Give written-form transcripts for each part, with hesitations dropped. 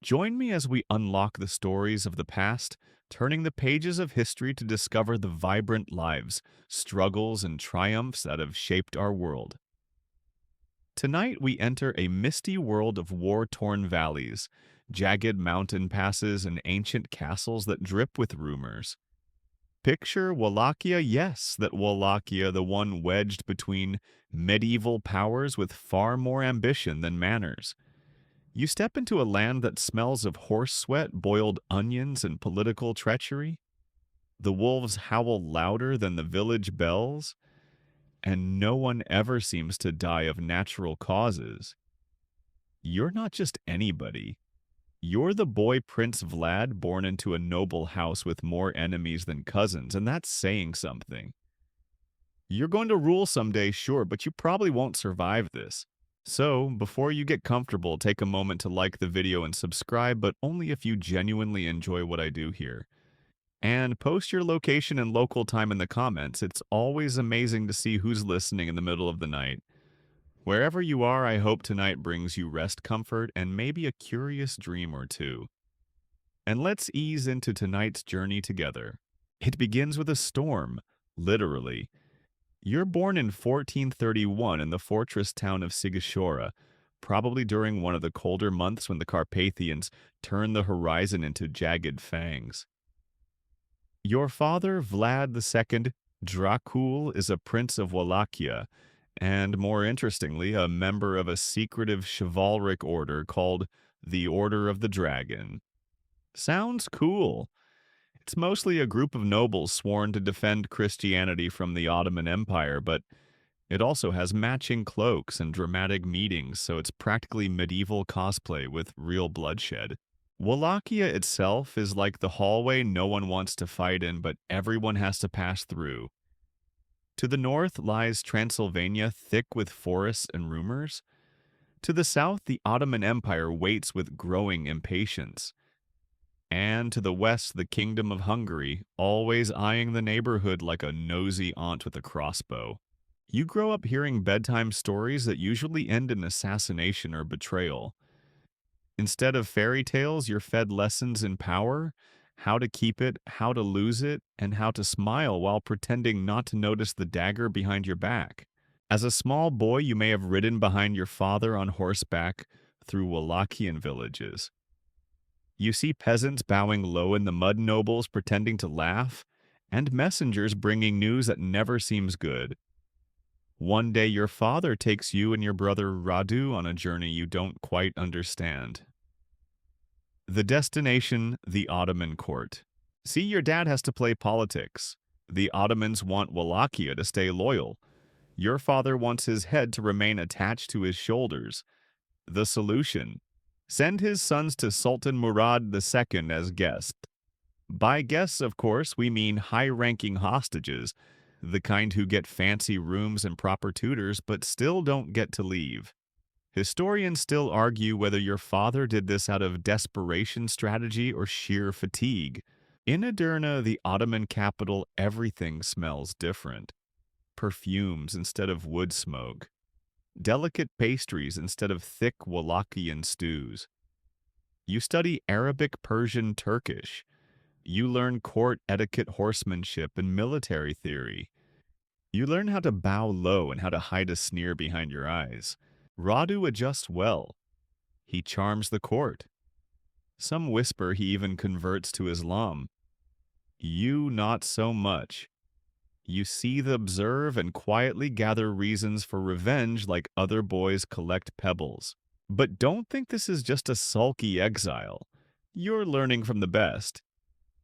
Join me as we unlock the stories of the past, turning the pages of history to discover the vibrant lives, struggles, and triumphs that have shaped our world. Tonight, we enter a misty world of war-torn valleys, jagged mountain passes, and ancient castles that drip with rumors. Picture Wallachia, yes, that Wallachia, the one wedged between medieval powers with far more ambition than manners. You step into a land that smells of horse sweat, boiled onions, and political treachery. The wolves howl louder than the village bells, and no one ever seems to die of natural causes. You're not just anybody. You're the boy Prince Vlad, born into a noble house with more enemies than cousins, and that's saying something. You're going to rule someday, sure, but you probably won't survive this. So, before you get comfortable, take a moment to like the video and subscribe, but only if you genuinely enjoy what I do here. And post your location and local time in the comments. It's always amazing to see who's listening in the middle of the night. Wherever you are, I hope tonight brings you rest, comfort, and maybe a curious dream or two. And let's ease into tonight's journey together. It begins with a storm, literally. You're born in 1431 in the fortress town of Sigashora, probably during one of the colder months when the Carpathians turn the horizon into jagged fangs. Your father, Vlad II Dracul, is a prince of Wallachia, and more interestingly, a member of a secretive chivalric order called the Order of the Dragon. Sounds cool. It's mostly a group of nobles sworn to defend Christianity from the Ottoman Empire, but it also has matching cloaks and dramatic meetings, so it's practically medieval cosplay with real bloodshed. Wallachia itself is like the hallway no one wants to fight in, but everyone has to pass through. To the north lies Transylvania, thick with forests and rumors. To the south, the Ottoman Empire waits with growing impatience. And to the west, the Kingdom of Hungary, always eyeing the neighborhood like a nosy aunt with a crossbow. You grow up hearing bedtime stories that usually end in assassination or betrayal. Instead of fairy tales, you're fed lessons in power, how to keep it, how to lose it, and how to smile while pretending not to notice the dagger behind your back. As a small boy, you may have ridden behind your father on horseback through Wallachian villages. You see peasants bowing low in the mud nobles pretending to laugh, and messengers bringing news that never seems good. One day your father takes you and your brother Radu on a journey you don't quite understand. The destination, the Ottoman court. See, your dad has to play politics. The Ottomans want Wallachia to stay loyal. Your father wants his head to remain attached to his shoulders. The solution: send his sons to Sultan Murad II as guests. By guests, of course, we mean high-ranking hostages, the kind who get fancy rooms and proper tutors but still don't get to leave. Historians still argue whether your father did this out of desperation strategy or sheer fatigue. In Edirne, the Ottoman capital, everything smells different. Perfumes instead of wood smoke. Delicate pastries instead of thick Wallachian stews. You study Arabic, Persian, Turkish. You learn court etiquette, horsemanship, and military theory. You learn how to bow low and how to hide a sneer behind your eyes. Radu adjusts well. He charms the court. Some whisper he even converts to Islam. You not so much. You seethe, observe, and quietly gather reasons for revenge like other boys collect pebbles. But don't think this is just a sulky exile. You're learning from the best.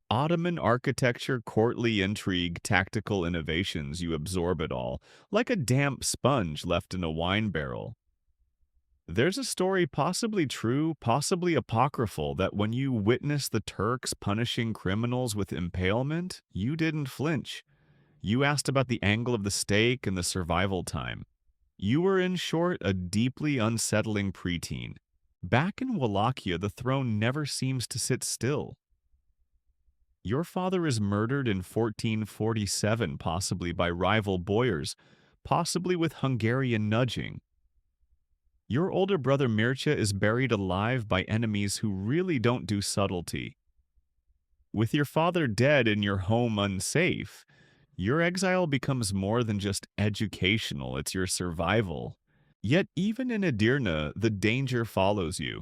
Ottoman architecture, courtly intrigue, tactical innovations, you absorb it all, like a damp sponge left in a wine barrel. There's a story, possibly true, possibly apocryphal, that when you witnessed the Turks punishing criminals with impalement, you didn't flinch. You asked about the angle of the stake and the survival time. You were, in short, a deeply unsettling preteen. Back in Wallachia, the throne never seems to sit still. Your father is murdered in 1447, possibly by rival boyars, possibly with Hungarian nudging. Your older brother Mircea is buried alive by enemies who really don't do subtlety. With your father dead and your home unsafe, your exile becomes more than just educational, it's your survival. Yet even in Edirne, the danger follows you.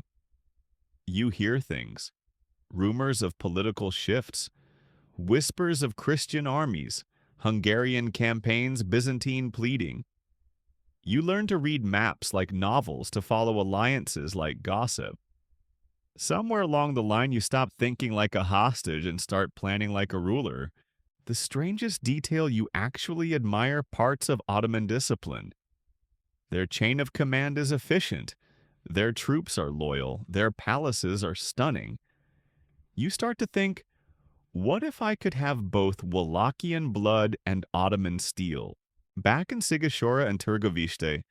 You hear things, rumors of political shifts, whispers of Christian armies, Hungarian campaigns, Byzantine pleading. You learn to read maps like novels to follow alliances like gossip. Somewhere along the line, you stop thinking like a hostage and start planning like a ruler. The strangest detail, you actually admire parts of Ottoman discipline. Their chain of command is efficient. Their troops are loyal. Their palaces are stunning. You start to think, what if I could have both Wallachian blood and Ottoman steel? Back in Sigashora and Turgoviste,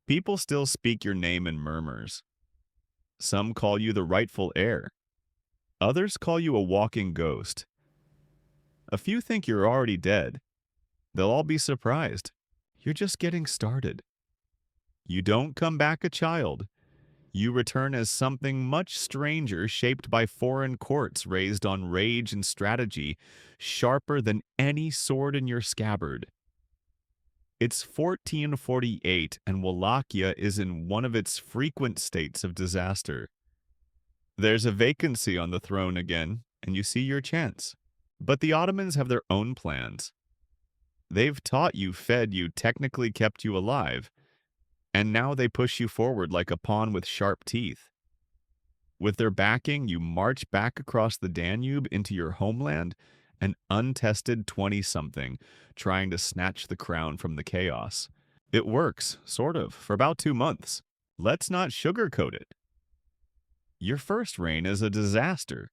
people still speak your name in murmurs. Some call you the rightful heir. Others call you a walking ghost. A few think you're already dead. They'll all be surprised. You're just getting started. You don't come back a child. You return as something much stranger, shaped by foreign courts raised on rage and strategy, sharper than any sword in your scabbard. It's 1448, and Wallachia is in one of its frequent states of disaster. There's a vacancy on the throne again, and you see your chance. But the Ottomans have their own plans. They've taught you, fed you, technically kept you alive, and now they push you forward like a pawn with sharp teeth. With their backing, you march back across the Danube into your homeland, an untested 20-something, trying to snatch the crown from the chaos. It works, sort of, for about 2 months. Let's not sugarcoat it. Your first reign is a disaster.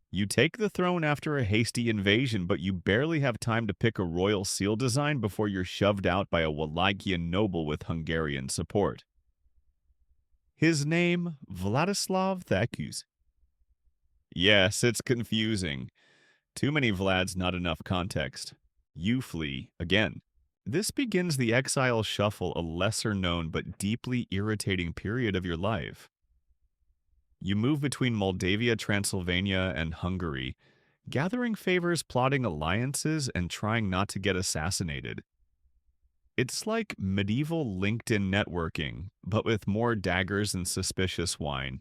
You take the throne after a hasty invasion, but you barely have time to pick a royal seal design before you're shoved out by a Wallachian noble with Hungarian support. His name, Vladislav Thacus. Yes, it's confusing. Too many Vlads, not enough context. You flee, again. This begins the exile shuffle, a lesser-known but deeply irritating period of your life. You move between Moldavia, Transylvania, and Hungary, gathering favors, plotting alliances, and trying not to get assassinated. It's like medieval LinkedIn networking, but with more daggers and suspicious wine.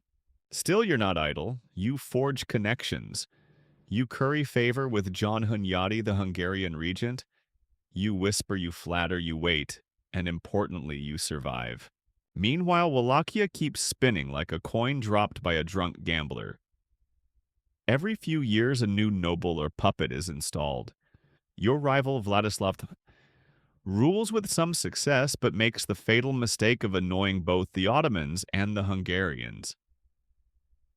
Still, you're not idle. You forge connections. You curry favor with John Hunyadi, the Hungarian regent. You whisper, you flatter, you wait, and importantly, you survive. Meanwhile, Wallachia keeps spinning like a coin dropped by a drunk gambler. Every few years, a new noble or puppet is installed. Your rival, Vladislav, rules with some success, but makes the fatal mistake of annoying both the Ottomans and the Hungarians.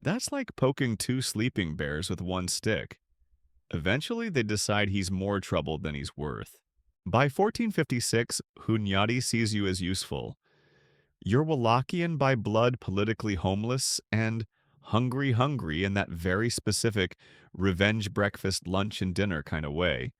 That's like poking 2 sleeping bears with 1 stick. Eventually, they decide he's more trouble than he's worth. By 1456, Hunyadi sees you as useful. You're Wallachian by blood, politically homeless, and hungry in that very specific revenge breakfast, lunch, and dinner kind of way.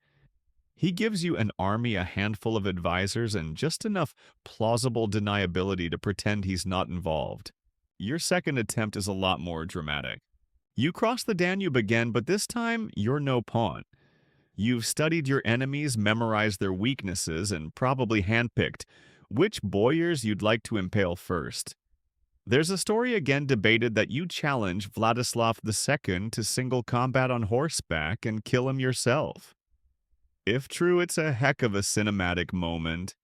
He gives you an army, a handful of advisors, and just enough plausible deniability to pretend he's not involved. Your second attempt is a lot more dramatic. You cross the Danube again, but this time you're no pawn. You've studied your enemies, memorized their weaknesses, and probably handpicked which boyars you'd like to impale first. There's a story again debated that you challenge Vladislav II to single combat on horseback and kill him yourself. If true, it's a heck of a cinematic moment.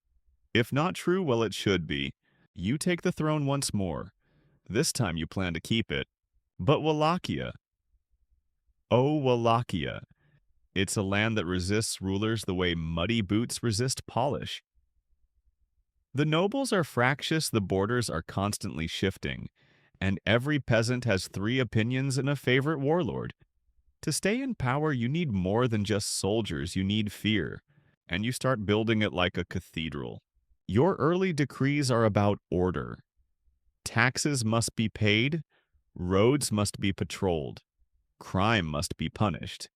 If not true, well, it should be. You take the throne once more. This time you plan to keep it. But Wallachia. Oh, Wallachia. It's a land that resists rulers the way muddy boots resist polish. The nobles are fractious, the borders are constantly shifting, and every peasant has 3 opinions and a favorite warlord. To stay in power, you need more than just soldiers, you need fear, and you start building it like a cathedral. Your early decrees are about order. Taxes must be paid, roads must be patrolled, crime must be punished.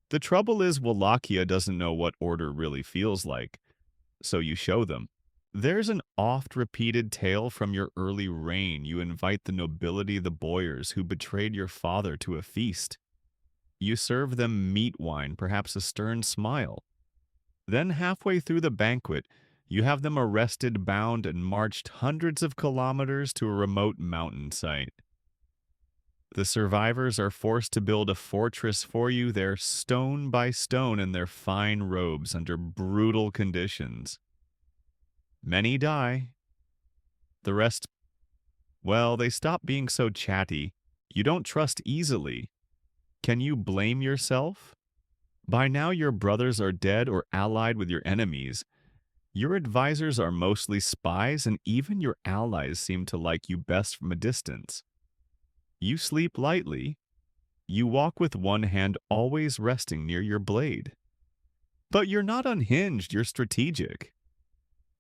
The trouble is Wallachia doesn't know what order really feels like, so you show them. There's an oft-repeated tale from your early reign. You invite the nobility, the boyars, who betrayed your father to a feast. You serve them meat wine, perhaps a stern smile. Then halfway through the banquet, you have them arrested, bound, and marched hundreds of kilometers to a remote mountain site. The survivors are forced to build a fortress for you there stone by stone in their fine robes under brutal conditions. Many die. The rest, well, they stop being so chatty. You don't trust easily. Can you blame yourself? By now your brothers are dead or allied with your enemies. Your advisors are mostly spies, and even your allies seem to like you best from a distance. You sleep lightly. You walk with one hand always resting near your blade. But you're not unhinged, you're strategic.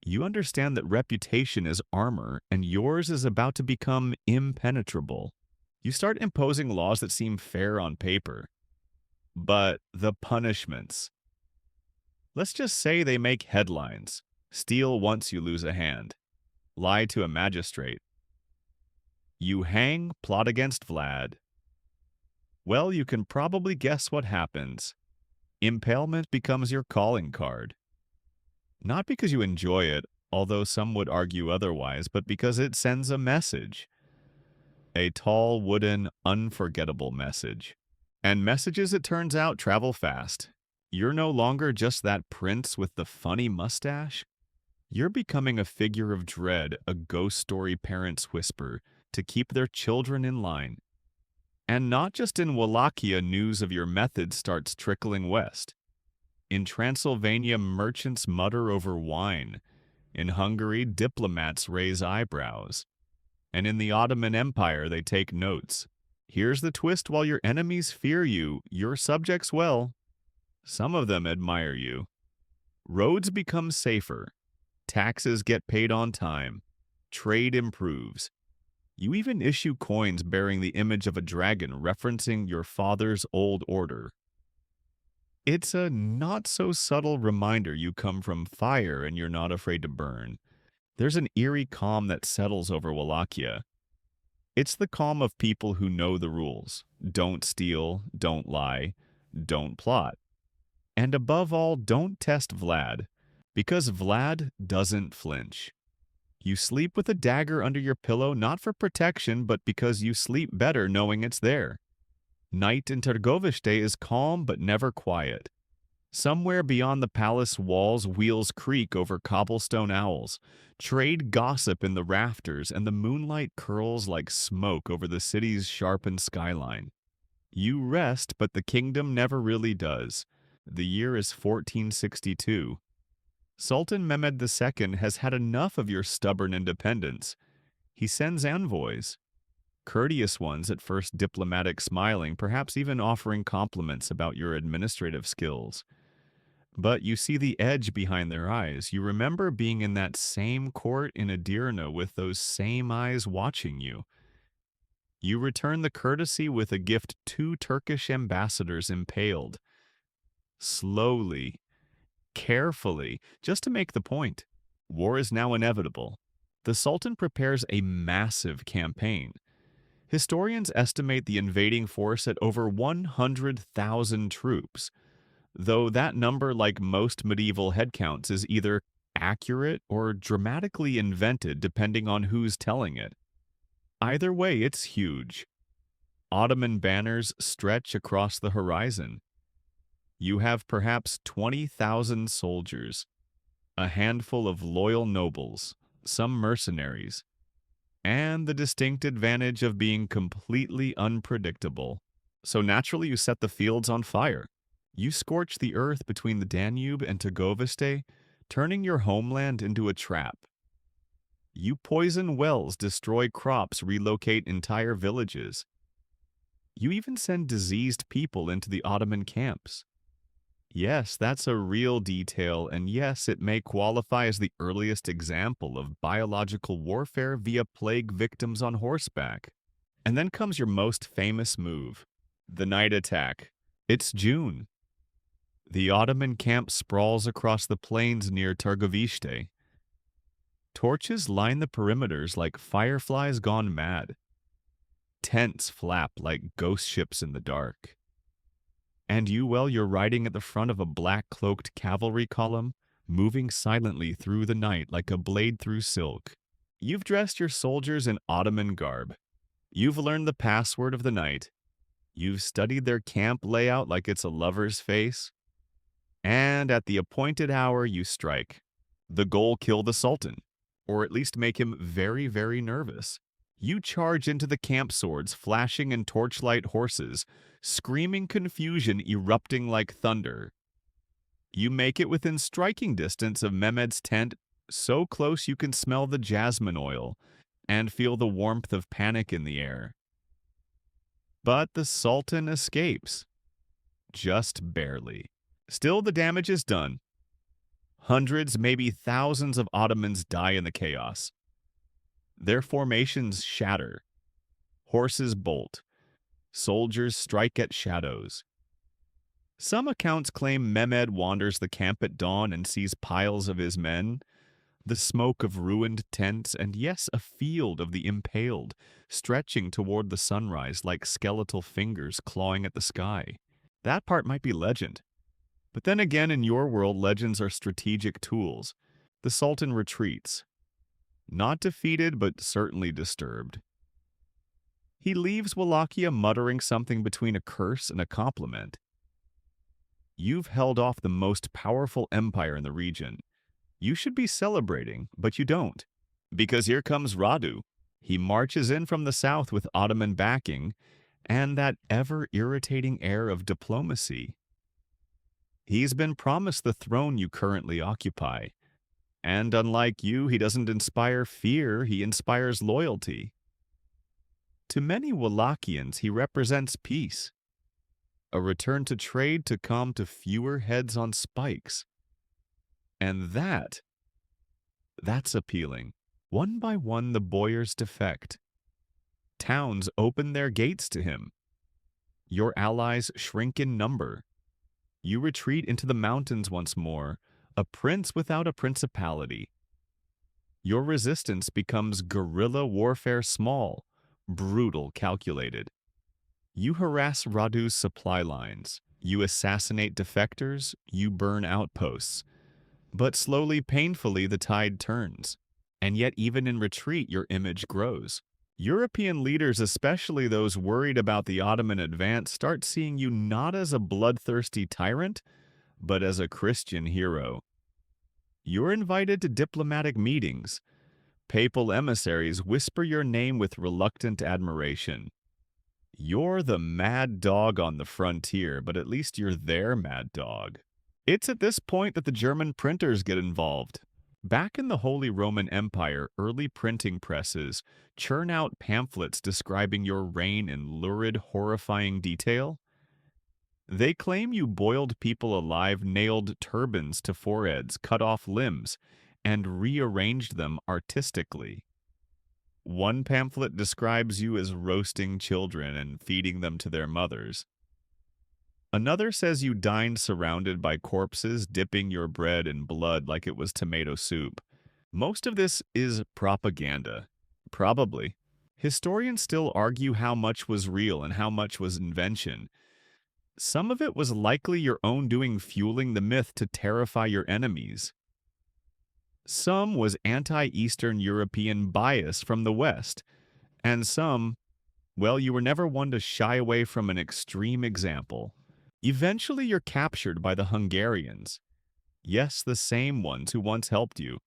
You understand that reputation is armor, and yours is about to become impenetrable. You start imposing laws that seem fair on paper. But the punishments. Let's just say they make headlines. Steal once you lose a hand. Lie to a magistrate. You hang, plot against Vlad. Well, you can probably guess what happens. Impalement becomes your calling card. Not because you enjoy it, although some would argue otherwise, but because it sends a message. A tall, wooden, unforgettable message. And messages, it turns out, travel fast. You're no longer just that prince with the funny mustache. You're becoming a figure of dread, a ghost story parents whisper to keep their children in line. And not just in Wallachia, news of your methods starts trickling west. In Transylvania, merchants mutter over wine. In Hungary, diplomats raise eyebrows. And in the Ottoman Empire, they take notes. Here's the twist: while your enemies fear you, your subjects, well, some of them admire you. Roads become safer. Taxes get paid on time. Trade improves. You even issue coins bearing the image of a dragon referencing your father's old order. It's a not-so-subtle reminder you come from fire and you're not afraid to burn. There's an eerie calm that settles over Wallachia. It's the calm of people who know the rules. Don't steal, don't lie, don't plot. And above all, don't test Vlad, because Vlad doesn't flinch. You sleep with a dagger under your pillow not for protection, but because you sleep better knowing it's there. Night in Târgoviște is calm but never quiet. Somewhere beyond the palace walls, wheels creak over cobblestone owls. Trade gossip in the rafters, and the moonlight curls like smoke over the city's sharpened skyline. You rest, but the kingdom never really does. The year is 1462. Sultan Mehmed II has had enough of your stubborn independence. He sends envoys. Courteous ones, at first diplomatic, smiling, perhaps even offering compliments about your administrative skills. But you see the edge behind their eyes. You remember being in that same court in Edirne with those same eyes watching you. You return the courtesy with a gift: 2 Turkish ambassadors impaled. Slowly, carefully, just to make the point. War is now inevitable. The Sultan prepares a massive campaign. Historians estimate the invading force at over 100,000 troops, though that number, like most medieval headcounts, is either accurate or dramatically invented depending on who's telling it. Either way, it's huge. Ottoman banners stretch across the horizon. You have perhaps 20,000 soldiers, a handful of loyal nobles, some mercenaries, and the distinct advantage of being completely unpredictable. So naturally you set the fields on fire. You scorch the earth between the Danube and Târgoviște, turning your homeland into a trap. You poison wells, destroy crops, relocate entire villages. You even send diseased people into the Ottoman camps. Yes, that's a real detail, and yes, it may qualify as the earliest example of biological warfare via plague victims on horseback. And then comes your most famous move, the night attack. It's June. The Ottoman camp sprawls across the plains near Târgoviște. Torches line the perimeters like fireflies gone mad. Tents flap like ghost ships in the dark. And you, well, you're riding at the front of a black-cloaked cavalry column, moving silently through the night like a blade through silk. You've dressed your soldiers in Ottoman garb. You've learned the password of the night. You've studied their camp layout like it's a lover's face. And at the appointed hour, you strike. The goal: kill the Sultan, or at least make him very, very nervous. You charge into the camp swords, flashing in torchlight horses, screaming confusion erupting like thunder. You make it within striking distance of Mehmed's tent, so close you can smell the jasmine oil and feel the warmth of panic in the air. But the Sultan escapes. Just barely. Still, the damage is done. Hundreds, maybe thousands of Ottomans die in the chaos. Their formations shatter. Horses bolt. Soldiers strike at shadows. Some accounts claim Mehmed wanders the camp at dawn and sees piles of his men, the smoke of ruined tents, and yes, a field of the impaled, stretching toward the sunrise like skeletal fingers clawing at the sky. That part might be legend. But then again, in your world, legends are strategic tools. The Sultan retreats. Not defeated, but certainly disturbed. He leaves Wallachia muttering something between a curse and a compliment. You've held off the most powerful empire in the region. You should be celebrating, but you don't. Because here comes Radu. He marches in from the south with Ottoman backing and that ever-irritating air of diplomacy. He's been promised the throne you currently occupy. And unlike you, he doesn't inspire fear, he inspires loyalty. To many Wallachians, he represents peace. A return to trade to come to fewer heads on spikes. And that's appealing. One by one, the boyars defect. Towns open their gates to him. Your allies shrink in number. You retreat into the mountains once more, a prince without a principality. Your resistance becomes guerrilla warfare small, brutal, calculated. You harass Radu's supply lines. You assassinate defectors. You burn outposts. But slowly, painfully, the tide turns. And yet, even in retreat, your image grows. European leaders, especially those worried about the Ottoman advance, start seeing you not as a bloodthirsty tyrant, but as a Christian hero. You're invited to diplomatic meetings. Papal emissaries whisper your name with reluctant admiration. You're the mad dog on the frontier, but at least you're their mad dog. It's at this point that the German printers get involved. Back in the Holy Roman Empire, early printing presses churn out pamphlets describing your reign in lurid, horrifying detail. They claim you boiled people alive, nailed turbans to foreheads, cut off limbs, and rearranged them artistically. One pamphlet describes you as roasting children and feeding them to their mothers. Another says you dined surrounded by corpses, dipping your bread in blood like it was tomato soup. Most of this is propaganda. Probably. Historians still argue how much was real and how much was invention. Some of it was likely your own doing, fueling the myth to terrify your enemies. Some was anti-Eastern European bias from the West. And some, well, you were never one to shy away from an extreme example. Eventually, you're captured by the Hungarians. Yes, the same ones who once helped you.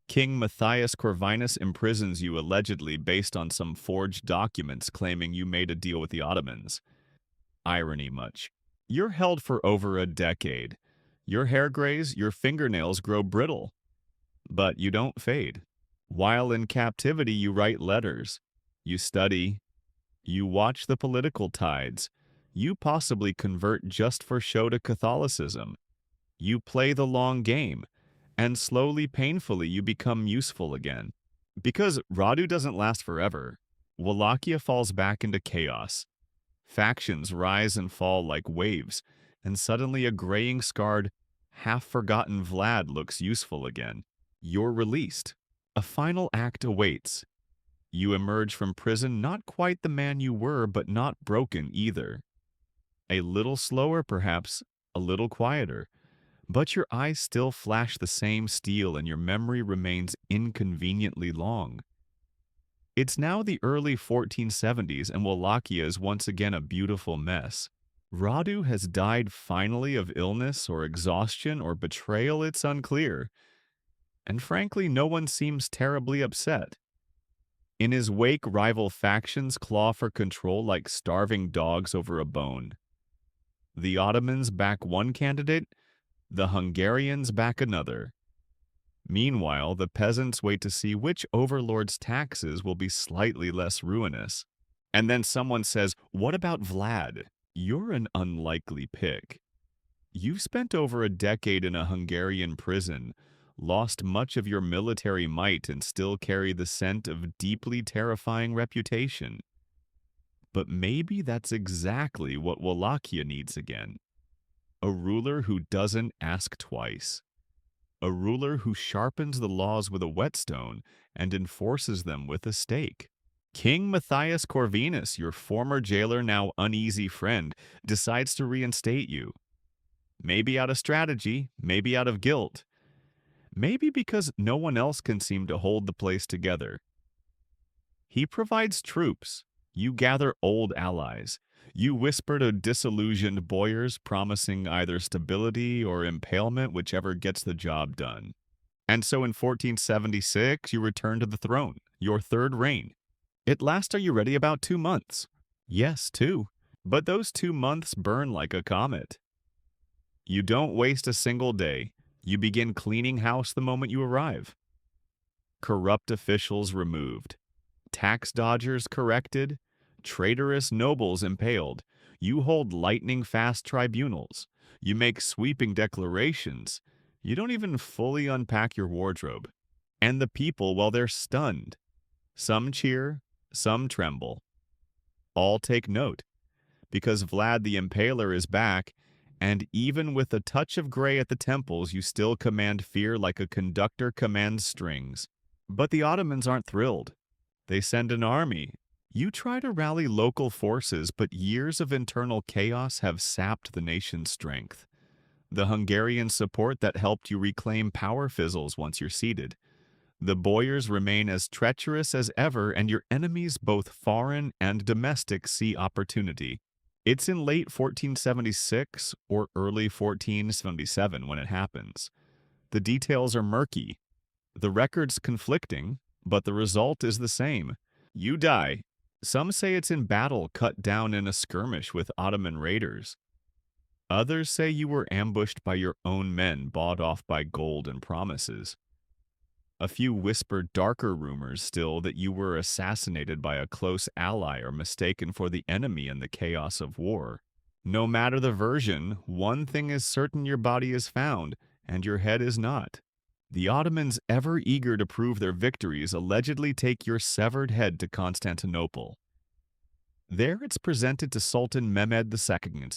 King Matthias Corvinus imprisons you allegedly based on some forged documents claiming you made a deal with the Ottomans. Irony much. You're held for over a decade. Your hair grays, your fingernails grow brittle. But you don't fade. While in captivity, you write letters. You study. You watch the political tides. You possibly convert just for show to Catholicism. You play the long game, and slowly, painfully, you become useful again. Because Radu doesn't last forever, Wallachia falls back into chaos. Factions rise and fall like waves, and suddenly a graying, scarred, half-forgotten Vlad looks useful again. You're released. A final act awaits. You emerge from prison not quite the man you were, but not broken either. A little slower, perhaps, a little quieter, but your eyes still flash the same steel and your memory remains inconveniently long. It's now the early 1470s and Wallachia is once again a beautiful mess. Radu has died finally of illness or exhaustion or betrayal, it's unclear, and frankly, no one seems terribly upset. In his wake, rival factions claw for control like starving dogs over a bone. The Ottomans back one candidate, the Hungarians back another. Meanwhile, the peasants wait to see which overlord's taxes will be slightly less ruinous. And then someone says, "What about Vlad? You're an unlikely pick. You've spent over a decade in a Hungarian prison, lost much of your military might, and still carry the scent of deeply terrifying reputation. But maybe that's exactly what Wallachia needs again. A ruler who doesn't ask twice. A ruler who sharpens the laws with a whetstone and enforces them with a stake. King Matthias Corvinus, your former jailer, now uneasy friend, decides to reinstate you. Maybe out of strategy, maybe out of guilt. Maybe because no one else can seem to hold the place together. He provides troops. You gather old allies. You whisper to disillusioned boyars, promising either stability or impalement, whichever gets the job done. And so in 1476, you return to the throne, your third reign. It lasts, are you ready, about 2 months? Yes, 2. But those 2 months burn like a comet. You don't waste a single day. You begin cleaning house the moment you arrive. Corrupt officials removed. Tax dodgers corrected. Traitorous nobles impaled. You hold lightning-fast tribunals. You make sweeping declarations. You don't even fully unpack your wardrobe. And the people, well, they're stunned. Some cheer, some tremble. All take note, because Vlad the Impaler is back, and even with a touch of gray at the temples, you still command fear like a conductor commands strings. But the Ottomans aren't thrilled. They send an army. You try to rally local forces, but years of internal chaos have sapped the nation's strength. The Hungarian support that helped you reclaim power fizzles once you're seated. The boyars remain as treacherous as ever, and your enemies, both foreign and domestic, see opportunity. It's in late 1476 or early 1477 when it happens. The details are murky. The record's conflicting, but the result is the same. You die. Some say it's in battle, cut down in a skirmish with Ottoman raiders. Others say you were ambushed by your own men, bought off by gold and promises. A few whisper darker rumors still that you were assassinated by a close ally or mistaken for the enemy in the chaos of war. No matter the version, one thing is certain: your body is found, and your head is not. The Ottomans, ever eager to prove their victories, allegedly take your severed head to Constantinople. There it's presented to Sultan Mehmed II,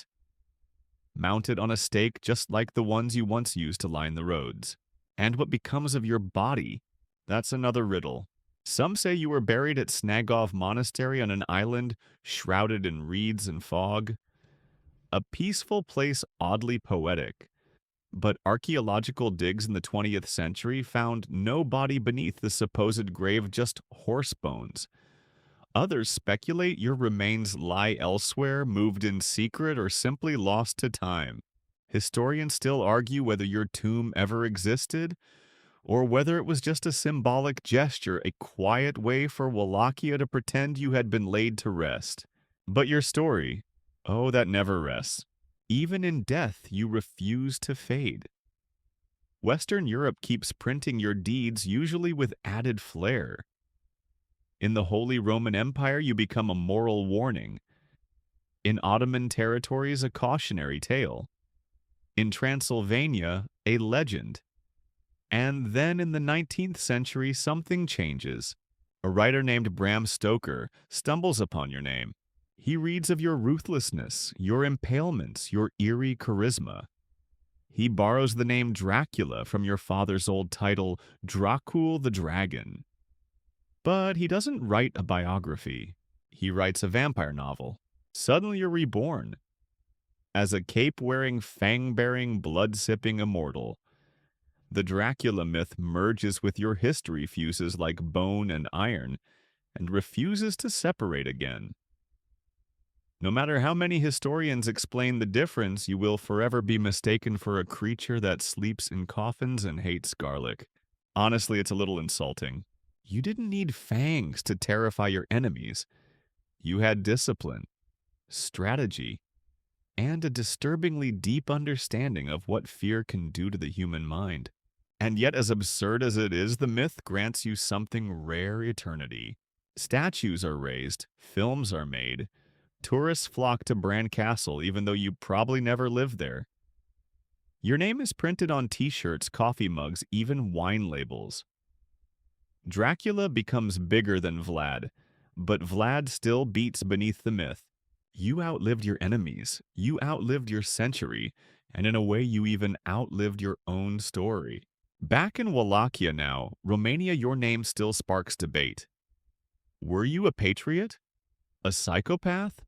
mounted on a stake just like the ones you once used to line the roads. And what becomes of your body? That's another riddle. Some say you were buried at Snagov Monastery on an island shrouded in reeds and fog. A peaceful place, oddly poetic. But archaeological digs in the 20th century found no body beneath the supposed grave, just horse bones. Others speculate your remains lie elsewhere, moved in secret, or simply lost to time. Historians still argue whether your tomb ever existed, or whether it was just a symbolic gesture, a quiet way for Wallachia to pretend you had been laid to rest. But your story, oh, that never rests. Even in death, you refuse to fade. Western Europe keeps printing your deeds, usually with added flair. In the Holy Roman Empire, you become a moral warning. In Ottoman territories, a cautionary tale. In Transylvania, a legend. And then in the 19th century, something changes. A writer named Bram Stoker stumbles upon your name. He reads of your ruthlessness, your impalements, your eerie charisma. He borrows the name Dracula from your father's old title, Dracul the Dragon. But he doesn't write a biography. He writes a vampire novel. Suddenly you're reborn as a cape-wearing, fang-bearing, blood-sipping immortal. The Dracula myth merges with your history fuses like bone and iron and refuses to separate again. No matter how many historians explain the difference, you will forever be mistaken for a creature that sleeps in coffins and hates garlic. Honestly, it's a little insulting. You didn't need fangs to terrify your enemies. You had discipline, strategy, and a disturbingly deep understanding of what fear can do to the human mind. And yet, as absurd as it is, the myth grants you something rare: eternity. Statues are raised, films are made, tourists flock to Bran Castle even though you probably never lived there. Your name is printed on t-shirts, coffee mugs, even wine labels. Dracula becomes bigger than Vlad, but Vlad still beats beneath the myth. You outlived your enemies, you outlived your century, and in a way you even outlived your own story. Back in Wallachia now, Romania, your name still sparks debate. Were you a patriot? A psychopath?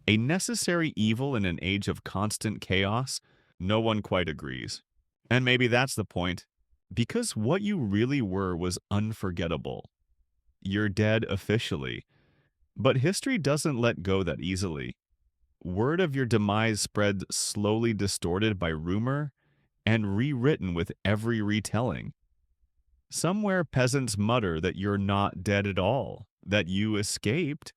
A necessary evil in an age of constant chaos? No one quite agrees. And maybe that's the point. Because what you really were was unforgettable. You're dead officially. But history doesn't let go that easily. Word of your demise spread slowly, distorted by rumor and rewritten with every retelling. Somewhere peasants mutter that you're not dead at all, that you escaped,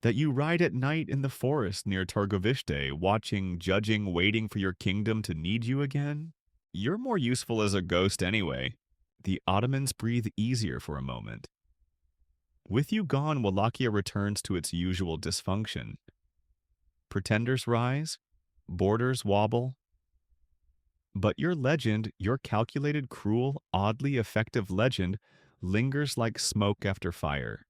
that you ride at night in the forest near Targovishte, watching, judging, waiting for your kingdom to need you again. You're more useful as a ghost anyway. The Ottomans breathe easier for a moment. With you gone, Wallachia returns to its usual dysfunction. Pretenders rise, borders wobble. But your legend, your calculated, cruel, oddly effective legend, lingers like smoke after fire.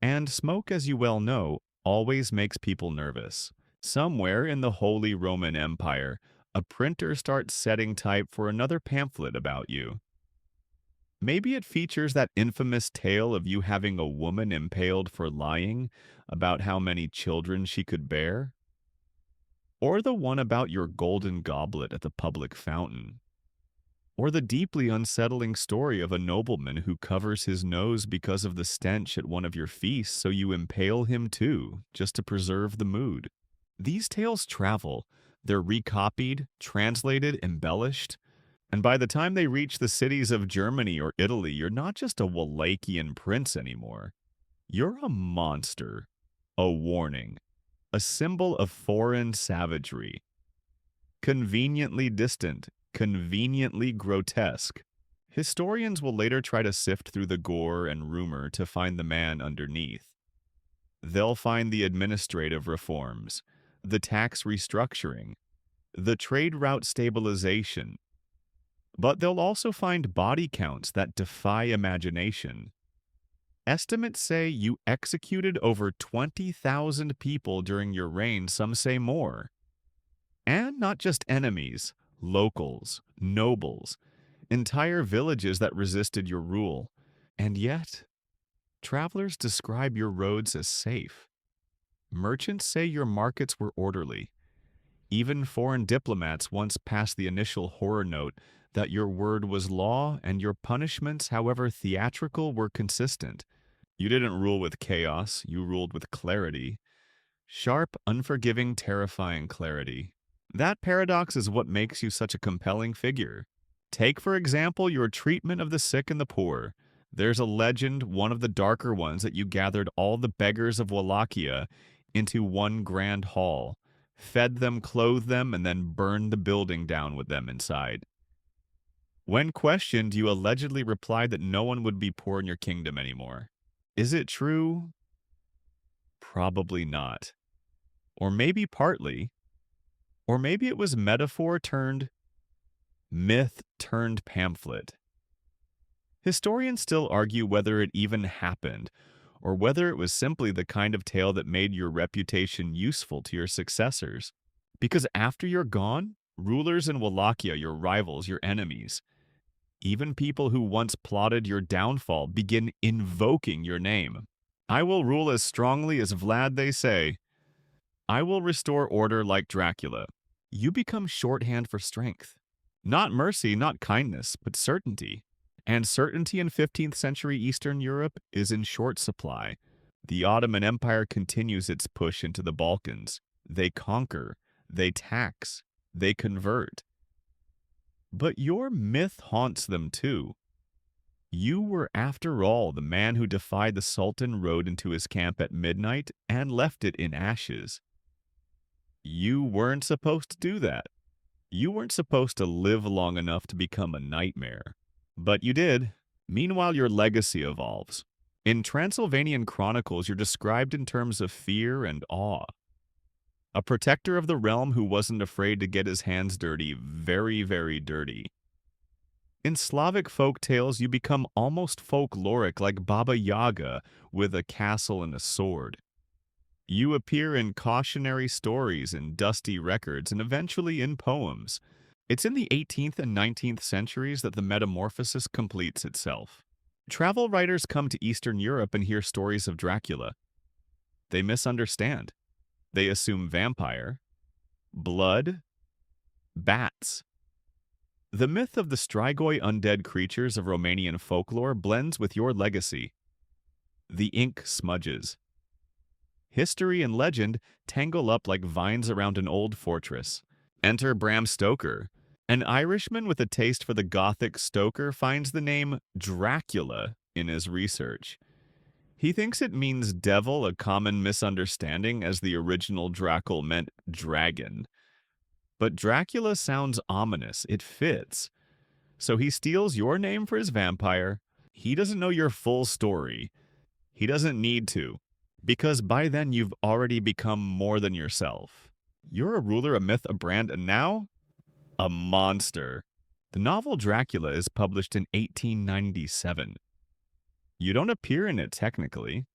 And smoke, as you well know, always makes people nervous. Somewhere in the Holy Roman Empire, a printer starts setting type for another pamphlet about you. Maybe it features that infamous tale of you having a woman impaled for lying about how many children she could bear. Or the one about your golden goblet at the public fountain. Or the deeply unsettling story of a nobleman who covers his nose because of the stench at one of your feasts, so you impale him too, just to preserve the mood. These tales travel. They're recopied, translated, embellished. And by the time they reach the cities of Germany or Italy, you're not just a Wallachian prince anymore. You're a monster, a warning, a symbol of foreign savagery. Conveniently distant, conveniently grotesque. Historians will later try to sift through the gore and rumor to find the man underneath. They'll find the administrative reforms, the tax restructuring, the trade route stabilization. But they'll also find body counts that defy imagination. Estimates say you executed over 20,000 people during your reign, some say more. And not just enemies, locals, nobles, entire villages that resisted your rule. And yet, travelers describe your roads as safe. Merchants say your markets were orderly. Even foreign diplomats once passed the initial horror note that your word was law and your punishments, however theatrical, were consistent. You didn't rule with chaos, you ruled with clarity. Sharp, unforgiving, terrifying clarity. That paradox is what makes you such a compelling figure. Take, for example, your treatment of the sick and the poor. There's a legend, one of the darker ones, that you gathered all the beggars of Wallachia into one grand hall, fed them, clothed them, and then burned the building down with them inside. When questioned, you allegedly replied that no one would be poor in your kingdom anymore. Is it true? Probably not. Or maybe partly. Or maybe it was metaphor turned myth turned pamphlet. Historians still argue whether it even happened, or whether it was simply the kind of tale that made your reputation useful to your successors. Because after you're gone, Rulers in Wallachia, your rivals, your enemies, even people who once plotted your downfall begin invoking your name. I will rule as strongly as Vlad, they say. I will restore order like Dracula. You become shorthand for strength. Not mercy, not kindness, but certainty. And certainty in 15th century Eastern Europe is in short supply. The Ottoman Empire continues its push into the Balkans. They conquer, they tax, they convert. But your myth haunts them too. You were, after all, the man who defied the Sultan, rode into his camp at midnight, and left it in ashes. You weren't supposed to do that. You weren't supposed to live long enough to become a nightmare. But you did. Meanwhile, your legacy evolves. In Transylvanian chronicles, you're described in terms of fear and awe. A protector of the realm who wasn't afraid to get his hands dirty, very, very dirty. In Slavic folk tales, you become almost folkloric, like Baba Yaga with a castle and a sword. You appear in cautionary stories, in dusty records, and eventually in poems. It's in the 18th and 19th centuries that the metamorphosis completes itself. Travel writers come to Eastern Europe and hear stories of Dracula. They misunderstand. They assume vampire, blood, bats. The myth of the Strigoi undead creatures of Romanian folklore blends with your legacy. The ink smudges. History and legend tangle up like vines around an old fortress. Enter Bram Stoker. An Irishman with a taste for the Gothic Stoker finds the name Dracula in his research. He thinks it means devil, a common misunderstanding, as the original Drackle meant dragon. But Dracula sounds ominous. It fits. So he steals your name for his vampire. He doesn't know your full story. He doesn't need to, because by then you've already become more than yourself. You're a ruler, a myth, a brand, and now, a monster. The novel Dracula is published in 1897. You don't appear in it technically,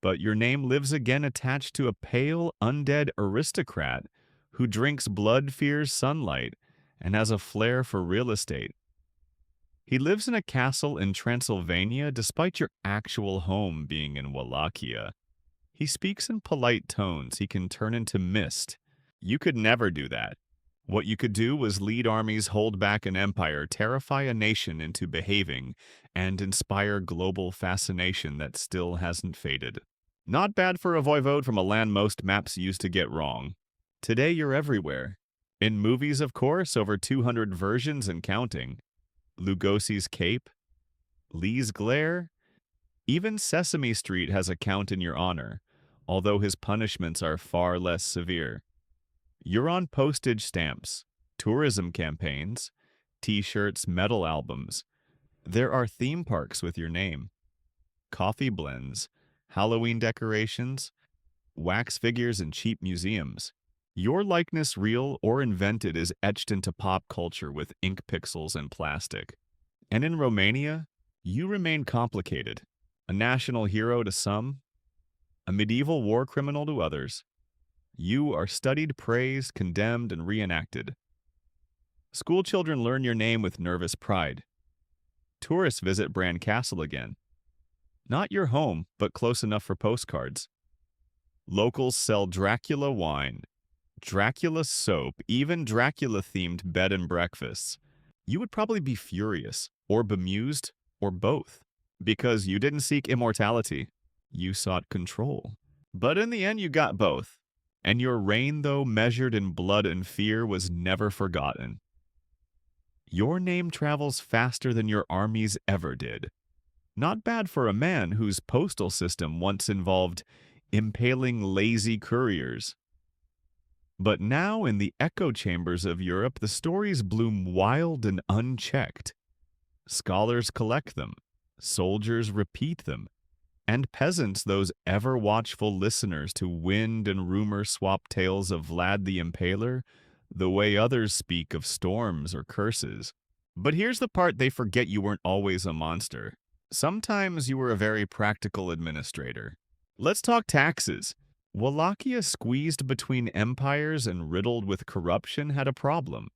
but your name lives again attached to a pale, undead aristocrat who drinks blood, fears sunlight, and has a flair for real estate. He lives in a castle in Transylvania despite your actual home being in Wallachia. He speaks in polite tones. He can turn into mist. You could never do that. What you could do was lead armies, hold back an empire, terrify a nation into behaving, and inspire global fascination that still hasn't faded. Not bad for a voivode from a land most maps used to get wrong. Today you're everywhere. In movies, of course, over 200 versions and counting. Lugosi's cape, Lee's glare, even Sesame Street has a count in your honor, although his punishments are far less severe. You're on postage stamps, tourism campaigns, t-shirts, metal albums. There are theme parks with your name, coffee blends, Halloween decorations, wax figures in cheap museums. Your likeness, real or invented, is etched into pop culture with ink pixels and plastic. And in Romania, you remain complicated. A national hero to some, a medieval war criminal to others. You are studied, praised, condemned, and reenacted. School children learn your name with nervous pride. Tourists visit Bran Castle again. Not your home, but close enough for postcards. Locals sell Dracula wine, Dracula soap, even Dracula-themed bed and breakfasts. You would probably be furious, or bemused, or both, because you didn't seek immortality. You sought control. But in the end, you got both. And your reign, though measured in blood and fear, was never forgotten. Your name travels faster than your armies ever did. Not bad for a man whose postal system once involved impaling lazy couriers. But now, in the echo chambers of Europe, the stories bloom wild and unchecked. Scholars collect them, soldiers repeat them, and peasants, those ever-watchful listeners to wind and rumor, swap tales of Vlad the Impaler, the way others speak of storms or curses. But here's the part they forget: you weren't always a monster. Sometimes you were a very practical administrator. Let's talk taxes. Wallachia, squeezed between empires and riddled with corruption, had a problem.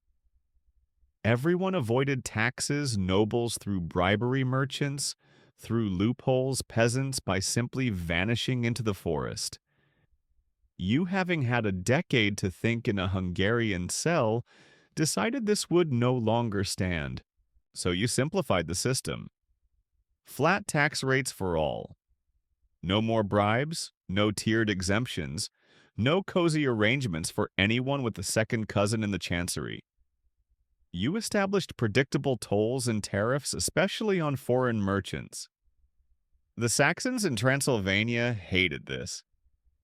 Everyone avoided taxes, nobles through bribery, merchants through loopholes, peasants by simply vanishing into the forest. You, having had a decade to think in a Hungarian cell, decided this would no longer stand. So you simplified the system. Flat tax rates for all. No more bribes, no tiered exemptions, no cozy arrangements for anyone with a second cousin in the chancery. You established predictable tolls and tariffs, especially on foreign merchants. The Saxons in Transylvania hated this.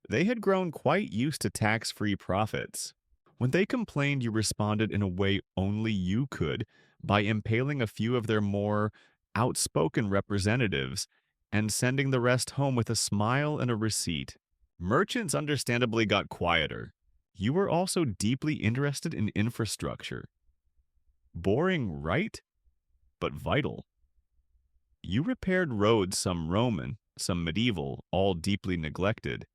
They had grown quite used to tax-free profits. When they complained, you responded in a way only you could, by impaling a few of their more outspoken representatives and sending the rest home with a smile and a receipt. Merchants understandably got quieter. You were also deeply interested in infrastructure. Boring, right? But vital. You repaired roads, some Roman, some medieval, all deeply neglected.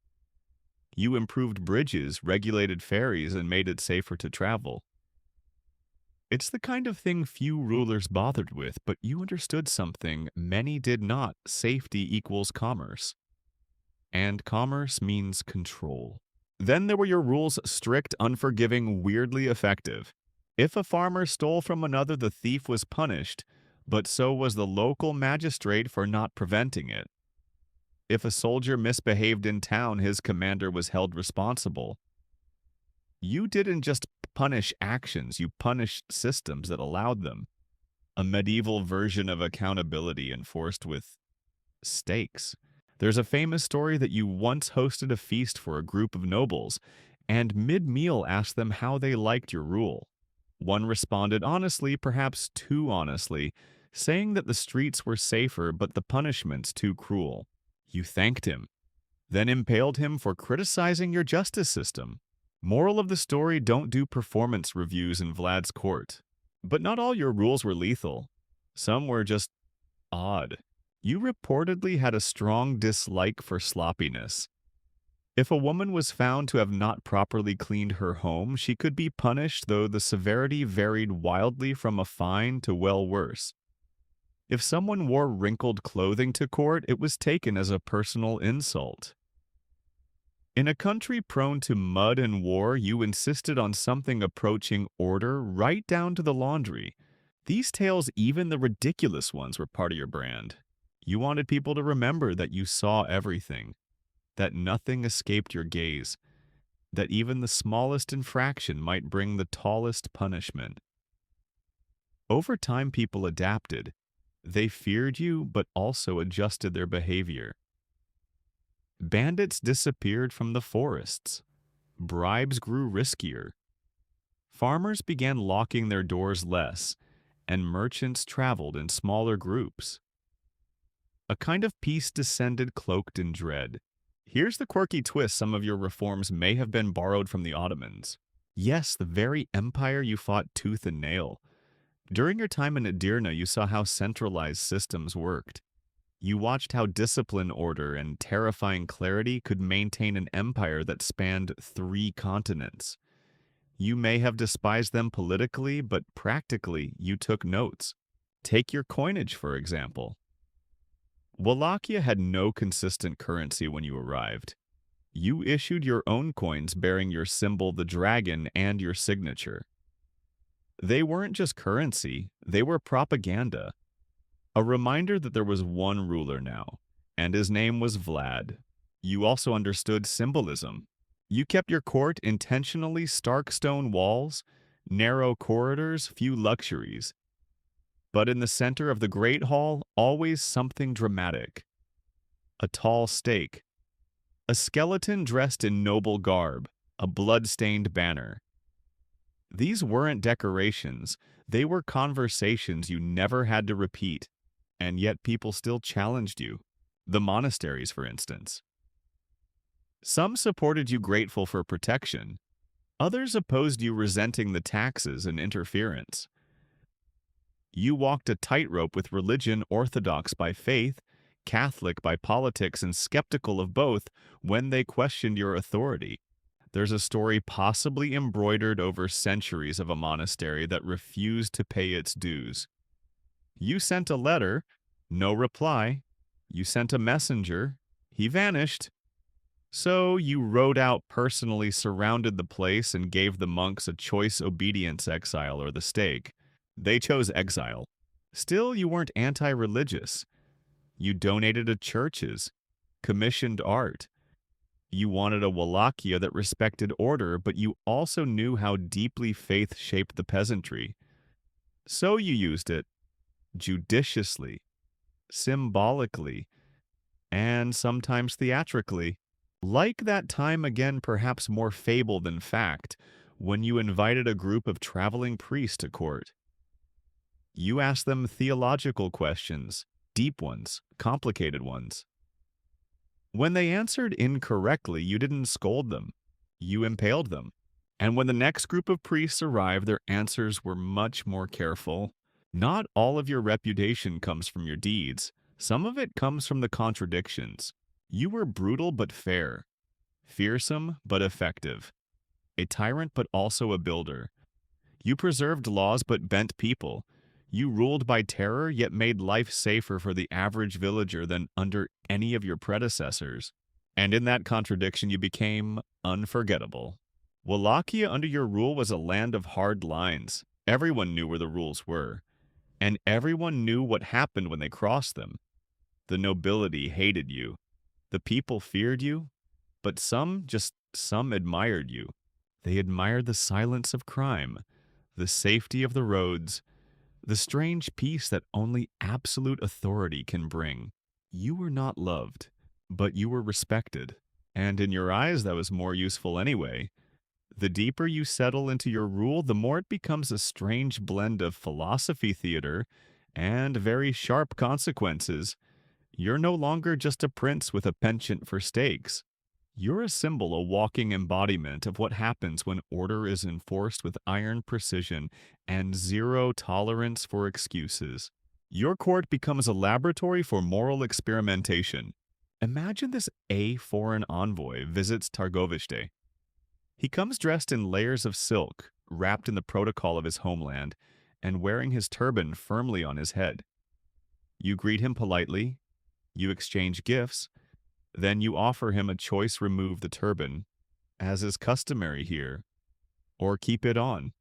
You improved bridges, regulated ferries, and made it safer to travel. It's the kind of thing few rulers bothered with, but you understood something many did not. Safety equals commerce. And commerce means control. Then there were your rules, strict, unforgiving, weirdly effective. If a farmer stole from another, the thief was punished, but so was the local magistrate for not preventing it. If a soldier misbehaved in town, his commander was held responsible. You didn't just punish actions, you punished systems that allowed them. A medieval version of accountability enforced with stakes. There's a famous story that you once hosted a feast for a group of nobles, and mid-meal asked them how they liked your rule. One responded honestly, perhaps too honestly, saying that the streets were safer but the punishments too cruel. You thanked him, then impaled him for criticizing your justice system. Moral of the story, don't do performance reviews in Vlad's court. But not all your rules were lethal. Some were just odd. You reportedly had a strong dislike for sloppiness. If a woman was found to have not properly cleaned her home, she could be punished, though the severity varied wildly from a fine to well worse. If someone wore wrinkled clothing to court, it was taken as a personal insult. In a country prone to mud and war, you insisted on something approaching order right down to the laundry. These tales, even the ridiculous ones, were part of your brand. You wanted people to remember that you saw everything, that nothing escaped your gaze, that even the smallest infraction might bring the tallest punishment. Over time, people adapted. They feared you, but also adjusted their behavior. Bandits disappeared from the forests. Bribes grew riskier. Farmers began locking their doors less, and merchants traveled in smaller groups. A kind of peace descended cloaked in dread. Here's the quirky twist: some of your reforms may have been borrowed from the Ottomans. Yes, the very empire you fought tooth and nail. During your time in Edirne, you saw how centralized systems worked. You watched how discipline, order, and terrifying clarity could maintain an empire that spanned 3 continents. You may have despised them politically, but practically you took notes. Take your coinage, for example. Wallachia had no consistent currency when you arrived. You issued your own coins bearing your symbol, the dragon, and your signature. They weren't just currency, they were propaganda. A reminder that there was one ruler now, and his name was Vlad. You also understood symbolism. You kept your court intentionally stark stone walls, narrow corridors, few luxuries. But in the center of the Great Hall, always something dramatic. A tall stake, a skeleton dressed in noble garb, a blood-stained banner. These weren't decorations, they were conversations you never had to repeat. And yet people still challenged you. The monasteries, for instance. Some supported you grateful for protection. Others opposed you resenting the taxes and interference. You walked a tightrope with religion, orthodox by faith, Catholic by politics and skeptical of both when they questioned your authority. There's a story possibly embroidered over centuries of a monastery that refused to pay its dues. You sent a letter, no reply. You sent a messenger, he vanished. So you rode out personally, surrounded the place, and gave the monks a choice obedience exile or the stake. They chose exile. Still, you weren't anti-religious. You donated to churches, commissioned art. You wanted a Wallachia that respected order, but you also knew how deeply faith shaped the peasantry. So you used it judiciously, symbolically, and sometimes theatrically. Like that time again, perhaps more fable than fact, when you invited a group of traveling priests to court. You asked them theological questions, deep ones, complicated ones. When they answered incorrectly, you didn't scold them. You impaled them. And when the next group of priests arrived, their answers were much more careful. Not all of your reputation comes from your deeds. Some of it comes from the contradictions. You were brutal but fair, fearsome but effective, a tyrant but also a builder. You preserved laws but bent people. You ruled by terror yet made life safer for the average villager than under any of your predecessors. And in that contradiction you became unforgettable. Wallachia under your rule was a land of hard lines. Everyone knew where the rules were, and everyone knew what happened when they crossed them. The nobility hated you. The people feared you, but some admired you. They admired the silence of crime, the safety of the roads, the strange peace that only absolute authority can bring. You were not loved, but you were respected. And in your eyes, that was more useful anyway. The deeper you settle into your rule, the more it becomes a strange blend of philosophy theater and very sharp consequences. You're no longer just a prince with a penchant for stakes. You're a symbol, a walking embodiment of what happens when order is enforced with iron precision and zero tolerance for excuses. Your court becomes a laboratory for moral experimentation. Imagine this foreign envoy visits Targovishte. He comes dressed in layers of silk, wrapped in the protocol of his homeland, and wearing his turban firmly on his head. You greet him politely, you exchange gifts, then you offer him a choice remove the turban, as is customary here, or keep it on.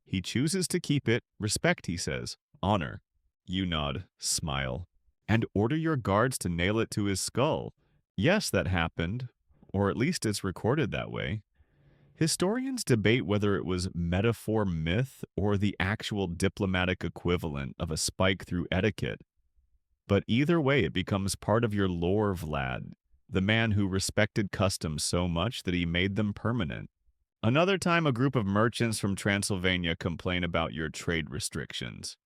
He chooses to keep it, respect, he says, honor. You nod, smile, and order your guards to nail it to his skull. Yes, that happened, or at least it's recorded that way. Historians debate whether it was metaphor myth or the actual diplomatic equivalent of a spike through etiquette. But either way, it becomes part of your lore, Vlad, the man who respected customs so much that he made them permanent. Another time, a group of merchants from Transylvania complain about your trade restrictions.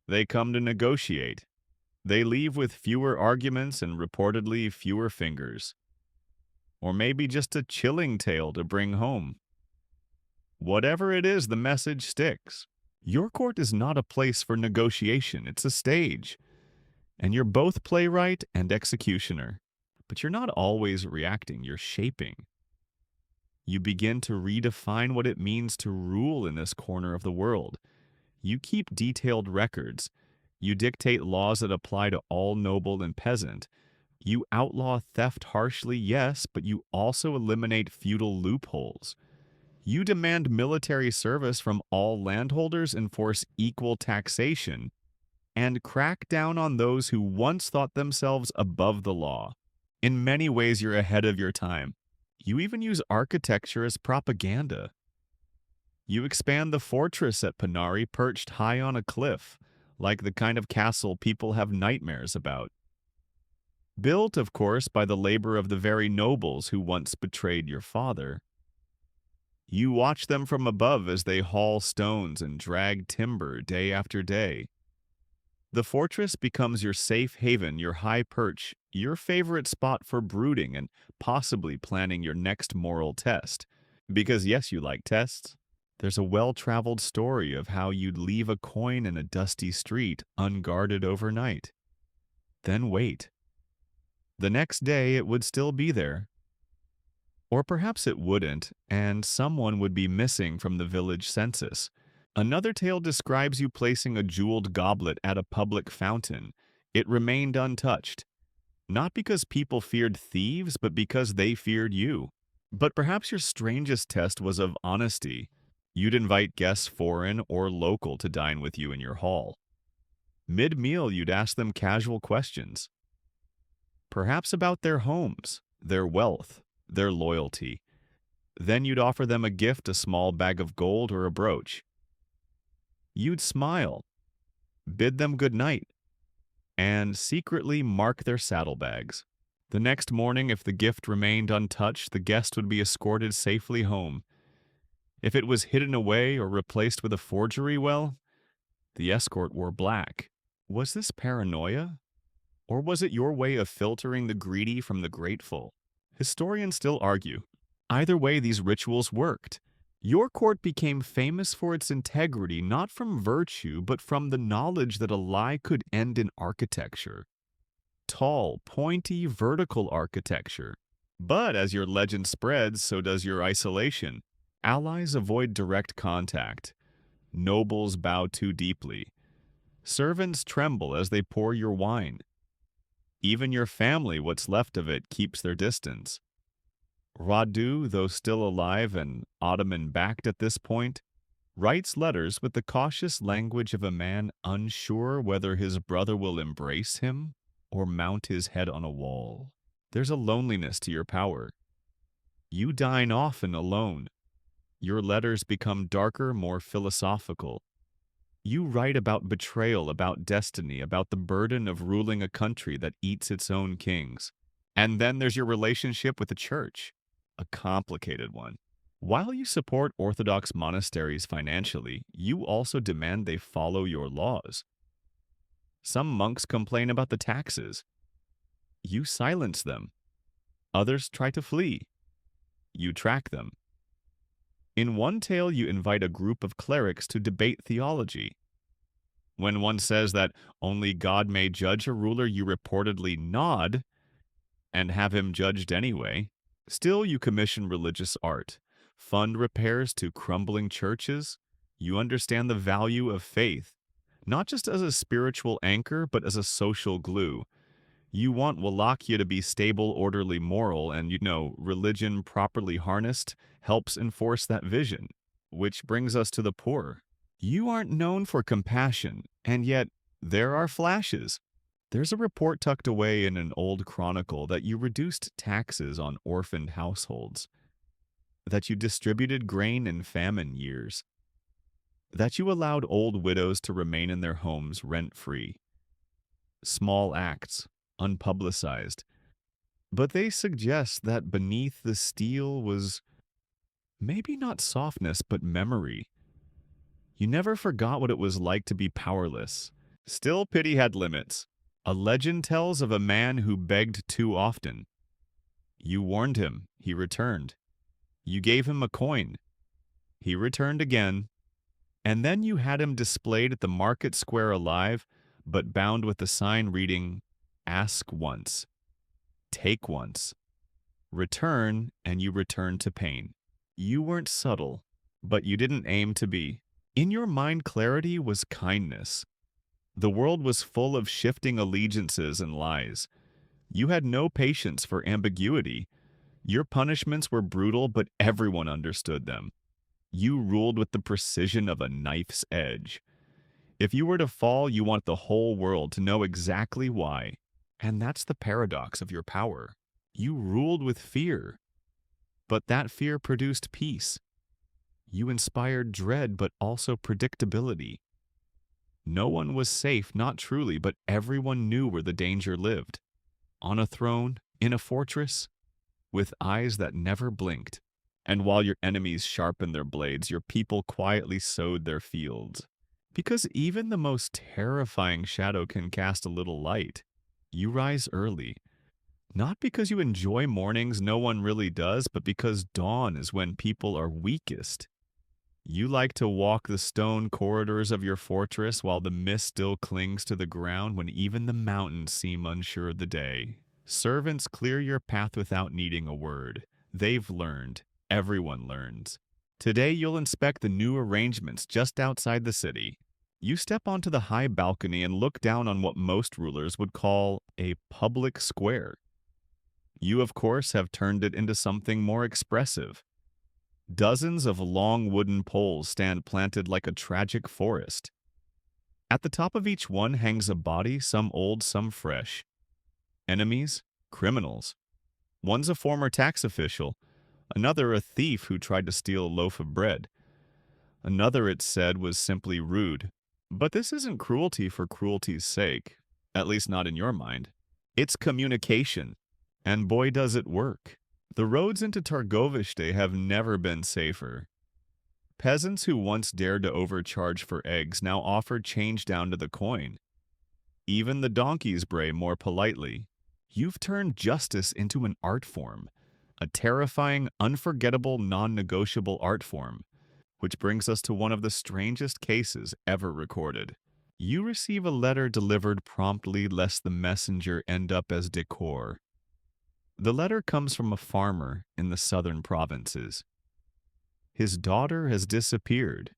They come to negotiate. They leave with fewer arguments and reportedly fewer fingers. Or maybe just a chilling tale to bring home. Whatever it is, the message sticks. Your court is not a place for negotiation, it's a stage. And you're both playwright and executioner. But you're not always reacting, you're shaping. You begin to redefine what it means to rule in this corner of the world. You keep detailed records. You dictate laws that apply to all noble and peasant. You outlaw theft harshly, yes, but you also eliminate feudal loopholes. You demand military service from all landholders, enforce equal taxation, and crack down on those who once thought themselves above the law. In many ways, you're ahead of your time. You even use architecture as propaganda. You expand the fortress at Panari, perched high on a cliff, like the kind of castle people have nightmares about. Built, of course, by the labor of the very nobles who once betrayed your father. You watch them from above as they haul stones and drag timber day after day. The fortress becomes your safe haven, your high perch, your favorite spot for brooding and possibly planning your next moral test. Because yes, you like tests. There's a well-traveled story of how you'd leave a coin in a dusty street unguarded overnight. Then wait. The next day it would still be there. Or perhaps it wouldn't, and someone would be missing from the village census. Another tale describes you placing a jeweled goblet at a public fountain. It remained untouched, not because people feared thieves, but because they feared you. But perhaps your strangest test was of honesty. You'd invite guests foreign or local to dine with you in your hall. Mid-meal, you'd ask them casual questions, perhaps about their homes, their wealth, their loyalty. Then you'd offer them a gift, a small bag of gold or a brooch. You'd smile, bid them good night, and secretly mark their saddlebags. The next morning, if the gift remained untouched, the guest would be escorted safely home. If it was hidden away or replaced with a forgery, well, the escort wore black. Was this paranoia? Or was it your way of filtering the greedy from the grateful? Historians still argue. Either way, these rituals worked. Your court became famous for its integrity, not from virtue, but from the knowledge that a lie could end in architecture. Tall, pointy, vertical architecture. But as your legend spreads, so does your isolation. Allies avoid direct contact. Nobles bow too deeply. Servants tremble as they pour your wine. Even your family, what's left of it, keeps their distance. Radu, though still alive and Ottoman-backed at this point, writes letters with the cautious language of a man unsure whether his brother will embrace him or mount his head on a wall. There's a loneliness to your power. You dine often alone. Your letters become darker, more philosophical. You write about betrayal, about destiny, about the burden of ruling a country that eats its own kings. And then there's your relationship with the church, a complicated one. While you support Orthodox monasteries financially, you also demand they follow your laws. Some monks complain about the taxes. You silence them. Others try to flee. You track them. In one tale, you invite a group of clerics to debate theology. When one says that only God may judge a ruler, you reportedly nod and have him judged anyway. Still, you commission religious art, fund repairs to crumbling churches. You understand the value of faith, not just as a spiritual anchor, but as a social glue. You want Wallachia to be stable, orderly, moral, and religion properly harnessed helps enforce that vision. Which brings us to the poor. You aren't known for compassion, and yet there are flashes. There's a report tucked away in an old chronicle that you reduced taxes on orphaned households, that you distributed grain in famine years, that you allowed old widows to remain in their homes rent-free. Small acts, unpublicized, but they suggest that beneath the steel was maybe not softness, but memory. You never forgot what it was like to be powerless. Still, pity had limits. A legend tells of a man who begged too often. You warned him. He returned. You gave him a coin. He returned again. And then you had him displayed at the market square alive, but bound with a sign reading, "Ask once. Take once. Return, and you return to pain." You weren't subtle, but you didn't aim to be. In your mind, clarity was kindness. The world was full of shifting allegiances and lies. You had no patience for ambiguity. Your punishments were brutal, but everyone understood them. You ruled with the precision of a knife's edge. If you were to fall, you want the whole world to know exactly why. And that's the paradox of your power. You ruled with fear, but that fear produced peace. You inspired dread, but also predictability. No one was safe, not truly, but everyone knew where the danger lived. On a throne, in a fortress, with eyes that never blinked. And while your enemies sharpened their blades, your people quietly sowed their fields. Because even the most terrifying shadow can cast a little light. You rise early. Not because you enjoy mornings, no one really does, but because dawn is when people are weakest. You like to walk the stone corridors of your fortress while the mist still clings to the ground when even the mountains seem unsure of the day. Servants clear your path without needing a word. They've learned. Everyone learns. Today you'll inspect the new arrangements just outside the city. You step onto the high balcony and look down on what most rulers would call a public square. You, of course, have turned it into something more expressive. Dozens of long wooden poles stand planted like a tragic forest. At the top of each one hangs a body, some old, some fresh. Enemies, criminals. One's a former tax official, another a thief who tried to steal a loaf of bread. Another, it said, was simply rude. But this isn't cruelty for cruelty's sake, at least not in your mind. It's communication, and boy does it work. The roads into Targovishte have never been safer. Peasants who once dared to overcharge for eggs now offer change down to the coin. Even the donkeys bray more politely. You've turned justice into an art form, a terrifying, unforgettable, non-negotiable art form, which brings us to one of the strangest cases ever recorded. You receive a letter delivered promptly lest the messenger end up as decor. The letter comes from a farmer in the southern provinces. His daughter has disappeared.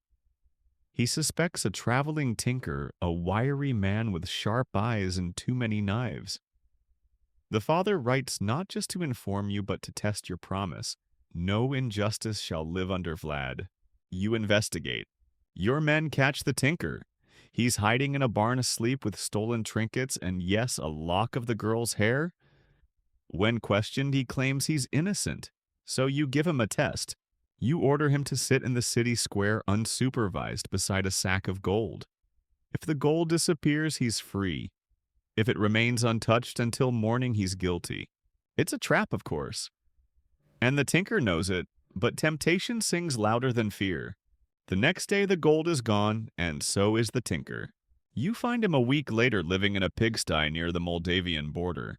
He suspects a traveling tinker, a wiry man with sharp eyes and too many knives. The father writes not just to inform you but to test your promise. No injustice shall live under Vlad. You investigate. Your men catch the tinker. He's hiding in a barn asleep with stolen trinkets and, yes, a lock of the girl's hair. When questioned, he claims he's innocent, so you give him a test. You order him to sit in the city square unsupervised beside a sack of gold. If the gold disappears, he's free. If it remains untouched until morning, he's guilty. It's a trap, of course. And the tinker knows it, but temptation sings louder than fear. The next day the gold is gone, and so is the tinker. You find him a week later living in a pigsty near the Moldavian border.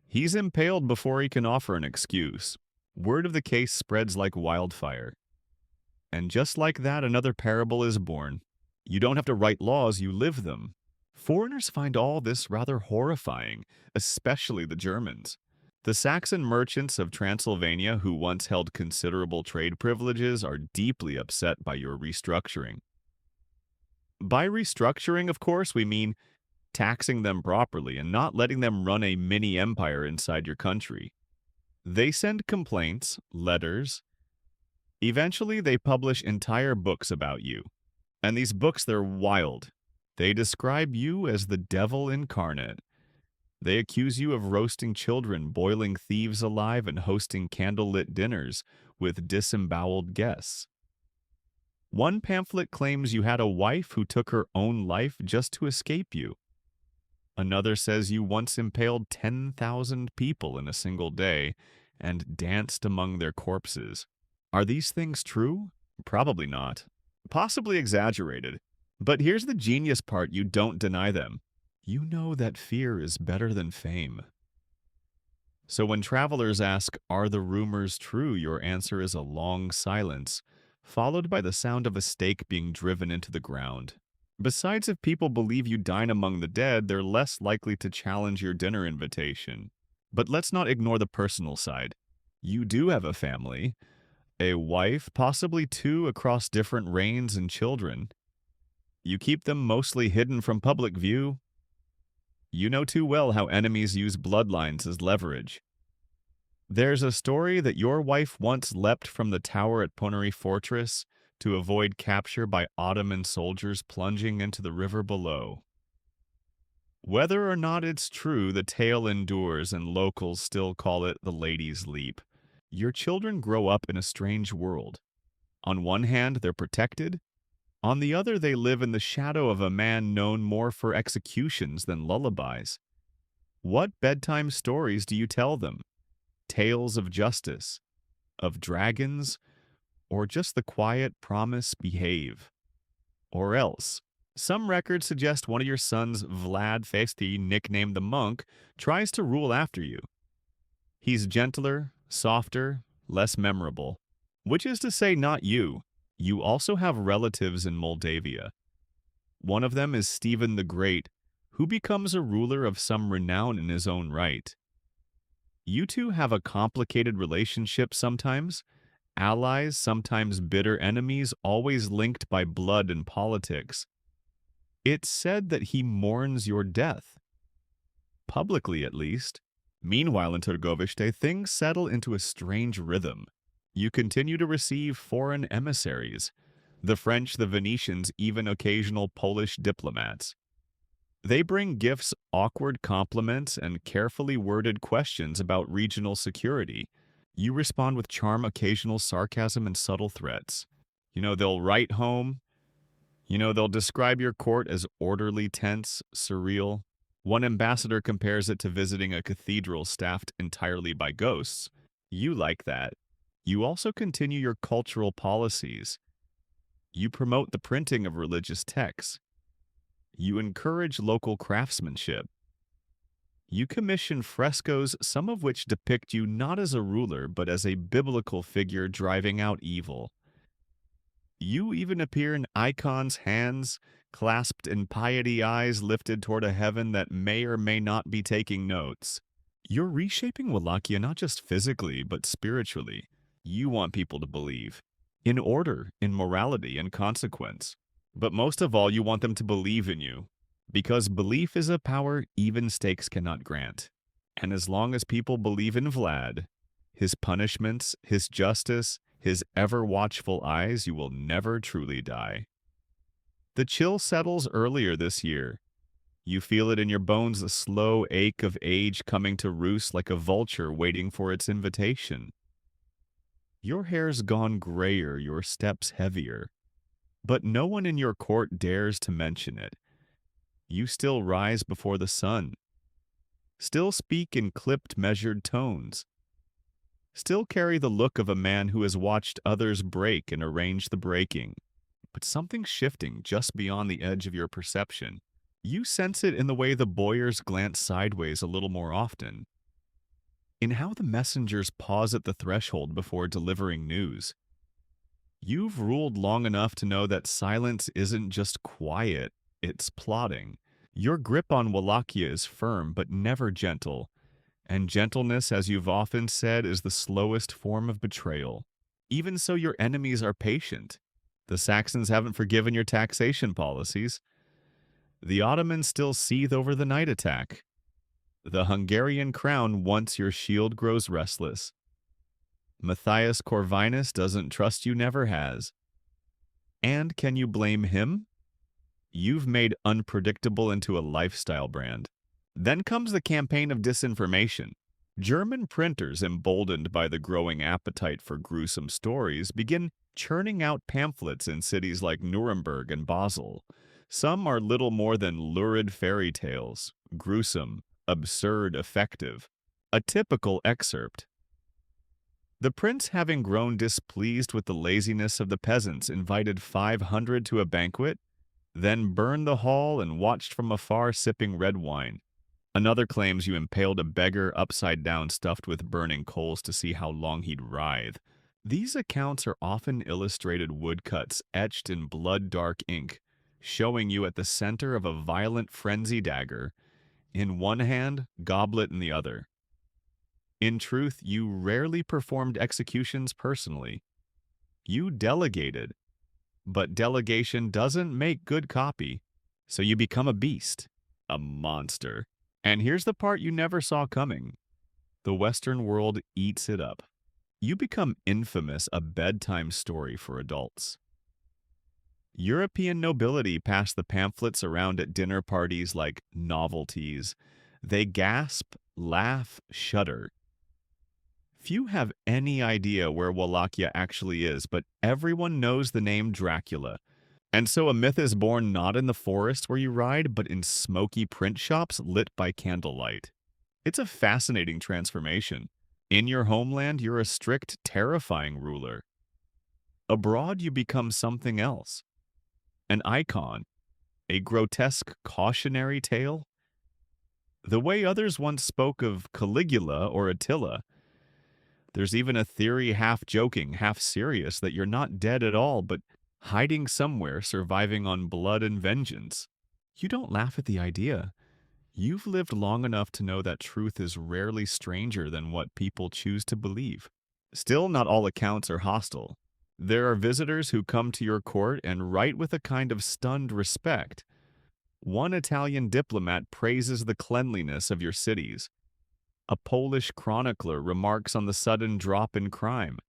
He's impaled before he can offer an excuse. Word of the case spreads like wildfire. And just like that, another parable is born. You don't have to write laws, you live them. Foreigners find all this rather horrifying, especially the Germans. The Saxon merchants of Transylvania, who once held considerable trade privileges, are deeply upset by your restructuring. By restructuring, of course, we mean taxing them properly and not letting them run a mini-empire inside your country. They send complaints, letters. Eventually, they publish entire books about you. And these books, they're wild. They describe you as the devil incarnate. They accuse you of roasting children, boiling thieves alive, and hosting candlelit dinners with disemboweled guests. One pamphlet claims you had a wife who took her own life just to escape you. Another says you once impaled 10,000 people in a single day and danced among their corpses. Are these things true? Probably not. Possibly exaggerated. But here's the genius part: you don't deny them. You know that fear is better than fame. So when travelers ask, "Are the rumors true?" your answer is a long silence, followed by the sound of a stake being driven into the ground. Besides, if people believe you dine among the dead, they're less likely to challenge your dinner invitation. But let's not ignore the personal side. You do have a family, a wife, possibly two across different reigns, and children. You keep them mostly hidden from public view. You know too well how enemies use bloodlines as leverage. There's a story that your wife once leapt from the tower at Ponary Fortress to avoid capture by Ottoman soldiers plunging into the river below. Whether or not it's true, the tale endures and locals still call it the Lady's Leap. Your children grow up in a strange world. On one hand, they're protected. On the other, they live in the shadow of a man known more for executions than lullabies. What bedtime stories do you tell them? Tales of justice, of dragons, or just the quiet promise, behave? Or else, some records suggest one of your sons, Vlad Festi, nicknamed the Monk, tries to rule after you. He's gentler, softer, less memorable. Which is to say, not you. You also have relatives in Moldavia. One of them is Stephen the Great, who becomes a ruler of some renown in his own right. You two have a complicated relationship sometimes, allies, sometimes bitter enemies, always linked by blood and politics. It's said that he mourns your death, publicly at least. Meanwhile, in Turgoviste, things settle into a strange rhythm. You continue to receive foreign emissaries, the French, the Venetians, even occasional Polish diplomats. They bring gifts, awkward compliments, and carefully worded questions about regional security. You respond with charm, occasional sarcasm, and subtle threats. They'll write home. They'll describe your court as orderly, tense, surreal. One ambassador compares it to visiting a cathedral staffed entirely by ghosts. You like that. You also continue your cultural policies. You promote the printing of religious texts. You encourage local craftsmanship. You commission frescoes, some of which depict you not as a ruler, but as a biblical figure driving out evil. You even appear in icons' hands, clasped in piety, eyes lifted toward a heaven that may or may not be taking notes. You're reshaping Wallachia not just physically, but spiritually. You want people to believe. In order, in morality, and consequence. But most of all, you want them to believe in you. Because belief is a power even stakes cannot grant. And as long as people believe in Vlad, his punishments, his justice, his ever-watchful eyes, you will never truly die. The chill settles earlier this year. You feel it in your bones, the slow ache of age coming to roost like a vulture waiting for its invitation. Your hair's gone grayer, your steps heavier. But no one in your court dares to mention it. You still rise before the sun. Still speak in clipped, measured tones. Still carry the look of a man who has watched others break and arrange the breaking. But something's shifting just beyond the edge of your perception. You sense it in the way the boyars glance sideways a little more often. In how the messengers pause at the threshold before delivering news. You've ruled long enough to know that silence isn't just quiet, it's plotting. Your grip on Wallachia is firm but never gentle. And gentleness, as you've often said, is the slowest form of betrayal. Even so, your enemies are patient. The Saxons haven't forgiven your taxation policies. The Ottomans still seethe over the night attack. The Hungarian crown, once your shield, grows restless. Matthias Corvinus doesn't trust you, never has. And can you blame him? You've made unpredictable into a lifestyle brand. Then comes the campaign of disinformation. German printers, emboldened by the growing appetite for gruesome stories, begin churning out pamphlets in cities like Nuremberg and Basel. Some are little more than lurid fairy tales, gruesome, absurd, effective. A typical excerpt. The prince, having grown displeased with the laziness of the peasants, invited 500 to a banquet, then burned the hall and watched from afar sipping red wine. Another claims you impaled a beggar upside down stuffed with burning coals to see how long he'd writhe. These accounts are often illustrated woodcuts etched in blood-dark ink, showing you at the center of a violent frenzy, dagger in one hand, goblet in the other. In truth, you rarely performed executions personally. You delegated, but delegation doesn't make good copy, so you become a beast, a monster. And here's the part you never saw coming. The Western world eats it up. You become infamous, a bedtime story for adults. European nobility pass the pamphlets around at dinner parties like novelties. They gasp, laugh, shudder. Few have any idea where Wallachia actually is, but everyone knows the name Dracula. And so a myth is born not in the forest where you ride, but in smoky print shops lit by candlelight. It's a fascinating transformation. In your homeland, you're a strict, terrifying ruler. Abroad, you become something else. An icon, a grotesque cautionary tale. The way others once spoke of Caligula or Attila. There's even a theory, half joking, half serious, that you're not dead at all, but hiding somewhere, surviving on blood and vengeance. You don't laugh at the idea. You've lived long enough to know that truth is rarely stranger than what people choose to believe. Still, not all accounts are hostile. There are visitors who come to your court and write with a kind of stunned respect. One Italian diplomat praises the cleanliness of your cities. A Polish chronicler remarks on the sudden drop in crime.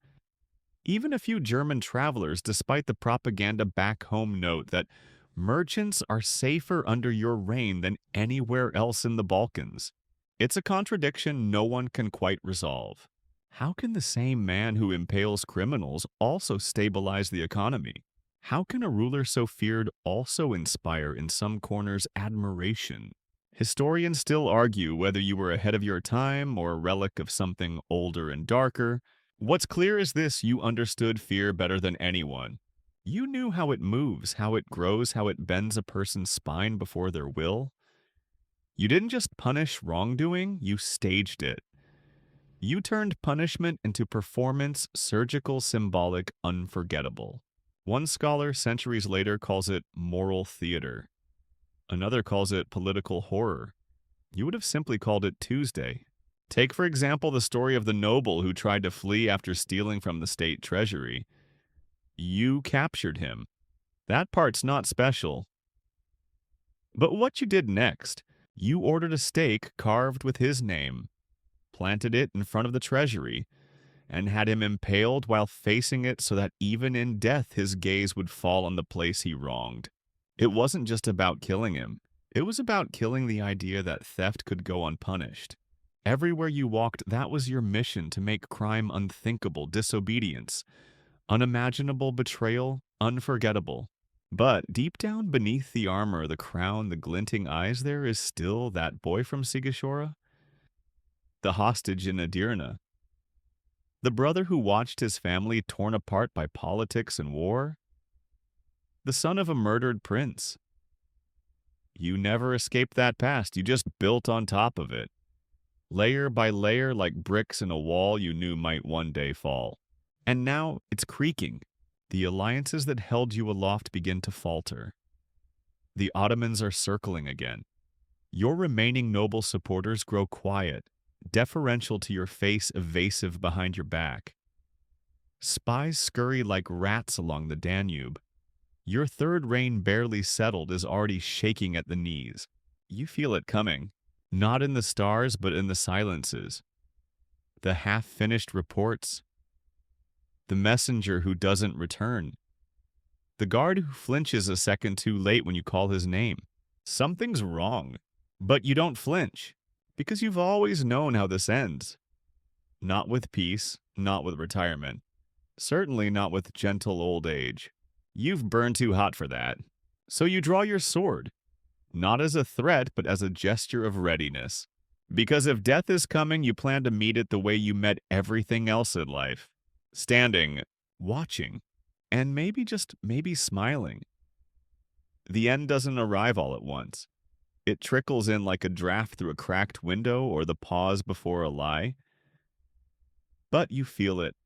Even a few German travelers, despite the propaganda back home, note that merchants are safer under your reign than anywhere else in the Balkans. It's a contradiction no one can quite resolve. How can the same man who impales criminals also stabilize the economy? How can a ruler so feared also inspire in some corners admiration? Historians still argue whether you were ahead of your time or a relic of something older and darker. What's clear is this: you understood fear better than anyone. You knew how it moves, how it grows, how it bends a person's spine before their will. You didn't just punish wrongdoing, you staged it. You turned punishment into performance, surgical, symbolic, unforgettable. One scholar centuries later calls it moral theater. Another calls it political horror. You would have simply called it Tuesday. Take, for example, the story of the noble who tried to flee after stealing from the state treasury. You captured him. That part's not special. But what you did next, you ordered a stake carved with his name, planted it in front of the treasury, and had him impaled while facing it so that even in death his gaze would fall on the place he wronged. It wasn't just about killing him. It was about killing the idea that theft could go unpunished. Everywhere you walked, that was your mission: to make crime unthinkable, disobedience, unimaginable, betrayal, unforgettable. But deep down beneath the armor, the crown, the glinting eyes, there is still that boy from Sigashora, the hostage in Edirne, the brother who watched his family torn apart by politics and war, the son of a murdered prince. You never escaped that past, you just built on top of it, layer by layer, like bricks in a wall you knew might one day fall. And now it's creaking. The alliances that held you aloft begin to falter. The Ottomans are circling again. Your remaining noble supporters grow quiet, deferential to your face, evasive behind your back. Spies scurry like rats along the Danube. Your third reign, barely settled, is already shaking at the knees. You feel it coming, not in the stars but in the silences. The half-finished reports, the messenger who doesn't return, the guard who flinches a second too late when you call his name. Something's wrong, but you don't flinch, because you've always known how this ends. Not with peace, not with retirement, certainly not with gentle old age. You've burned too hot for that. So you draw your sword, not as a threat, but as a gesture of readiness. Because if death is coming, you plan to meet it the way you met everything else in life. Standing, watching, and maybe, just maybe, smiling. The end doesn't arrive all at once. It trickles in like a draft through a cracked window or the pause before a lie. But you feel it,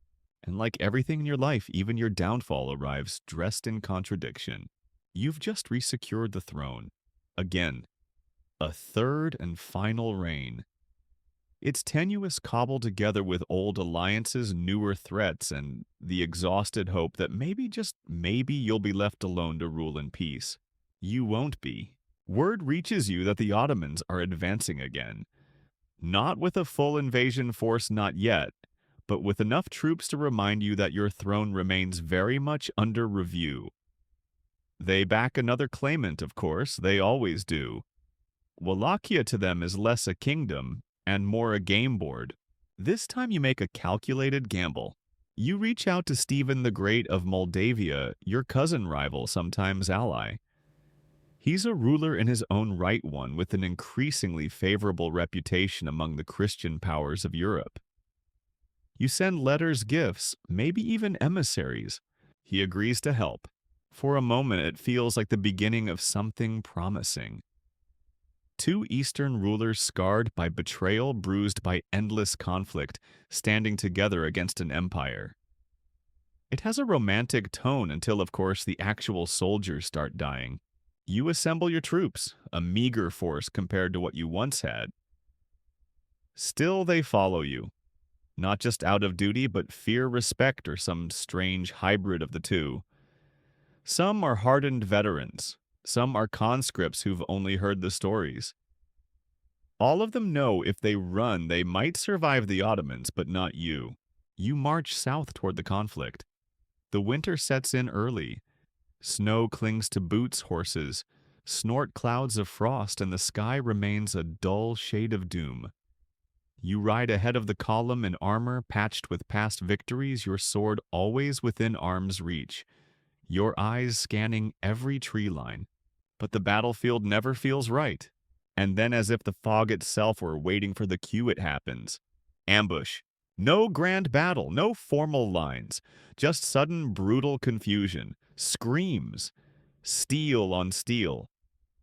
and like everything in your life, even your downfall arrives dressed in contradiction. You've just resecured the throne. Again, a third and final reign. It's tenuous, cobbled together with old alliances, newer threats, and the exhausted hope that maybe, just maybe, you'll be left alone to rule in peace. You won't be. Word reaches you that the Ottomans are advancing again. Not with a full invasion force, not yet, but with enough troops to remind you that your throne remains very much under review. They back another claimant, of course, they always do. Wallachia to them is less a kingdom and more a game board. This time you make a calculated gamble. You reach out to Stephen the Great of Moldavia, your cousin rival, sometimes ally. He's a ruler in his own right, one with an increasingly favorable reputation among the Christian powers of Europe. You send letters, gifts, maybe even emissaries. He agrees to help. For a moment, it feels like the beginning of something promising. Two Eastern rulers scarred by betrayal, bruised by endless conflict, standing together against an empire. It has a romantic tone until, of course, the actual soldiers start dying. You assemble your troops, a meager force compared to what you once had. Still, they follow you, not just out of duty, but fear, respect, or some strange hybrid of the two. Some are hardened veterans, some are conscripts who've only heard the stories. All of them know if they run, they might survive the Ottomans, but not you. You march south toward the conflict. The winter sets in early. Snow clings to boots, horses, snort clouds of frost, and the sky remains a dull shade of doom. You ride ahead of the column in armor patched with past victories, your sword always within arm's reach, your eyes scanning every tree line. But the battlefield never feels right. And then, as if the fog itself were waiting for the cue, it happens. Ambush. No grand battle, no formal lines, just sudden brutal confusion, screams, steel on steel,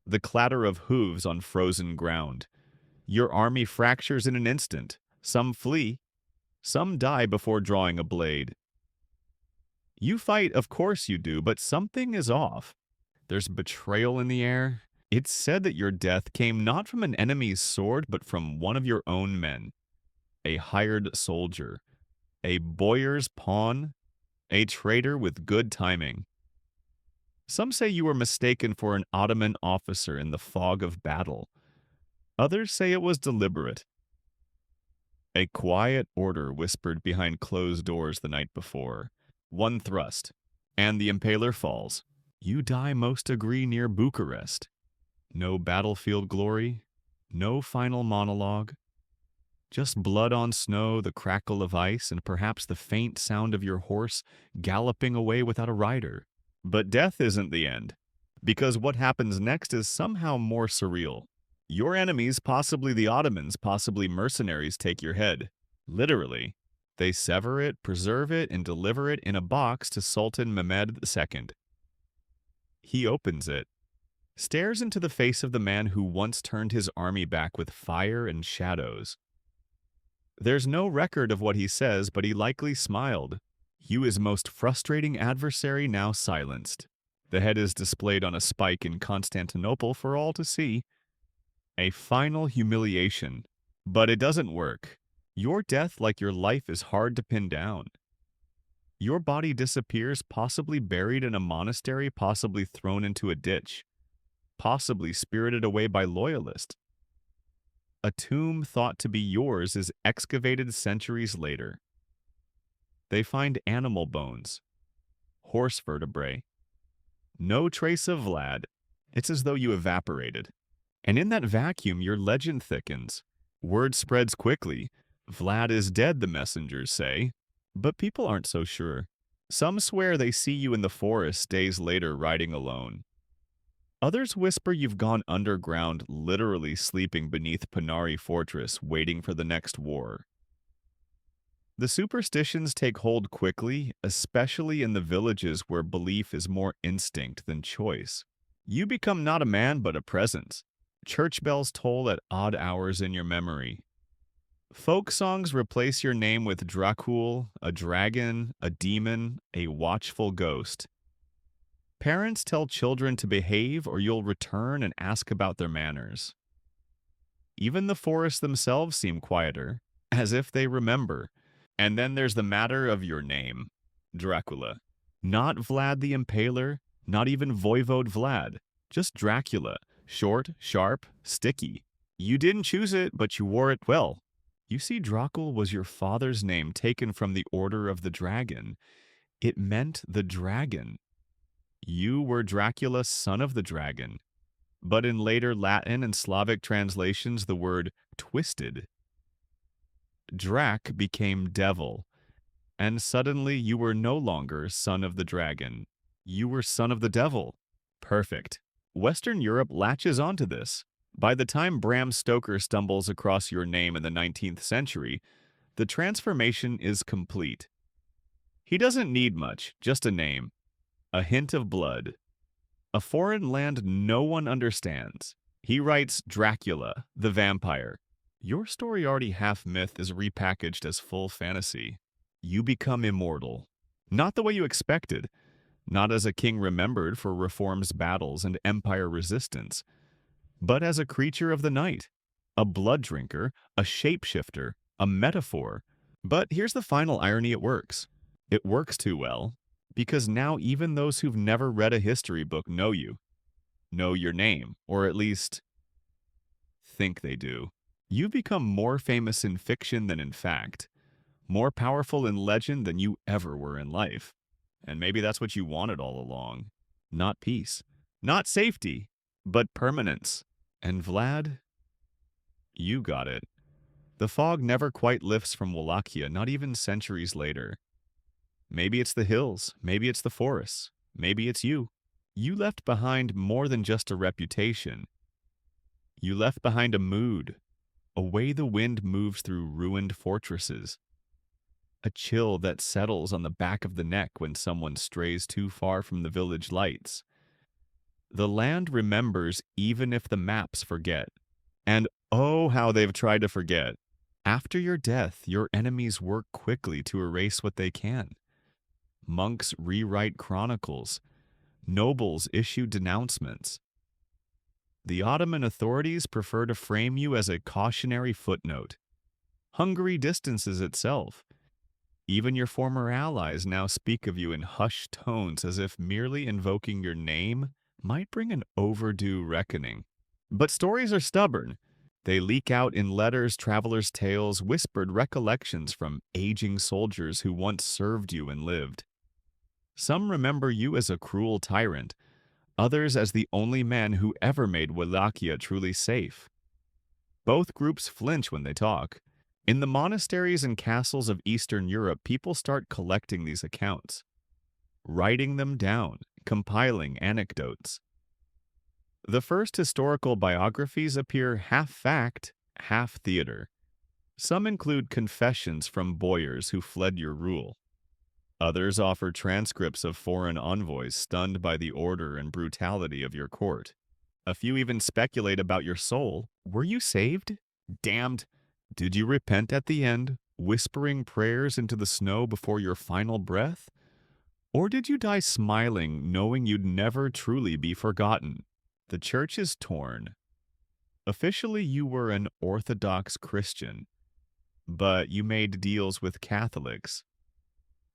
the clatter of hooves on frozen ground. Your army fractures in an instant. Some flee, some die before drawing a blade. You fight, of course you do, but something is off. There's betrayal in the air. It's said that your death came not from an enemy's sword, but from one of your own men. A hired soldier, a boyar's pawn, a traitor with good timing. Some say you were mistaken for an Ottoman officer in the fog of battle. Others say it was deliberate. A quiet order whispered behind closed doors the night before. One thrust, and the Impaler falls. You die, most agree, near Bucharest. No battlefield glory, no final monologue. Just blood on snow, the crackle of ice, and perhaps the faint sound of your horse galloping away without a rider. But death isn't the end, because what happens next is somehow more surreal. Your enemies, possibly the Ottomans, possibly mercenaries, take your head. Literally. They sever it, preserve it, and deliver it in a box to Sultan Mehmed II. He opens it, stares into the face of the man who once turned his army back with fire and shadows. There's no record of what he says, but he likely smiled. You, his most frustrating adversary, now silenced. The head is displayed on a spike in Constantinople for all to see. A final humiliation. But it doesn't work. Your death, like your life, is hard to pin down. Your body disappears, possibly buried in a monastery, possibly thrown into a ditch, possibly spirited away by loyalists. A tomb thought to be yours is excavated centuries later. They find animal bones, horse vertebrae. No trace of Vlad. It's as though you evaporated. And in that vacuum, your legend thickens. Word spreads quickly. Vlad is dead, the messengers say. But people aren't so sure. Some swear they see you in the forest days later riding alone. Others whisper you've gone underground, literally sleeping beneath Panari Fortress, waiting for the next war. The superstitions take hold quickly, especially in the villages where belief is more instinct than choice. You become not a man, but a presence. Church bells toll at odd hours in your memory. Folk songs replace your name with Dracul, a dragon, a demon, a watchful ghost. Parents tell children to behave or you'll return and ask about their manners. Even the forests themselves seem quieter, as if they remember. And then there's the matter of your name, Dracula. Not Vlad the Impaler, not even Voivode Vlad, just Dracula, short, sharp, sticky. You didn't choose it, but you wore it well. You see, Dracul was your father's name taken from the Order of the Dragon. It meant the dragon. You were Dracula, son of the dragon. But in later Latin and Slavic translations, the word twisted. Drac became devil, and suddenly you were no longer son of the dragon. You were son of the devil. Perfect. Western Europe latches onto this. By the time Bram Stoker stumbles across your name in the 19th century, the transformation is complete. He doesn't need much, just a name, a hint of blood, a foreign land no one understands. He writes Dracula, the vampire. Your story, already half myth, is repackaged as full fantasy. You become immortal. Not the way you expected, not as a king remembered for reforms, battles, and empire resistance, but as a creature of the night, a blood drinker, a shapeshifter, a metaphor. But here's the final irony: it works. It works too well, because now even those who've never read a history book know you, know your name, or at least think they do. You've become more famous in fiction than in fact, more powerful in legend than you ever were in life. And maybe that's what you wanted all along. Not peace, not safety, but permanence. And Vlad, you got it. The fog never quite lifts from Wallachia, not even centuries later. Maybe it's the hills, maybe it's the forests, maybe it's you. You left behind more than just a reputation. You left behind a mood, a way the wind moves through ruined fortresses, a chill that settles on the back of the neck when someone strays too far from the village lights. The land remembers even if the maps forget. And oh, how they've tried to forget. After your death, your enemies work quickly to erase what they can. Monks rewrite chronicles. Nobles issue denouncements. The Ottoman authorities prefer to frame you as a cautionary footnote. Hungary distances itself. Even your former allies now speak of you in hushed tones as if merely invoking your name might bring an overdue reckoning. But stories are stubborn. They leak out in letters, travelers' tales, whispered recollections from aging soldiers who once served you and lived. Some remember you as a cruel tyrant, others as the only man who ever made Wallachia truly safe. Both groups flinch when they talk. In the monasteries and castles of Eastern Europe, people start collecting these accounts, writing them down, compiling anecdotes. The first historical biographies appear half fact, half theater. Some include confessions from boyars who fled your rule. Others offer transcripts of foreign envoys stunned by the order and brutality of your court. A few even speculate about your soul. Were you saved? Damned. Did you repent at the end, whispering prayers into the snow before your final breath? Or did you die smiling, knowing you'd never truly be forgotten? The church is torn. Officially, you were an Orthodox Christian, but you made deals with Catholics,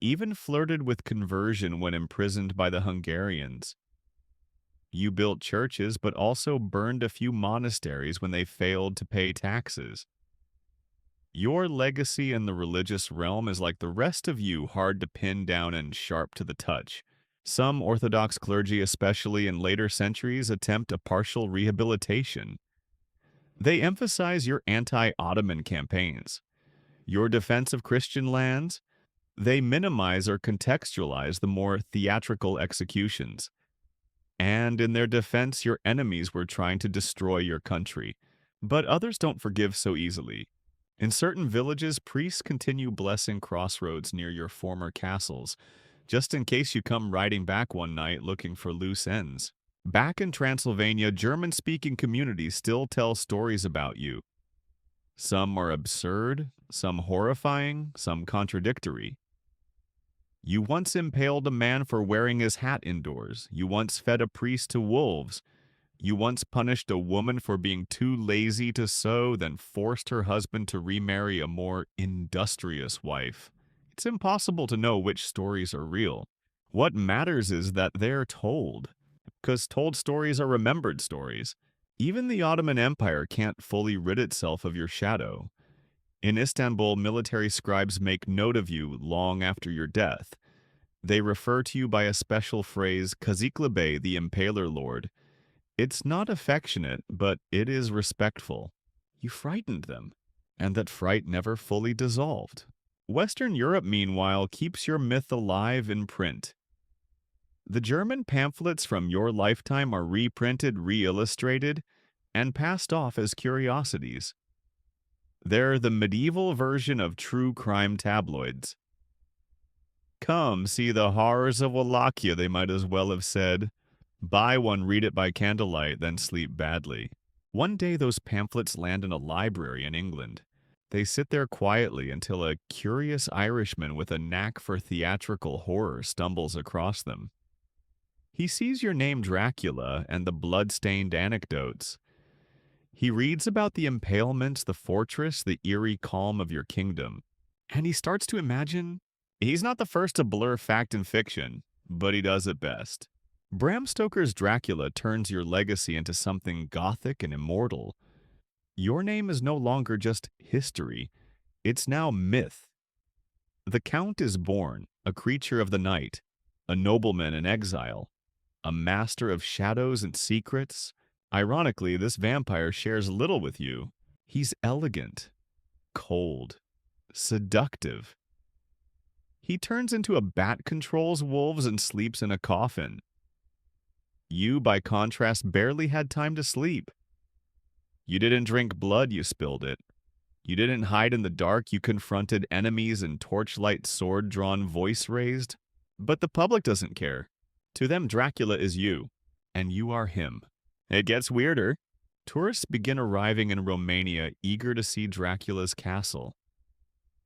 even flirted with conversion when imprisoned by the Hungarians. You built churches, but also burned a few monasteries when they failed to pay taxes. Your legacy in the religious realm is like the rest of you, hard to pin down and sharp to the touch. Some Orthodox clergy, especially in later centuries, attempt a partial rehabilitation. They emphasize your anti-Ottoman campaigns, your defense of Christian lands. They minimize or contextualize the more theatrical executions. And in their defense, your enemies were trying to destroy your country. But others don't forgive so easily. In certain villages, priests continue blessing crossroads near your former castles, just in case you come riding back one night looking for loose ends. Back in Transylvania, German-speaking communities still tell stories about you. Some are absurd, some horrifying, some contradictory. You once impaled a man for wearing his hat indoors. You once fed a priest to wolves. You once punished a woman for being too lazy to sew, then forced her husband to remarry a more industrious wife. It's impossible to know which stories are real. What matters is that they're told, because told stories are remembered stories. Even the Ottoman Empire can't fully rid itself of your shadow. In Istanbul, military scribes make note of you long after your death. They refer to you by a special phrase, Kazikli Bey, the Impaler Lord. It's not affectionate, but it is respectful. You frightened them, and that fright never fully dissolved. Western Europe, meanwhile, keeps your myth alive in print. The German pamphlets from your lifetime are reprinted, re-illustrated, and passed off as curiosities. They're the medieval version of true crime tabloids. Come, see the horrors of Wallachia, they might as well have said. Buy one, read it by candlelight, then sleep badly. One day those pamphlets land in a library in England. They sit there quietly until a curious Irishman with a knack for theatrical horror stumbles across them. He sees your name Dracula and the blood-stained anecdotes. He reads about the impalements, the fortress, the eerie calm of your kingdom. And he starts to imagine he's not the first to blur fact and fiction, but he does it best. Bram Stoker's Dracula turns your legacy into something gothic and immortal. Your name is no longer just history, it's now myth. The Count is born, a creature of the night, a nobleman in exile, a master of shadows and secrets. Ironically, this vampire shares little with you. He's elegant, cold, seductive. He turns into a bat, controls wolves, and sleeps in a coffin. You, by contrast, barely had time to sleep. You didn't drink blood, you spilled it. You didn't hide in the dark, you confronted enemies in torchlight, sword-drawn, voice raised. But the public doesn't care. To them, Dracula is you, and you are him. It gets weirder. Tourists begin arriving in Romania, eager to see Dracula's castle.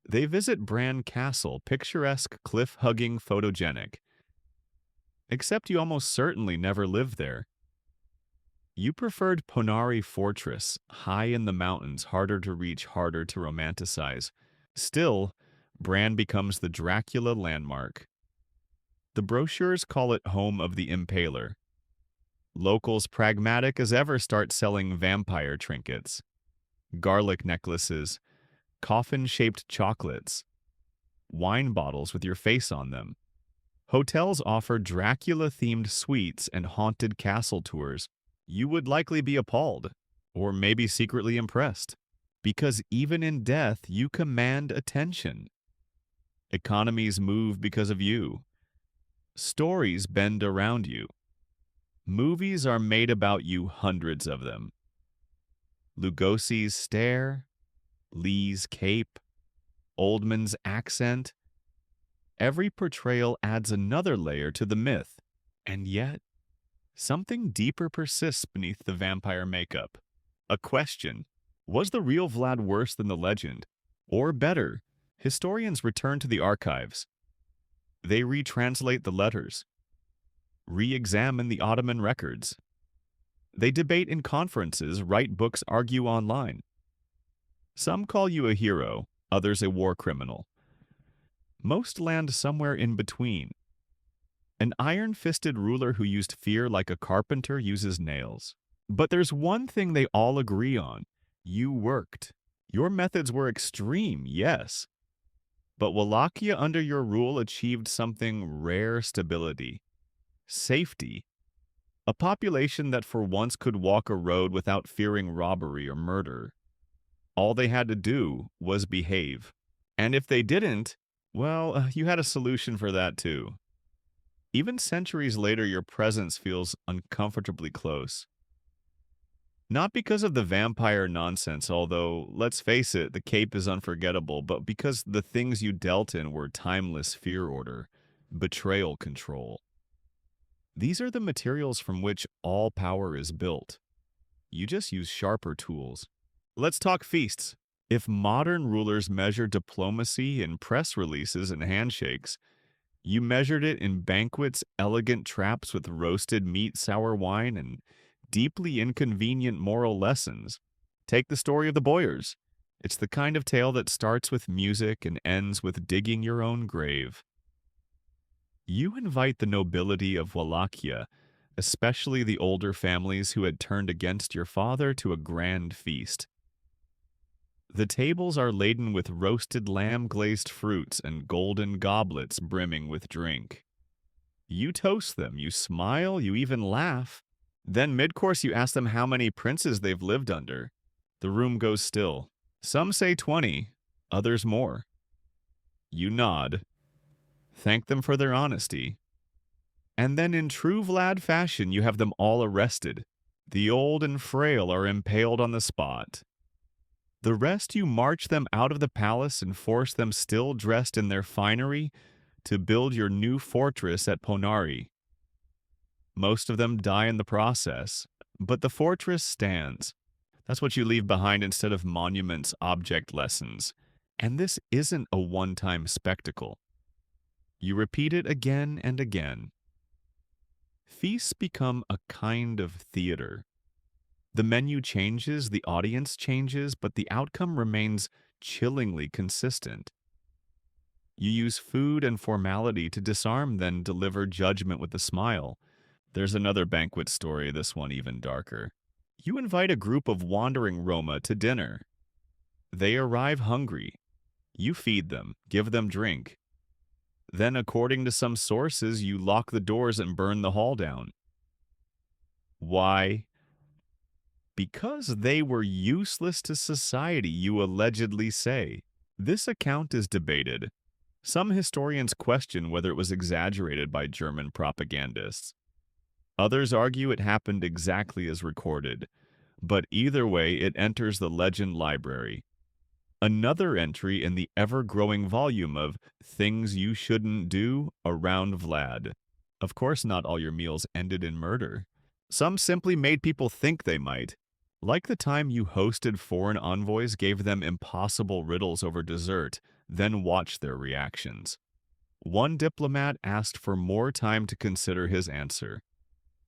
They visit Bran Castle, picturesque, cliff-hugging, photogenic. Except you almost certainly never lived there. You preferred Ponari Fortress, high in the mountains, harder to reach, harder to romanticize. Still, Bran becomes the Dracula landmark. The brochures call it home of the Impaler. Locals pragmatic as ever start selling vampire trinkets. Garlic necklaces, coffin-shaped chocolates, wine bottles with your face on them. Hotels offer Dracula-themed suites and haunted castle tours. You would likely be appalled, or maybe secretly impressed, because even in death you command attention. Economies move because of you. Stories bend around you. Movies are made about you, hundreds of them. Lugosi's stare, Lee's cape, Oldman's accent. Every portrayal adds another layer to the myth, and yet, something deeper persists beneath the vampire makeup. A question: was the real Vlad worse than the legend? Or better? Historians return to the archives. They retranslate the letters, re-examine the Ottoman records. They debate in conferences, write books, argue online. Some call you a hero, others a war criminal. Most land somewhere in between. An iron-fisted ruler who used fear like a carpenter uses nails. But there's one thing they all agree on. You worked. Your methods were extreme, yes. But Wallachia under your rule achieved something rare: stability. Safety. A population that for once could walk a road without fearing robbery or murder. All they had to do was behave. And if they didn't, well, you had a solution for that too. Even centuries later, your presence feels uncomfortably close. Not because of the vampire nonsense, although, let's face it, the cape is unforgettable, but because the things you dealt in were timeless: fear order, betrayal, control. These are the materials from which all power is built. You just use sharper tools. Let's talk feasts. If modern rulers measure diplomacy in press releases and handshakes, you measured it in banquets, elegant traps with roasted meat, sour wine, and deeply inconvenient moral lessons. Take the story of the Boyers. It's the kind of tale that starts with music and ends with digging your own grave. You invite the nobility of Wallachia, especially the older families who had turned against your father, to a grand feast. The tables are laden with roasted lamb, glazed fruits, and golden goblets brimming with drink. You toast them, you smile, you even laugh. Then mid-course you ask them how many princes they've lived under. The room goes still. Some say 20, others more. You nod. Thank them for their honesty. And then in true Vlad fashion you have them all arrested. The old and frail are impaled on the spot. The rest you march them out of the palace and force them, still dressed in their finery, to build your new fortress at Ponari. Most of them die in the process, but the fortress stands. That's what you leave behind instead of monuments, object lessons. And this isn't a one-time spectacle. You repeat it again and again. Feasts become a kind of theater. The menu changes, the audience changes, but the outcome remains chillingly consistent. You use food and formality to disarm, then deliver judgment with a smile. There's another banquet story, this one even darker. You invite a group of wandering Roma to dinner. They arrive hungry. You feed them, give them drink. Then, according to some sources, you lock the doors and burn the hall down. Why? Because they were useless to society, you allegedly say. This account is debated. Some historians question whether it was exaggerated by German propagandists. Others argue it happened exactly as recorded, but either way, it enters the legend library. Another entry in the ever-growing volume of Things You Shouldn't Do around Vlad. Of course, not all your meals ended in murder. Some simply made people think they might. Like the time you hosted foreign envoys, gave them impossible riddles over dessert, then watched their reactions. One diplomat asked for more time to consider his answer.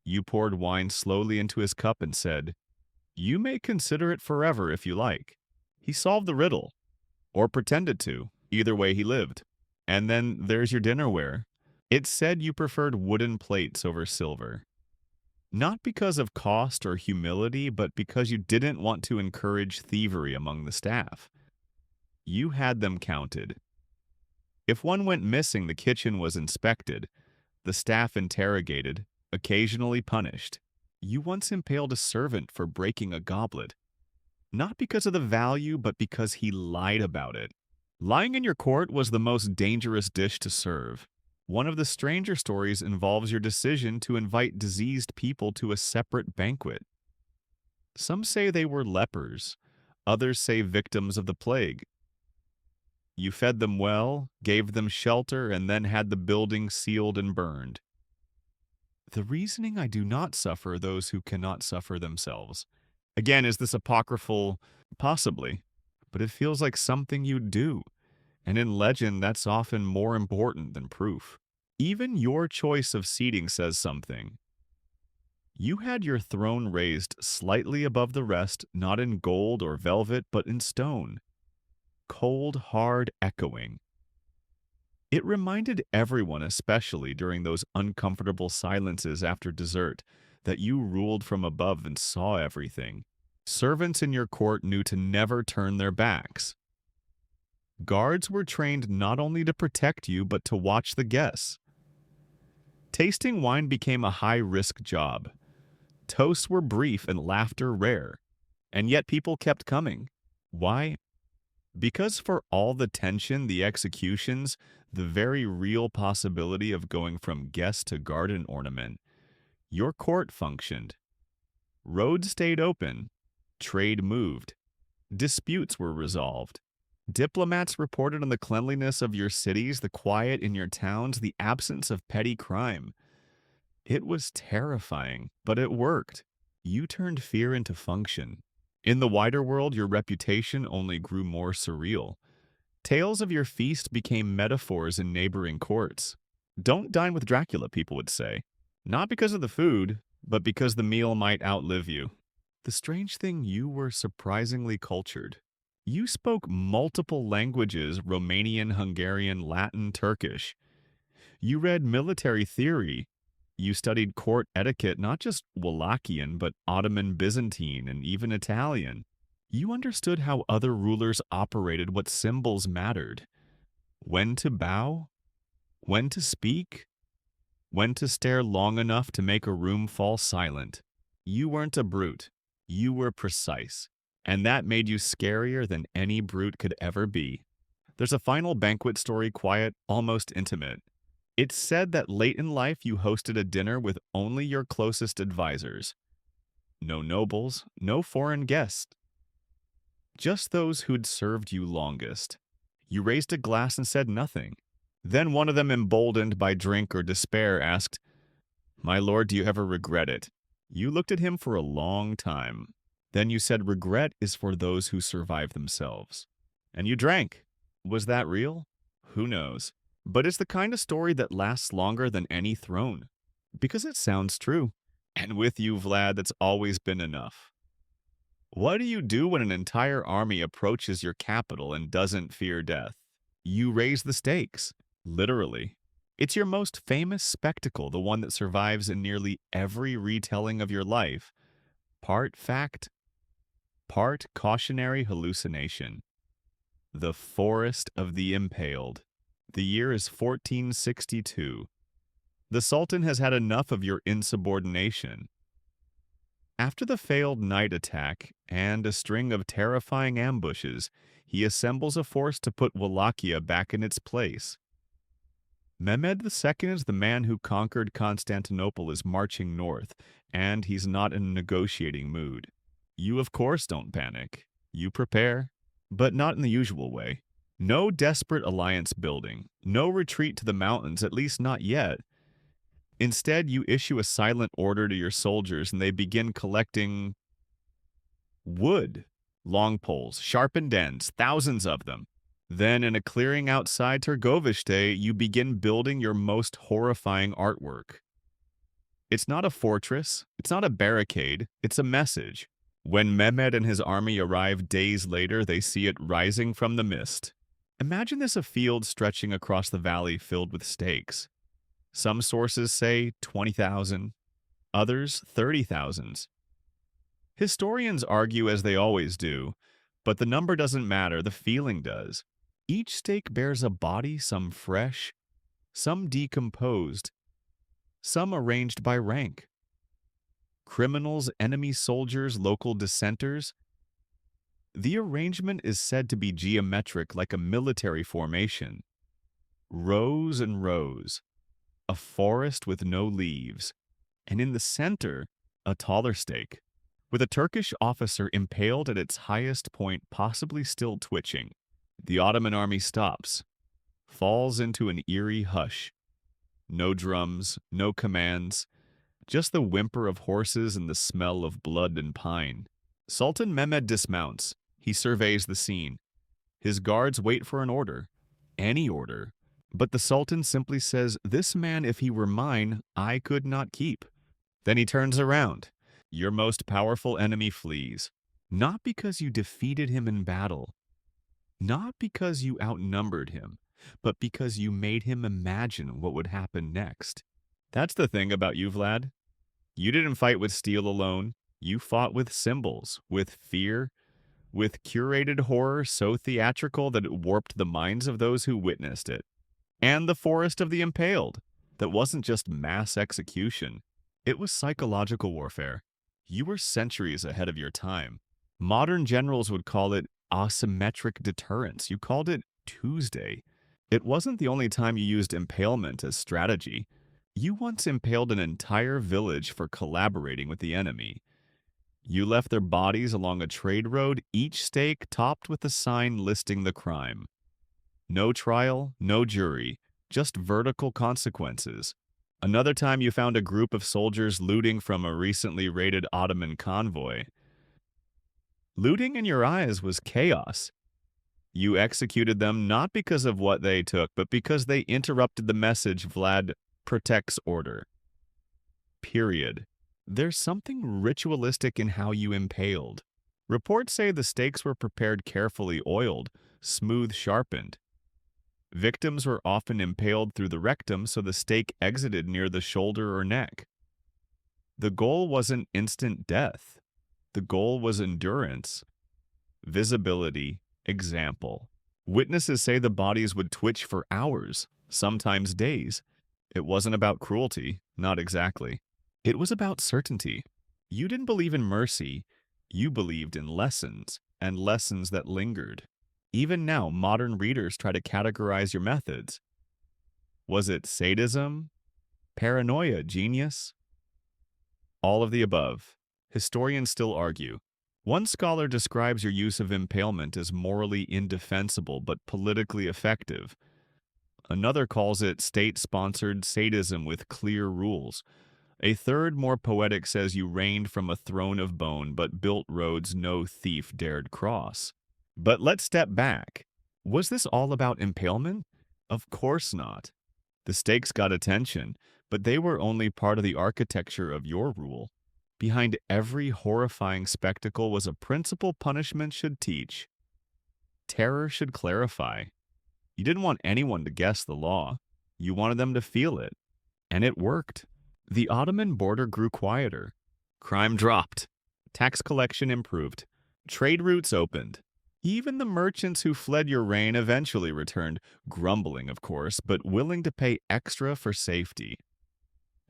You poured wine slowly into his cup and said, "You may consider it forever if you like." He solved the riddle, or pretended to. Either way, he lived. And then there's your dinnerware. It said you preferred wooden plates over silver. Not because of cost or humility, but because you didn't want to encourage thievery among the staff. You had them counted. If one went missing, the kitchen was inspected, the staff interrogated, occasionally punished. You once impaled a servant for breaking a goblet. Not because of the value, but because he lied about it. Lying in your court was the most dangerous dish to serve. One of the stranger stories involves your decision to invite diseased people to a separate banquet. Some say they were lepers. Others say victims of the plague. You fed them well, gave them shelter, and then had the building sealed and burned. The reasoning I do not suffer those who cannot suffer themselves. Again, is this apocryphal? Possibly. But it feels like something you'd do. And in legend, that's often more important than proof. Even your choice of seating says something. You had your throne raised slightly above the rest, not in gold or velvet, but in stone. Cold, hard, echoing. It reminded everyone, especially during those uncomfortable silences after dessert, that you ruled from above and saw everything. Servants in your court knew to never turn their backs. Guards were trained not only to protect you, but to watch the guests. Tasting wine became a high-risk job. Toasts were brief and laughter rare. And yet people kept coming. Why? Because for all the tension, the executions, the very real possibility of going from guest to garden ornament, your court functioned. Roads stayed open. Trade moved. Disputes were resolved. Diplomats reported on the cleanliness of your cities, the quiet in your towns, the absence of petty crime. It was terrifying, but it worked. You turned fear into function. In the wider world, your reputation only grew more surreal. Tales of your feast became metaphors in neighboring courts. Don't dine with Dracula, people would say. Not because of the food, but because the meal might outlive you. The strange thing, you were surprisingly cultured. You spoke multiple languages: Romanian, Hungarian, Latin, Turkish. You read military theory. You studied court etiquette, not just Wallachian, but Ottoman, Byzantine, and even Italian. You understood how other rulers operated, what symbols mattered. When to bow, when to speak, when to stare long enough to make a room fall silent. You weren't a brute. You were precise. And that made you scarier than any brute could ever be. There's a final banquet story, quiet, almost intimate. It's said that late in life you hosted a dinner with only your closest advisors. No nobles, no foreign guests. Just those who'd served you longest. You raised a glass and said nothing. Then one of them, emboldened by drink or despair, asked, "My lord, do you ever regret it?" You looked at him for a long time. Then you said, "Regret is for those who survive themselves." And you drank. Was that real? Who knows? But it's the kind of story that lasts longer than any throne. Because it sounds true. And with you, Vlad, that's always been enough. What do you do when an entire army approaches your capital and doesn't fear death? You raise the stakes, literally. It's your most famous spectacle, the one that survives in nearly every retelling of your life. Part fact, part cautionary hallucination. The Forest of the Impaled. The year is 1462. The Sultan has had enough of your insubordination. After the failed night attack and a string of terrifying ambushes, he assembles a force to put Wallachia back in its place. Mehmed II is the man who conquered Constantinople is marching north, and he's not in a negotiating mood. You, of course, don't panic. You prepare, but not in the usual way. No desperate alliance building, no retreat to the mountains, at least not yet. Instead, you issue a silent order to your soldiers and they begin collecting wood, long poles, sharpened ends, thousands of them. Then, in a clearing outside Tergovishte, you begin building your most horrifying artwork. It's not a fortress, it's not a barricade, it's a message. When Mehmed and his army arrive days later, they see it rising from the mist. Imagine this a field stretching across the valley filled with stakes. Some sources say 20,000, others 30,000. Historians argue as they always do, but the number doesn't matter, the feeling does. Each stake bears a body, some fresh, some decomposed, some arranged by rank. Criminals, enemy soldiers, local dissenters. The arrangement is said to be geometric like a military formation. Rows and rows. A forest with no leaves. And in the center, a taller stake, with a Turkish officer impaled at its highest point, possibly still twitching. The Ottoman army stops, falls into an eerie hush. No drums, no commands, just the whimper of horses and the smell of blood and pine. Sultan Mehmed dismounts. He surveys the scene. His guards wait for an order. Any order. But the Sultan simply says, "This man, if he were mine, I could not keep." Then he turns around. Your most powerful enemy flees. Not because you defeated him in battle. Not because you outnumbered him, but because you made him imagine what would happen next. That's the thing about you, Vlad. You didn't fight with steel alone. You fought with symbols, with fear, with curated horror so theatrical that it warped the minds of those who witnessed it. And the Forest of the Impaled. That wasn't just mass execution. It was psychological warfare. You were centuries ahead of your time. Modern generals would call it asymmetric deterrence. You called it Tuesday. It wasn't the only time you used impalement as strategy. You once impaled an entire village for collaborating with the enemy. You left their bodies along a trade road, each stake topped with a sign listing the crime. No trial, no jury, just vertical consequences. Another time you found a group of soldiers looting from a recently raided Ottoman convoy. Looting in your eyes was chaos. You executed them not because of what they took, but because they interrupted the message Vlad protects order. Period. There's something ritualistic in how you impaled. Reports say the stakes were prepared carefully oiled, smooth sharpened. Victims were often impaled through the rectum so the stake exited near the shoulder or neck. The goal wasn't instant death. The goal was endurance, visibility, example. Witnesses say the bodies would twitch for hours, sometimes days. It wasn't about cruelty, not exactly. It was about certainty. You didn't believe in mercy. You believed in lessons, and lessons that lingered. Even now, modern readers try to categorize your methods. Was it sadism? Paranoia, genius? All of the above. Historians still argue. One scholar describes your use of impalement as morally indefensible but politically effective. Another calls it state-sponsored sadism with clear rules. A third, more poetic, says you reigned from a throne of bone but built roads no thief dared cross. But let's step back. Was this all about impalement? Of course not. The stakes got attention, But they were only part of the architecture of your rule. Behind every horrifying spectacle was a principle punishment should teach. Terror should clarify. You didn't want anyone to guess the law. You wanted them to feel it. And it worked. The Ottoman border grew quieter. Crime dropped. Tax collection improved. Trade routes opened. Even the merchants who fled your reign eventually returned, grumbling, of course, but willing to pay extra for safety.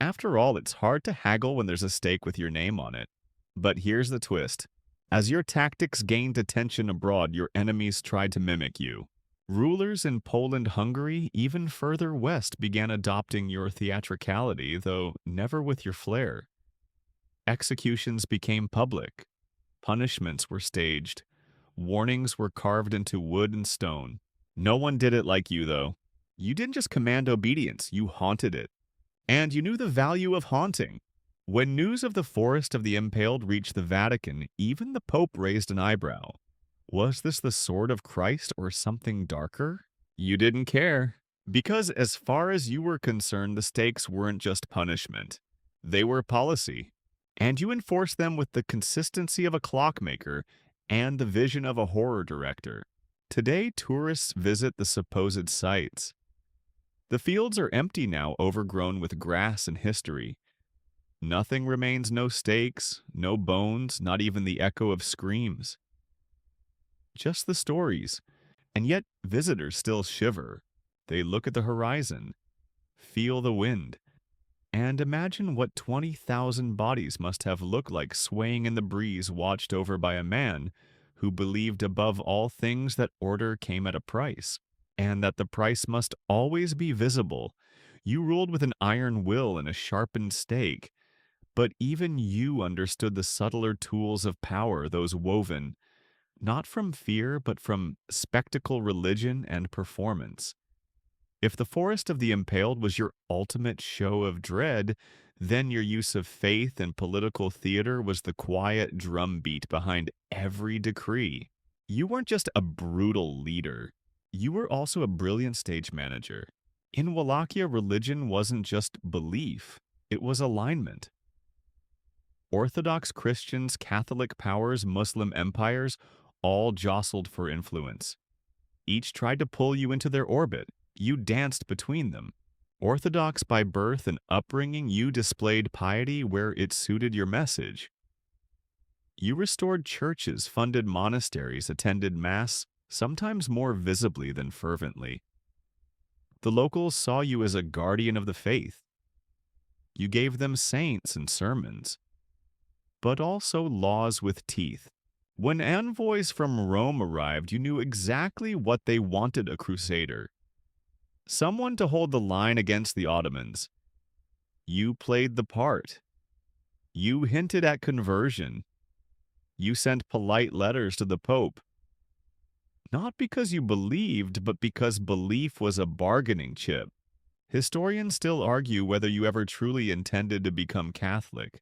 After all, it's hard to haggle when there's a stake with your name on it. But here's the twist. As your tactics gained attention abroad, your enemies tried to mimic you. Rulers in Poland, Hungary, even further west began adopting your theatricality, though never with your flair. Executions became public. Punishments were staged. Warnings were carved into wood and stone. No one did it like you, though. You didn't just command obedience, you haunted it. And you knew the value of haunting. When news of the forest of the impaled reached the Vatican, even the Pope raised an eyebrow. Was this the sword of Christ or something darker? You didn't care. Because as far as you were concerned, the stakes weren't just punishment. They were policy. And you enforced them with the consistency of a clockmaker and the vision of a horror director. Today, tourists visit the supposed sites. The fields are empty now, overgrown with grass and history. Nothing remains, no stakes, no bones, not even the echo of screams. Just the stories. And yet, visitors still shiver. They look at the horizon, feel the wind, and imagine what 20,000 bodies must have looked like swaying in the breeze watched over by a man who believed above all things that order came at a price, and that the price must always be visible. You ruled with an iron will and a sharpened stake, but even you understood the subtler tools of power, those woven, not from fear, but from spectacle, religion, and performance. If the forest of the impaled was your ultimate show of dread, then your use of faith and political theater was the quiet drumbeat behind every decree. You weren't just a brutal leader. You were also a brilliant stage manager. In Wallachia, religion wasn't just belief, it was alignment. Orthodox Christians, Catholic powers, Muslim empires all jostled for influence. Each tried to pull you into their orbit. You danced between them. Orthodox by birth and upbringing, you displayed piety where it suited your message. You restored churches, funded monasteries, attended Mass, sometimes more visibly than fervently. The locals saw you as a guardian of the faith. You gave them saints and sermons, but also laws with teeth. When envoys from Rome arrived, you knew exactly what they wanted: a crusader. Someone to hold the line against the Ottomans. You played the part. You hinted at conversion. You sent polite letters to the Pope. Not because you believed, but because belief was a bargaining chip. Historians still argue whether you ever truly intended to become Catholic.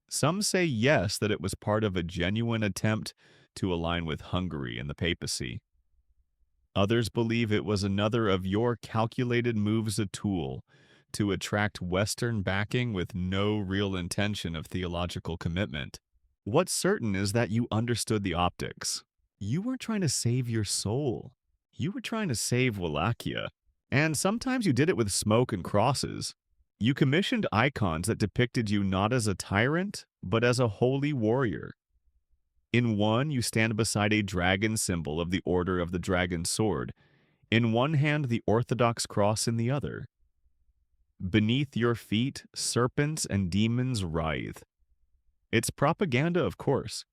Some say yes, that it was part of a genuine attempt to align with Hungary and the papacy. Others believe it was another of your calculated moves, a tool to attract Western backing with no real intention of theological commitment. What's certain is that you understood the optics. You weren't trying to save your soul. You were trying to save Wallachia. And sometimes you did it with smoke and crosses. You commissioned icons that depicted you not as a tyrant, but as a holy warrior. In one, you stand beside a dragon symbol of the Order of the Dragon Sword. In one hand, the Orthodox cross in the other. Beneath your feet, serpents and demons writhe. It's propaganda, of course.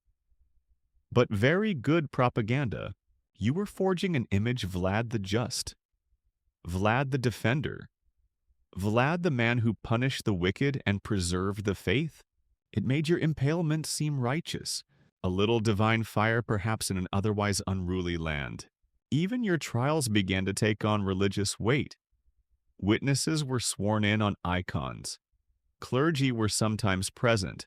But very good propaganda. You were forging an image: Vlad the Just. Vlad the Defender. Vlad the man who punished the wicked and preserved the faith. It made your impalement seem righteous. A little divine fire perhaps in an otherwise unruly land. Even your trials began to take on religious weight. Witnesses were sworn in on icons. Clergy were sometimes present.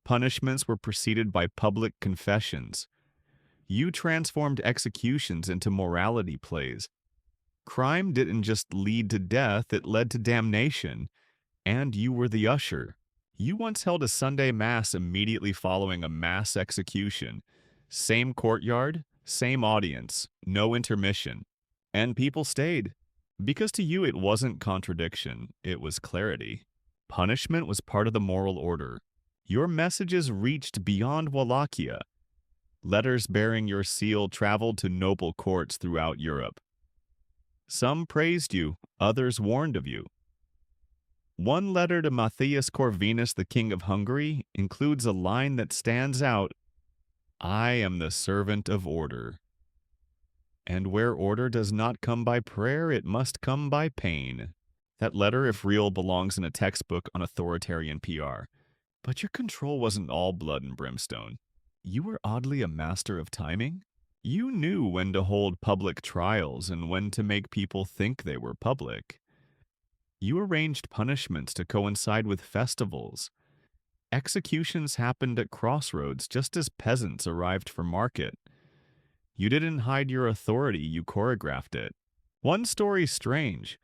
Punishments were preceded by public confessions. You transformed executions into morality plays. Crime didn't just lead to death, it led to damnation, and you were the usher. You once held a Sunday Mass immediately following a mass execution. Same courtyard, same audience, no intermission. And people stayed. Because to you it wasn't contradiction, it was clarity. Punishment was part of the moral order. Your messages reached beyond Wallachia. Letters bearing your seal traveled to noble courts throughout Europe. Some praised you, others warned of you. One letter to Matthias Corvinus, the King of Hungary, includes a line that stands out: I am the servant of order. And where order does not come by prayer, it must come by pain. That letter, if real, belongs in a textbook on authoritarian PR. But your control wasn't all blood and brimstone. You were oddly a master of timing. You knew when to hold public trials and when to make people think they were public. You arranged punishments to coincide with festivals. Executions happened at crossroads just as peasants arrived for market. You didn't hide your authority, you choreographed it. One story strange,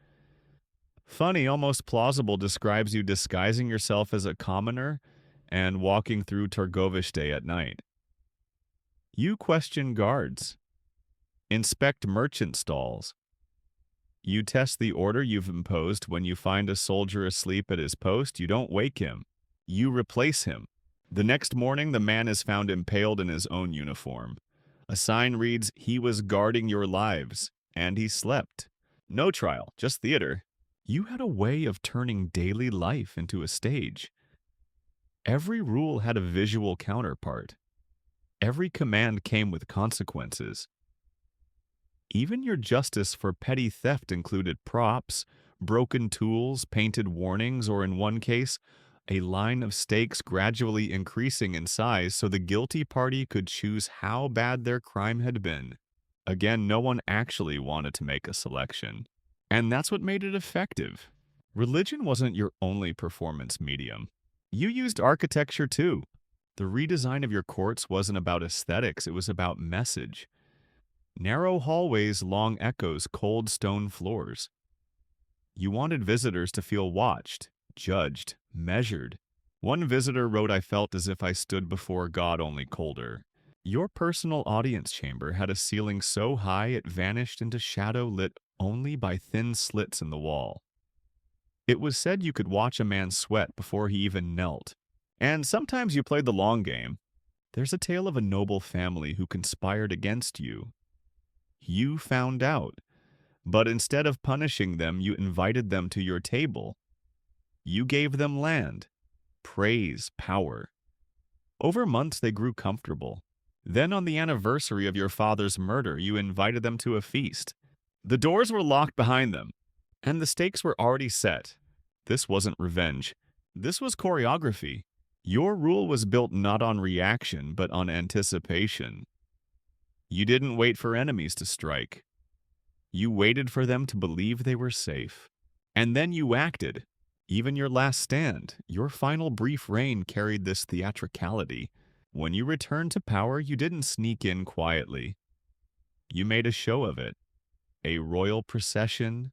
funny, almost plausible, describes you disguising yourself as a commoner and walking through Torgoviste at night. You question guards, inspect merchant stalls. You test the order you've imposed. When you find a soldier asleep at his post, you don't wake him. You replace him. The next morning, the man is found impaled in his own uniform. A sign reads, he was guarding your lives, and he slept. No trial, just theater. You had a way of turning daily life into a stage. Every rule had a visual counterpart. Every command came with consequences. Even your justice for petty theft included props, broken tools, painted warnings, or in one case, a line of stakes gradually increasing in size so the guilty party could choose how bad their crime had been. Again, no one actually wanted to make a selection. And that's what made it effective. Religion wasn't your only performance medium. You used architecture too. The redesign of your courts wasn't about aesthetics, it was about message. Narrow hallways, long echoes, cold stone floors. You wanted visitors to feel watched, judged, measured. One visitor wrote, I felt as if I stood before God, only colder. Your personal audience chamber had a ceiling so high it vanished into shadow lit only by thin slits in the wall. It was said you could watch a man sweat before he even knelt. And sometimes you played the long game. There's a tale of a noble family who conspired against you. You found out, but instead of punishing them, you invited them to your table. You gave them land, praise, power. Over months, they grew comfortable. Then on the anniversary of your father's murder, you invited them to a feast. The doors were locked behind them, and the stakes were already set. This wasn't revenge. This was choreography. Your rule was built not on reaction, but on anticipation. You didn't wait for enemies to strike. You waited for them to believe they were safe. And then you acted. Even your last stand, your final brief reign carried this theatricality. When you returned to power, you didn't sneak in quietly. You made a show of it. A royal procession,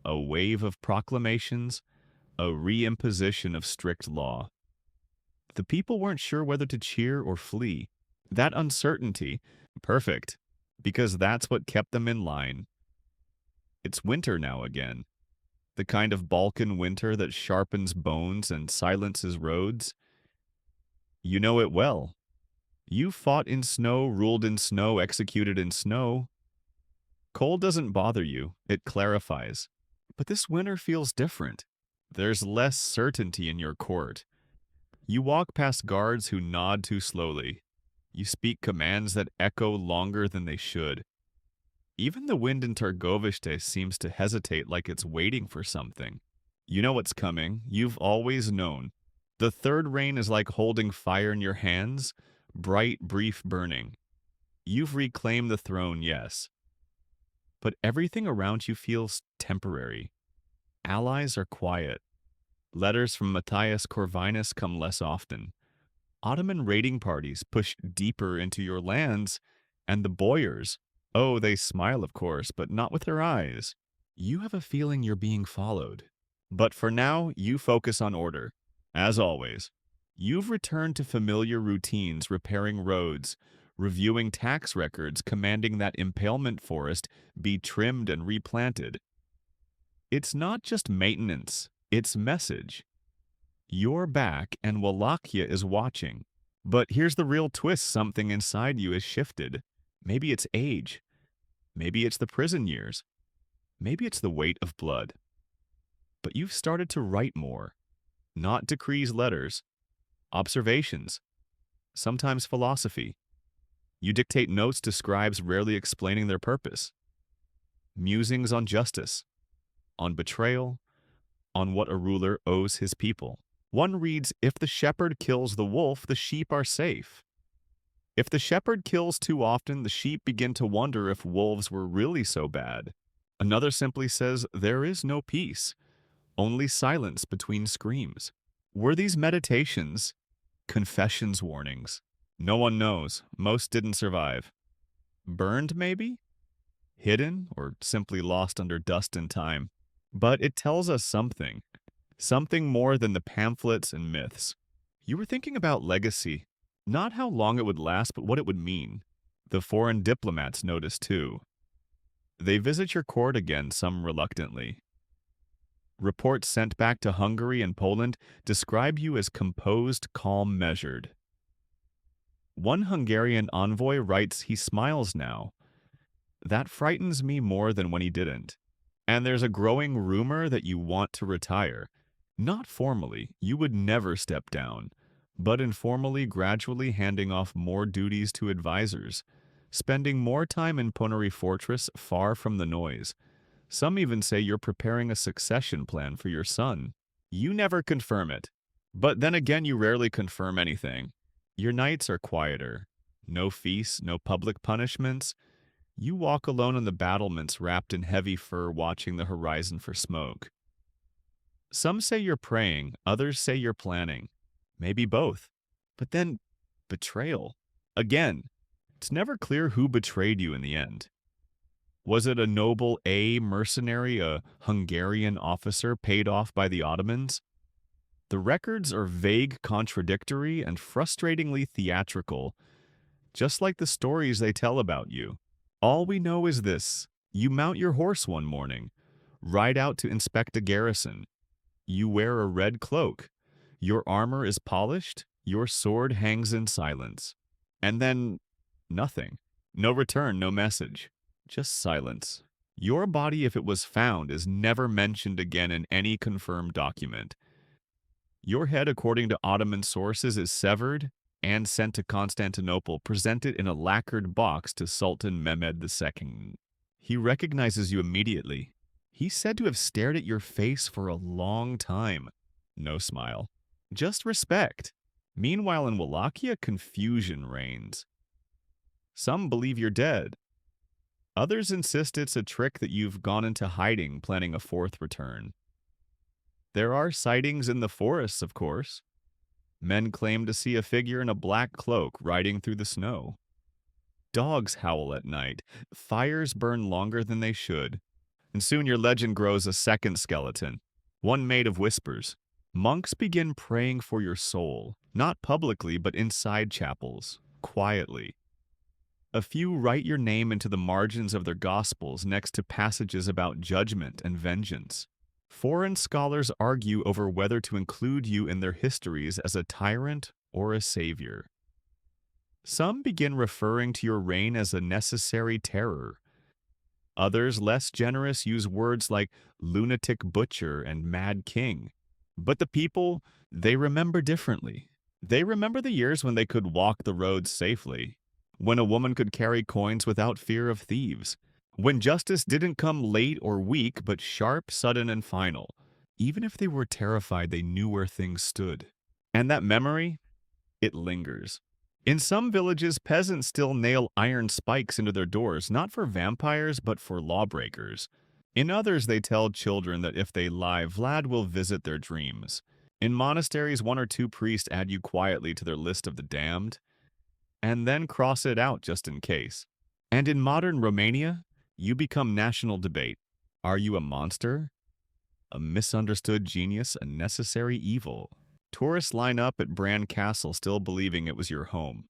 a wave of proclamations, a reimposition of strict law. The people weren't sure whether to cheer or flee. That uncertainty, perfect, because that's what kept them in line. It's winter now again. The kind of Balkan winter that sharpens bones and silences roads. You know it well. You fought in snow, ruled in snow, executed in snow. Cold doesn't bother you, it clarifies. But this winter feels different. There's less certainty in your court. You walk past guards who nod too slowly. You speak commands that echo longer than they should. Even the wind in Targoviste seems to hesitate like it's waiting for something. You know what's coming. You've always known. The third reign is like holding fire in your hands, bright, brief burning. You've reclaimed the throne, yes. But everything around you feels temporary. Allies are quiet. Letters from Matthias Corvinus come less often. Ottoman raiding parties push deeper into your lands, and the boyars, oh, they smile, of course, but not with their eyes. You have a feeling you're being followed. But for now, you focus on order. As always, you've returned to familiar routines, repairing roads, reviewing tax records, commanding that impalement forest be trimmed and replanted. It's not just maintenance, it's message. You're back and Wallachia is watching. But here's the real twist: something inside you has shifted. Maybe it's age. Maybe it's the prison years. Maybe it's the weight of blood. But you've started to write more. Not decrees, letters, observations, sometimes philosophy. You dictate notes to scribes rarely explaining their purpose. Musings on justice, on betrayal, on what a ruler owes his people. One reads, "If the shepherd kills the wolf, the sheep are safe. If the shepherd kills too often, the sheep begin to wonder if wolves were really so bad." Another simply says, "There is no peace, only silence between screams." Were these meditations confessions warnings? No one knows. Most didn't survive. Burned, maybe? Hidden, or simply lost under dust and time. But it tells us something. Something more than the pamphlets and myths. You were thinking about legacy. Not how long it would last, but what it would mean. The foreign diplomats notice too. They visit your court again, some reluctantly. Reports sent back to Hungary and Poland describe you as composed, calm, measured. One Hungarian envoy writes he smiles now. That frightens me more than when he didn't. And there's a growing rumor that you want to retire. Not formally, you would never step down, but informally, gradually handing off more duties to advisors, spending more time in Ponary Fortress far from the noise. Some even say you're preparing a succession plan for your son. You never confirm it. But then again, you rarely confirm anything. Your nights are quieter. No feasts, no public punishments. You walk alone on the battlements wrapped in heavy fur, watching the horizon for smoke. Some say you're praying, others say you're planning. Maybe both. But then, betrayal. Again, it's never clear who betrayed you in the end. Was it a noble mercenary, a Hungarian officer paid off by the Ottomans? The records are vague, contradictory, and frustratingly theatrical, just like the stories they tell about you. All we know is this: you mount your horse one morning, ride out to inspect a garrison. You wear a red cloak. Your armor is polished. Your sword hangs in silence. And then, nothing. No return, no message. Just silence. Your body, if it was found, is never mentioned again in any confirmed document. Your head, according to Ottoman sources, is severed and sent to Constantinople, presented in a lacquered box to Sultan Mehmed II. He recognizes you immediately. He's said to have stared at your face for a long time. No smile. Just respect. Meanwhile, in Wallachia, confusion reigns. Some believe you're dead. Others insist it's a trick, that you've gone into hiding, planning a fourth return. There are sightings in the forests, of course. Men claim to see a figure in a black cloak riding through the snow. Dogs howl at night. Fires burn longer than they should. And soon your legend grows a second skeleton, one made of whispers. Monks begin praying for your soul, not publicly, but inside chapels, quietly. A few write your name into the margins of their gospels next to passages about judgment and vengeance. Foreign scholars argue over whether to include you in their histories as a tyrant or a savior. Some begin referring to your reign as a necessary terror. Others, less generous, use words like lunatic butcher and mad king. But the people, they remember differently. They remember the years when they could walk the roads safely, when a woman could carry coins without fear of thieves, when justice didn't come late or weak, but sharp, sudden, and final. Even if they were terrified, they knew where things stood. And that memory, it lingers. In some villages, peasants still nail iron spikes into their doors, not for vampires, but for lawbreakers. In others, they tell children that if they lie, Vlad will visit their dreams. In monasteries, one or two priests add you quietly to their list of the damned, and then cross it out just in case. And in modern Romania, you become national debate. Are you a monster? A misunderstood genius, a necessary evil? Tourists line up at Bran Castle still believing it was your home.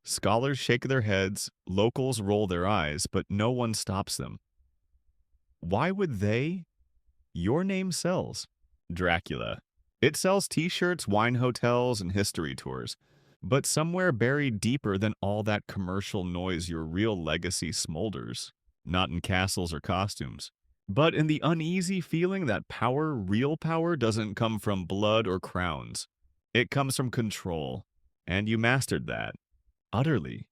Scholars shake their heads, locals roll their eyes, but no one stops them. Why would they? Your name sells. Dracula. It sells t-shirts, wine hotels, and history tours. But somewhere buried deeper than all that commercial noise, your real legacy smolders. Not in castles or costumes, but in the uneasy feeling that power, real power, doesn't come from blood or crowns. It comes from control. And you mastered that. Utterly.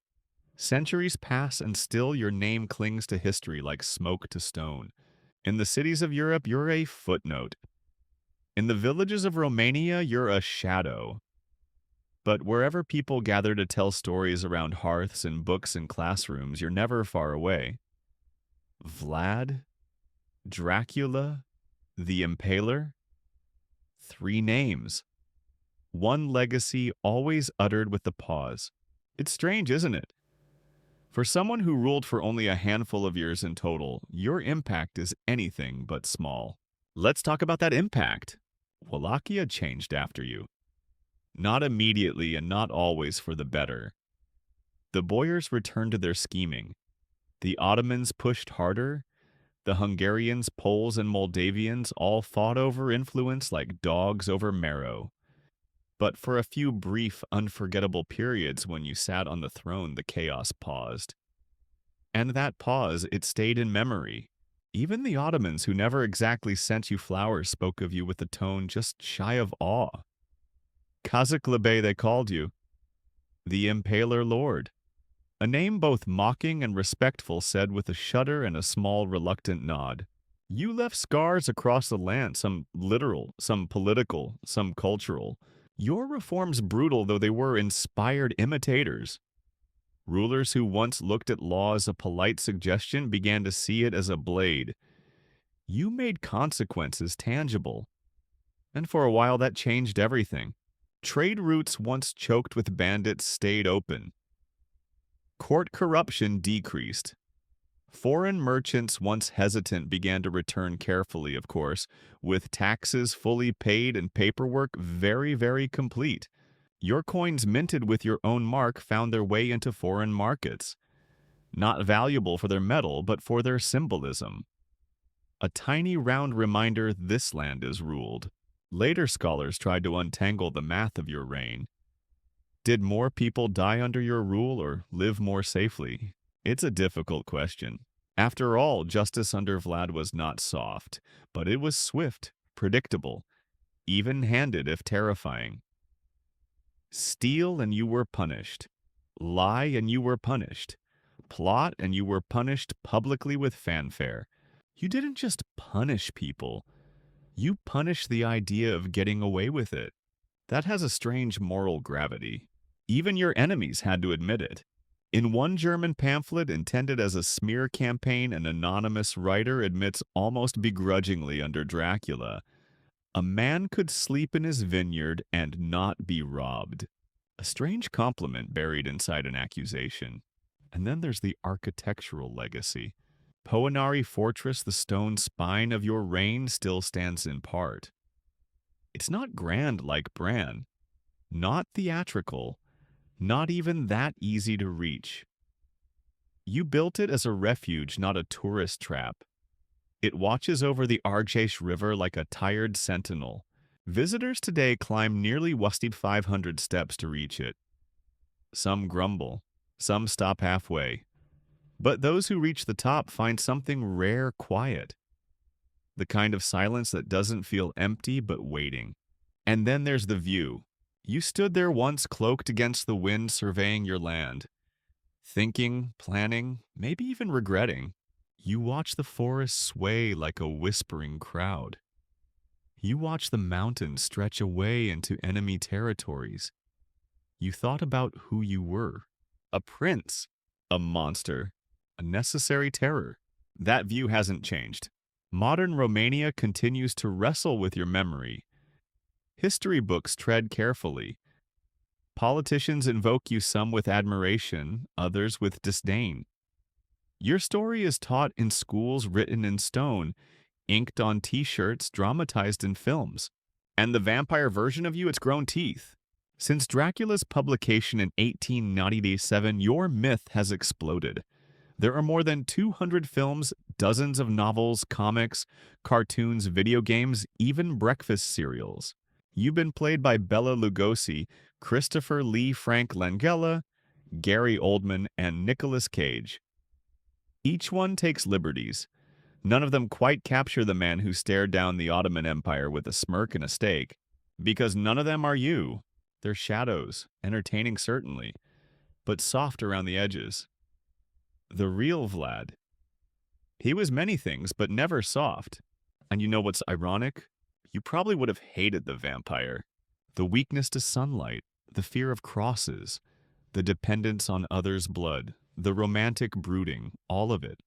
Centuries pass and still your name clings to history like smoke to stone. In the cities of Europe, you're a footnote. In the villages of Romania, you're a shadow. But wherever people gather to tell stories around hearths and books and classrooms, you're never far away. Vlad, Dracula, the Impaler. 3 names. One legacy always uttered with the pause. It's strange, isn't it? For someone who ruled for only a handful of years in total, your impact is anything but small. Let's talk about that impact. Wallachia changed after you. Not immediately and not always for the better. The Boyars returned to their scheming. The Ottomans pushed harder. The Hungarians, Poles, and Moldavians all fought over influence like dogs over marrow. But for a few brief, unforgettable periods when you sat on the throne, the chaos paused. And that pause, it stayed in memory. Even the Ottomans, who never exactly sent you flowers, spoke of you with a tone just shy of awe. Kazakh they called you. The Impaler Lord. A name both mocking and respectful said with a shudder and a small reluctant nod. You left scars across the land, some literal, some political, some cultural. Your reforms brutal though they were inspired imitators. Rulers who once looked at law as a polite suggestion began to see it as a blade. You made consequences tangible. And for a while that changed everything. Trade routes once choked with bandits stayed open. Court corruption decreased. Foreign merchants once hesitant began to return carefully, of course, with taxes fully paid and paperwork very, very complete. Your coins minted with your own mark found their way into foreign markets. Not valuable for their metal, but for their symbolism. A tiny round reminder this land is ruled. Later scholars tried to untangle the math of your reign. Did more people die under your rule or live more safely? It's a difficult question. After all, justice under Vlad was not soft, but it was swift, predictable, even-handed if terrifying. Steal and you were punished. Lie and you were punished. Plot and you were punished publicly with fanfare. You didn't just punish people. You punished the idea of getting away with it. That has a strange moral gravity. Even your enemies had to admit it. In one German pamphlet intended as a smear campaign, an anonymous writer admits almost begrudgingly under Dracula, a man could sleep in his vineyard and not be robbed. A strange compliment buried inside an accusation. And then there's the architectural legacy. Poenari Fortress, the stone spine of your reign, still stands in part. It's not grand like Bran, not theatrical, not even that easy to reach. You built it as a refuge, not a tourist trap. It watches over the Argeș River like a tired sentinel. Visitors today climb nearly 500 steps to reach it. Some grumble, some stop halfway. But those who reach the top find something rare quiet. The kind of silence that doesn't feel empty but waiting. And then there's the view. You stood there once cloaked against the wind surveying your land. Thinking, planning, maybe even regretting. You watch the forest sway like a whispering crowd. You watch the mountains stretch away into enemy territories. You thought about who you were. A prince. A monster. A necessary terror. That view hasn't changed. Modern Romania continues to wrestle with your memory. History books tread carefully. Politicians invoke you some with admiration, others with disdain. Your story is taught in schools written in stone, inked on t-shirts, dramatized in films. And the vampire version of you, it's grown teeth. Since Dracula's publication in 1897, your myth has exploded. There are more than 200 films, dozens of novels, comics, cartoons, video games, even breakfast cereals. You've been played by Bela Lugosi, Christopher Lee Frank Langella, Gary Oldman, and Nicolas Cage. Each one takes liberties. None of them quite capture the man who stared down the Ottoman Empire with a smirk and a steak, because none of them are you. They're shadows, entertaining certainly, but soft around the edges. The real Vlad. He was many things, but never soft. And you know what's ironic? You probably would have hated the vampire. The weakness to sunlight, the fear of crosses, the dependence on others' blood, the romantic brooding, all of it.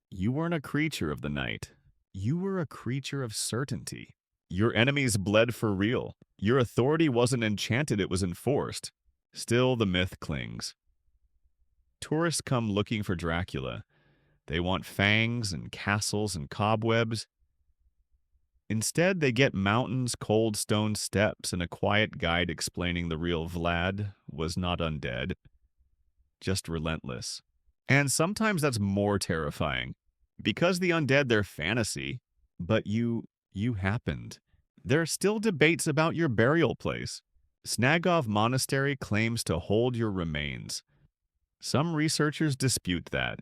You weren't a creature of the night. You were a creature of certainty. Your enemies bled for real. Your authority wasn't enchanted, it was enforced. Still, the myth clings. Tourists come looking for Dracula. They want fangs and castles and cobwebs. Instead, they get mountains, cold stone steps, and a quiet guide explaining the real Vlad was not undead, just relentless. And sometimes that's more terrifying. Because the undead, they're fantasy, but you happened. There are still debates about your burial place. Snagov Monastery claims to hold your remains. Some researchers dispute that.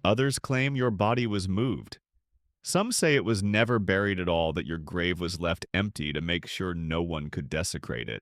Others claim your body was moved. Some say it was never buried at all, that your grave was left empty to make sure no one could desecrate it.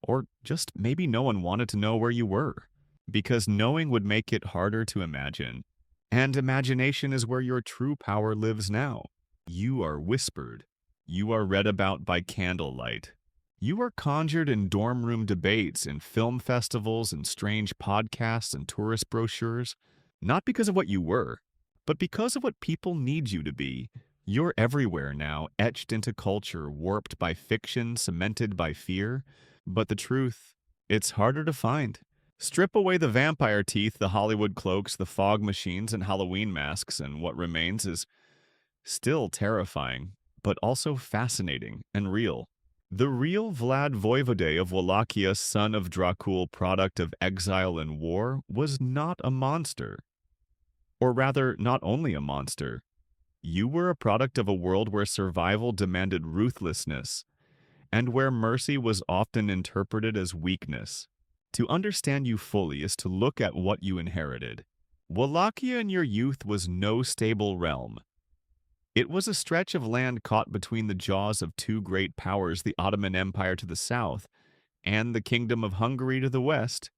Or just maybe no one wanted to know where you were, because knowing would make it harder to imagine. And imagination is where your true power lives now. You are whispered. You are read about by candlelight. You are conjured in dorm room debates, in film festivals, and strange podcasts and tourist brochures. Not because of what you were, but because of what people need you to be. You're everywhere now, etched into culture, warped by fiction, cemented by fear. But the truth, it's harder to find. Strip away the vampire teeth, the Hollywood cloaks, the fog machines, and Halloween masks, and what remains is still terrifying, but also fascinating and real. The real Vlad Voivode of Wallachia, son of Dracul, product of exile and war, was not a monster. Or rather, not only a monster. You were a product of a world where survival demanded ruthlessness, and where mercy was often interpreted as weakness. To understand you fully is to look at what you inherited. Wallachia in your youth was no stable realm. It was a stretch of land caught between the jaws of two great powers, the Ottoman Empire to the south and the Kingdom of Hungary to the west.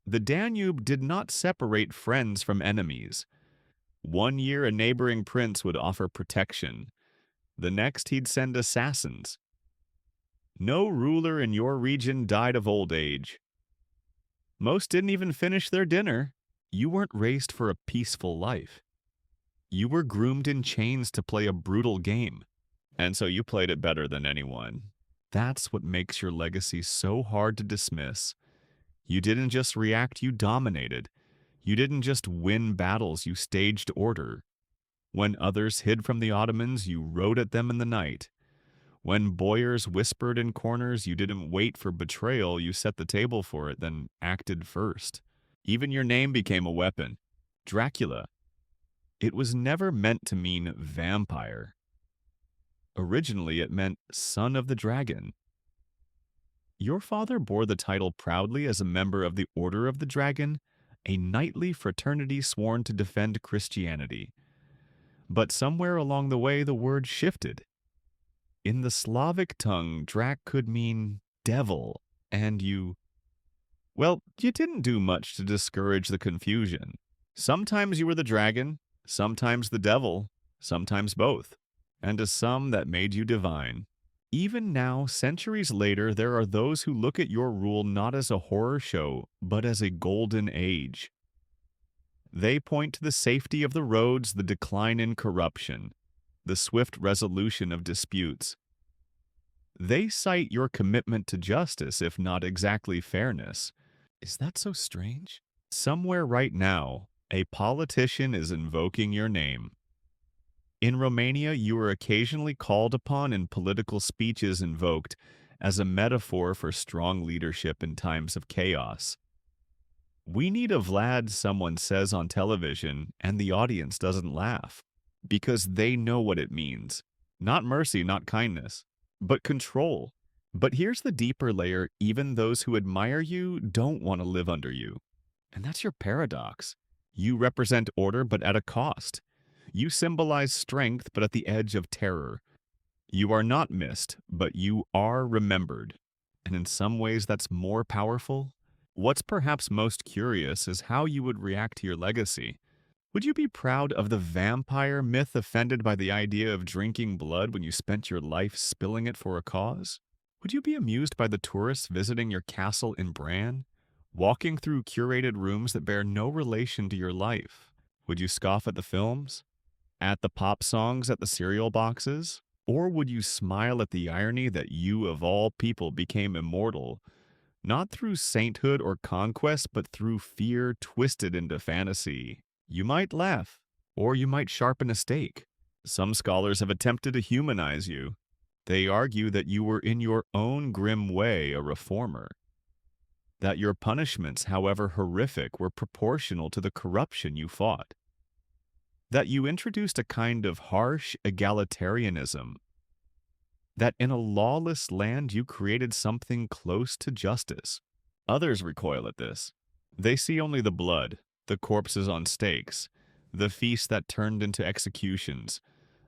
The Danube did not separate friends from enemies. One year a neighboring prince would offer protection. The next he'd send assassins. No ruler in your region died of old age. Most didn't even finish their dinner. You weren't raised for a peaceful life. You were groomed in chains to play a brutal game, and so you played it better than anyone. That's what makes your legacy so hard to dismiss. You didn't just react, you dominated. You didn't just win battles, you staged order. When others hid from the Ottomans, you rode at them in the night. When boyars whispered in corners, you didn't wait for betrayal, you set the table for it, then acted first. Even your name became a weapon. Dracula. It was never meant to mean vampire. Originally, it meant son of the dragon. Your father bore the title proudly as a member of the Order of the Dragon, a knightly fraternity sworn to defend Christianity. But somewhere along the way, the word shifted. In the Slavic tongue, Drac could mean devil, and you didn't do much to discourage the confusion. Sometimes you were the dragon, sometimes the devil, sometimes both, and to some that made you divine. Even now, centuries later, there are those who look at your rule not as a horror show, but as a golden age. They point to the safety of the roads, the decline in corruption, the swift resolution of disputes. They cite your commitment to justice, if not exactly fairness. Is that so strange? Somewhere right now, A politician is invoking your name. In Romania, you are occasionally called upon and political speeches invoked as a metaphor for strong leadership in times of chaos. We need a Vlad, someone says on television, and the audience doesn't laugh because they know what it means. Not mercy, not kindness, but control. But here's the deeper layer: even those who admire you don't want to live under you. And that's your paradox. You represent order, but at a cost. You symbolize strength, but at the edge of terror. You are not missed, but you are remembered. And in some ways, that's more powerful. What's perhaps most curious is how you would react to your legacy. Would you be proud of the vampire myth, offended by the idea of drinking blood when you spent your life spilling it for a cause? Would you be amused by the tourists visiting your castle in Bran, walking through curated rooms that bear no relation to your life? Would you scoff at the films? At the pop songs at the cereal boxes? Or would you smile at the irony that you, of all people, became immortal, not through sainthood or conquest, but through fear twisted into fantasy? You might laugh, or you might sharpen a stake. Some scholars have attempted to humanize you. They argue that you were in your own grim way a reformer, that your punishments, however horrific, were proportional to the corruption you fought, that you introduced a kind of harsh egalitarianism, that in a lawless land you created something close to justice. Others recoil at this. They see only the blood, the corpses on stakes, the feasts that turned into executions,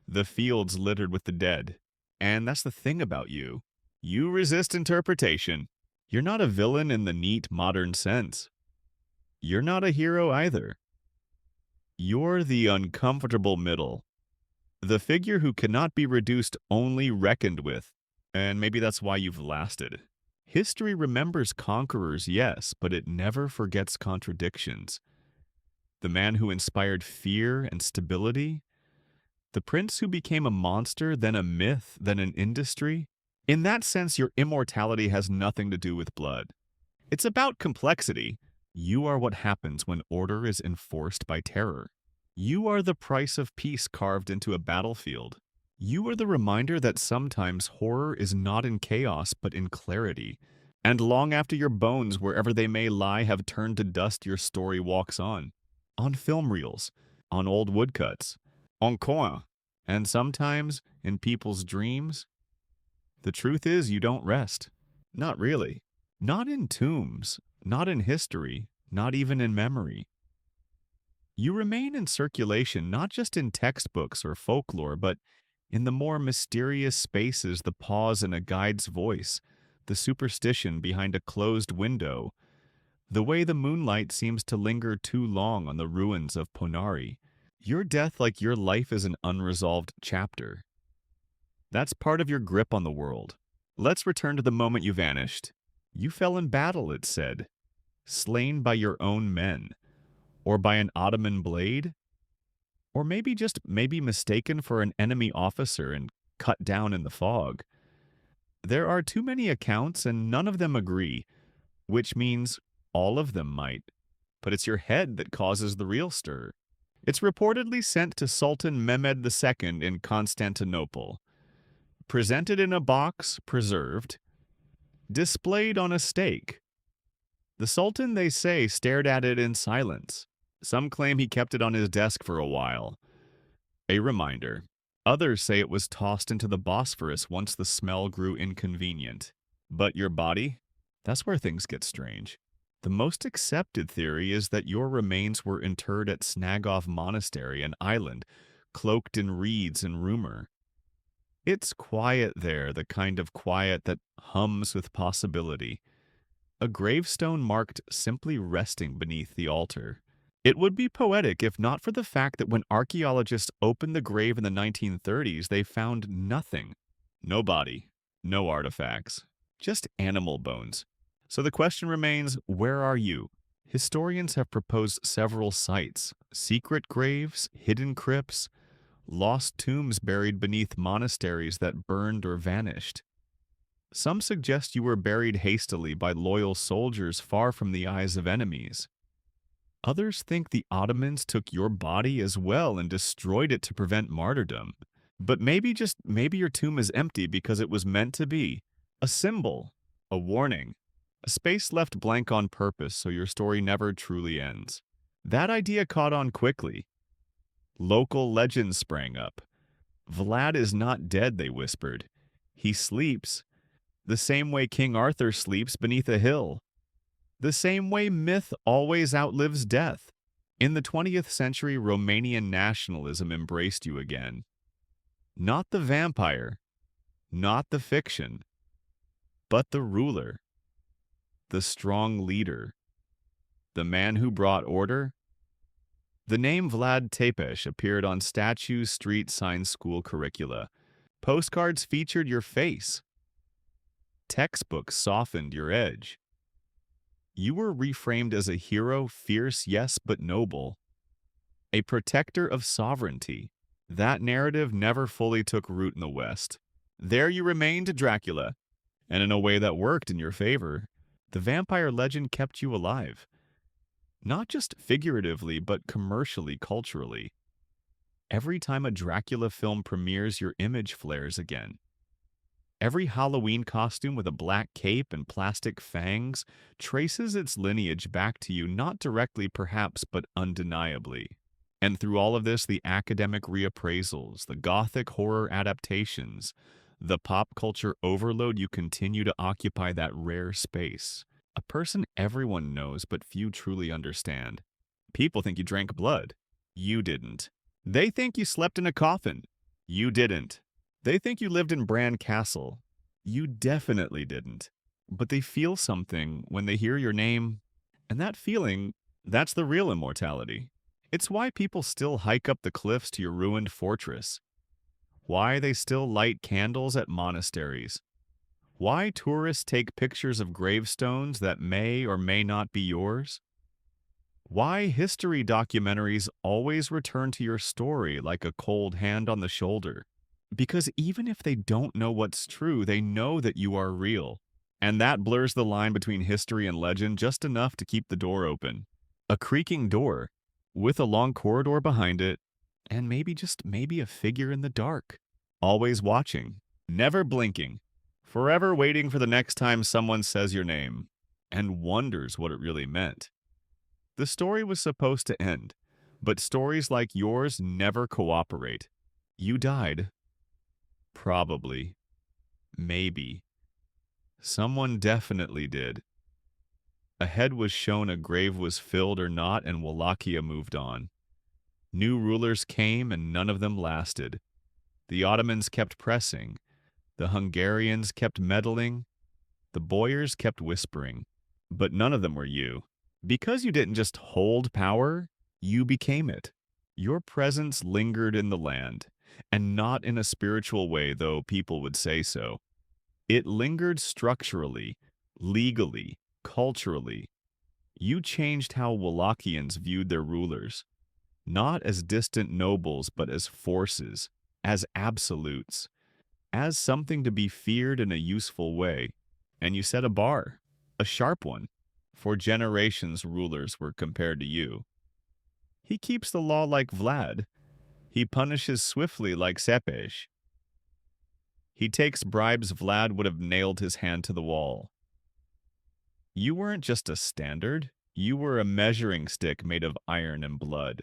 the fields littered with the dead. And that's the thing about you. You resist interpretation. You're not a villain in the neat modern sense. You're not a hero either. You're the uncomfortable middle, the figure who cannot be reduced, only reckoned with. And maybe that's why you've lasted. History remembers conquerors, yes, but it never forgets contradictions. The man who inspired fear and stability, the prince who became a monster, then a myth, then an industry. In that sense, your immortality has nothing to do with blood. It's about complexity. You are what happens when order is enforced by terror. You are the price of peace carved into a battlefield. You are the reminder that sometimes horror is not in chaos but in clarity. And long after your bones, wherever they may lie, have turned to dust, your story walks on film reels, on old woodcuts, en coin, and sometimes in people's dreams. The truth is, you don't rest. Not really. Not in tombs, not in history, not even in memory. You remain in circulation, not just in textbooks or folklore, but in the more mysterious spaces: the pause in a guide's voice, the superstition behind a closed window, the way the moonlight seems to linger too long on the ruins of Ponari. Your death, like your life, is an unresolved chapter. That's part of your grip on the world. Let's return to the moment you vanished. You fell in battle, it said, slain by your own men, or by an Ottoman blade, or maybe mistaken for an enemy officer and cut down in the fog. There are too many accounts and none of them agree, which means all of them might. But it's your head that causes the real stir. It's reportedly sent to Sultan Mehmed II in Constantinople, presented in a box, preserved, displayed on a stake. The Sultan, they say, stared at it in silence. Some claim he kept it on his desk for a while. A reminder. Others say it was tossed into the Bosphorus once the smell grew inconvenient. But your body? That's where things get strange. The most accepted theory is that your remains were interred at Snagov Monastery, an island, cloaked in reeds and rumor. It's quiet there, the kind of quiet that hums with possibility. A gravestone marked simply resting beneath the altar. It would be poetic if not for the fact that when archaeologists opened the grave in the 1930s, they found nothing. No body, no artifacts, just animal bones. So the question remains, where are you? Historians have proposed several sites: secret graves, hidden crypts, lost tombs buried beneath monasteries that burned or vanished. Some suggest you were buried hastily by loyal soldiers far from the eyes of enemies. Others think the Ottomans took your body as well and destroyed it to prevent martyrdom. But maybe your tomb is empty because it was meant to be. A symbol, a warning, a space left blank on purpose so your story never truly ends. That idea caught on quickly. Local legends sprang up. Vlad is not dead, they whispered. He sleeps, the same way King Arthur sleeps beneath a hill. The same way myth always outlives death. In the 20th century, Romanian nationalism embraced you again. Not the vampire, not the fiction, but the ruler, the strong leader, the man who brought order. The name Vlad Tepes appeared on statues, street signs, school curricula. Postcards featured your face. Textbooks softened your edge. You were reframed as a hero, fierce, yes, but noble. A protector of sovereignty. That narrative never fully took root in the West. There you remained, Dracula, and in a way that worked in your favor. The vampire legend kept you alive. Not just figuratively, but commercially, culturally. Every time a Dracula film premieres, your image flares again. Every Halloween costume with a black cape and plastic fangs traces its lineage back to you, not directly perhaps, but undeniably. And through all of this, the academic reappraisals, the gothic horror adaptations, the pop culture overload, you continue to occupy that rare space. A person everyone knows but few truly understand. People think you drank blood. You didn't. They think you slept in a coffin. You didn't. They think you lived in Bran Castle. You definitely didn't. But they feel something when they hear your name, and that feeling, that's the real immortality. It's why people still hike up the cliffs to your ruined fortress. Why they still light candles at monasteries. Why tourists take pictures of gravestones that may or may not be yours. Why history documentaries always return to your story like a cold hand on the shoulder. Because even if they don't know what's true, they know that you are real. And that blurs the line between history and legend just enough to keep the door open. A creaking door, with a long corridor behind it, and maybe a figure in the dark. Always watching, never blinking, forever waiting for the next time someone says your name, and wonders what it really meant. The story was supposed to end, but stories like yours never cooperate. You died. Probably. Maybe. Someone definitely did. A head was shown, a grave was filled or not, and Wallachia moved on. New rulers came, and none of them lasted. The Ottomans kept pressing. The Hungarians kept meddling. The Boyars kept whispering. But none of them were you. Because you didn't just hold power, you became it. Your presence lingered in the land, and not in a spiritual way, though people would say so. It lingered structurally, legally, culturally. You changed how Wallachians viewed their rulers, not as distant nobles, but as forces, as absolutes, as something to be feared in a useful way. And you set a bar, a sharp one. For generations, rulers were compared to you. He keeps the law like Vlad. He punishes swiftly like Sepej. He takes bribes. Vlad would have nailed his hand to the wall. You weren't just a standard. You were a measuring stick made of iron and blood.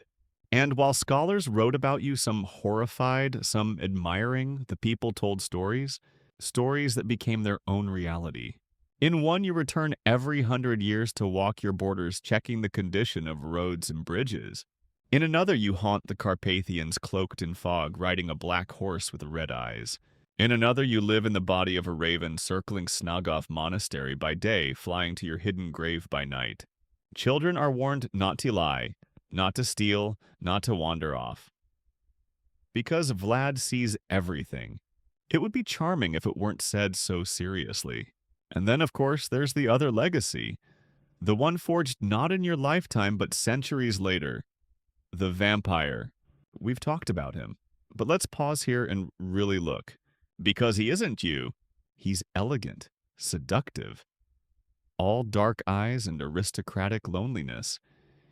And while scholars wrote about you, some horrified, some admiring, the people told stories, stories that became their own reality. In one, you return every 100 years to walk your borders, checking the condition of roads and bridges. In another, you haunt the Carpathians cloaked in fog, riding a black horse with red eyes. In another, you live in the body of a raven, circling Snagov Monastery by day, flying to your hidden grave by night. Children are warned not to lie, not to steal, not to wander off. Because Vlad sees everything. It would be charming if it weren't said so seriously. And then, of course, there's the other legacy. The one forged not in your lifetime, but centuries later. The vampire. We've talked about him. But let's pause here and really look. Because he isn't you. He's elegant, seductive. All dark eyes and aristocratic loneliness.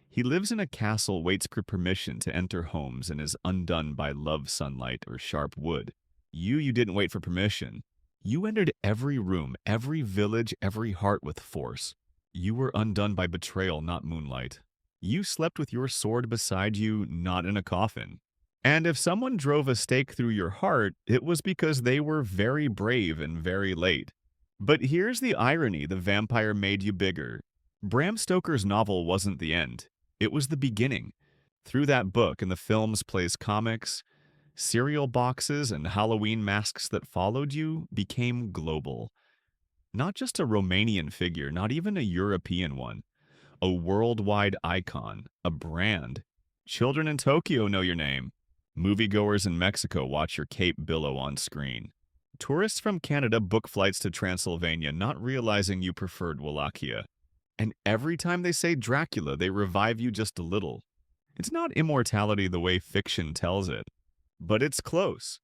He lives in a castle, waits for permission to enter homes, and is undone by love sunlight or sharp wood. You didn't wait for permission. You entered every room, every village, every heart with force. You were undone by betrayal, not moonlight. You slept with your sword beside you, not in a coffin. And if someone drove a stake through your heart, it was because they were very brave and very late. But here's the irony: the vampire made you bigger. Bram Stoker's novel wasn't the end. It was the beginning. Through that book and the films, plays, comics, cereal boxes, and Halloween masks that followed you became global. Not just a Romanian figure, not even a European one. A worldwide icon, a brand. Children in Tokyo know your name. Moviegoers in Mexico watch your cape billow on screen. Tourists from Canada book flights to Transylvania, not realizing you preferred Wallachia. And every time they say Dracula, they revive you just a little. It's not immortality the way fiction tells it, but it's close.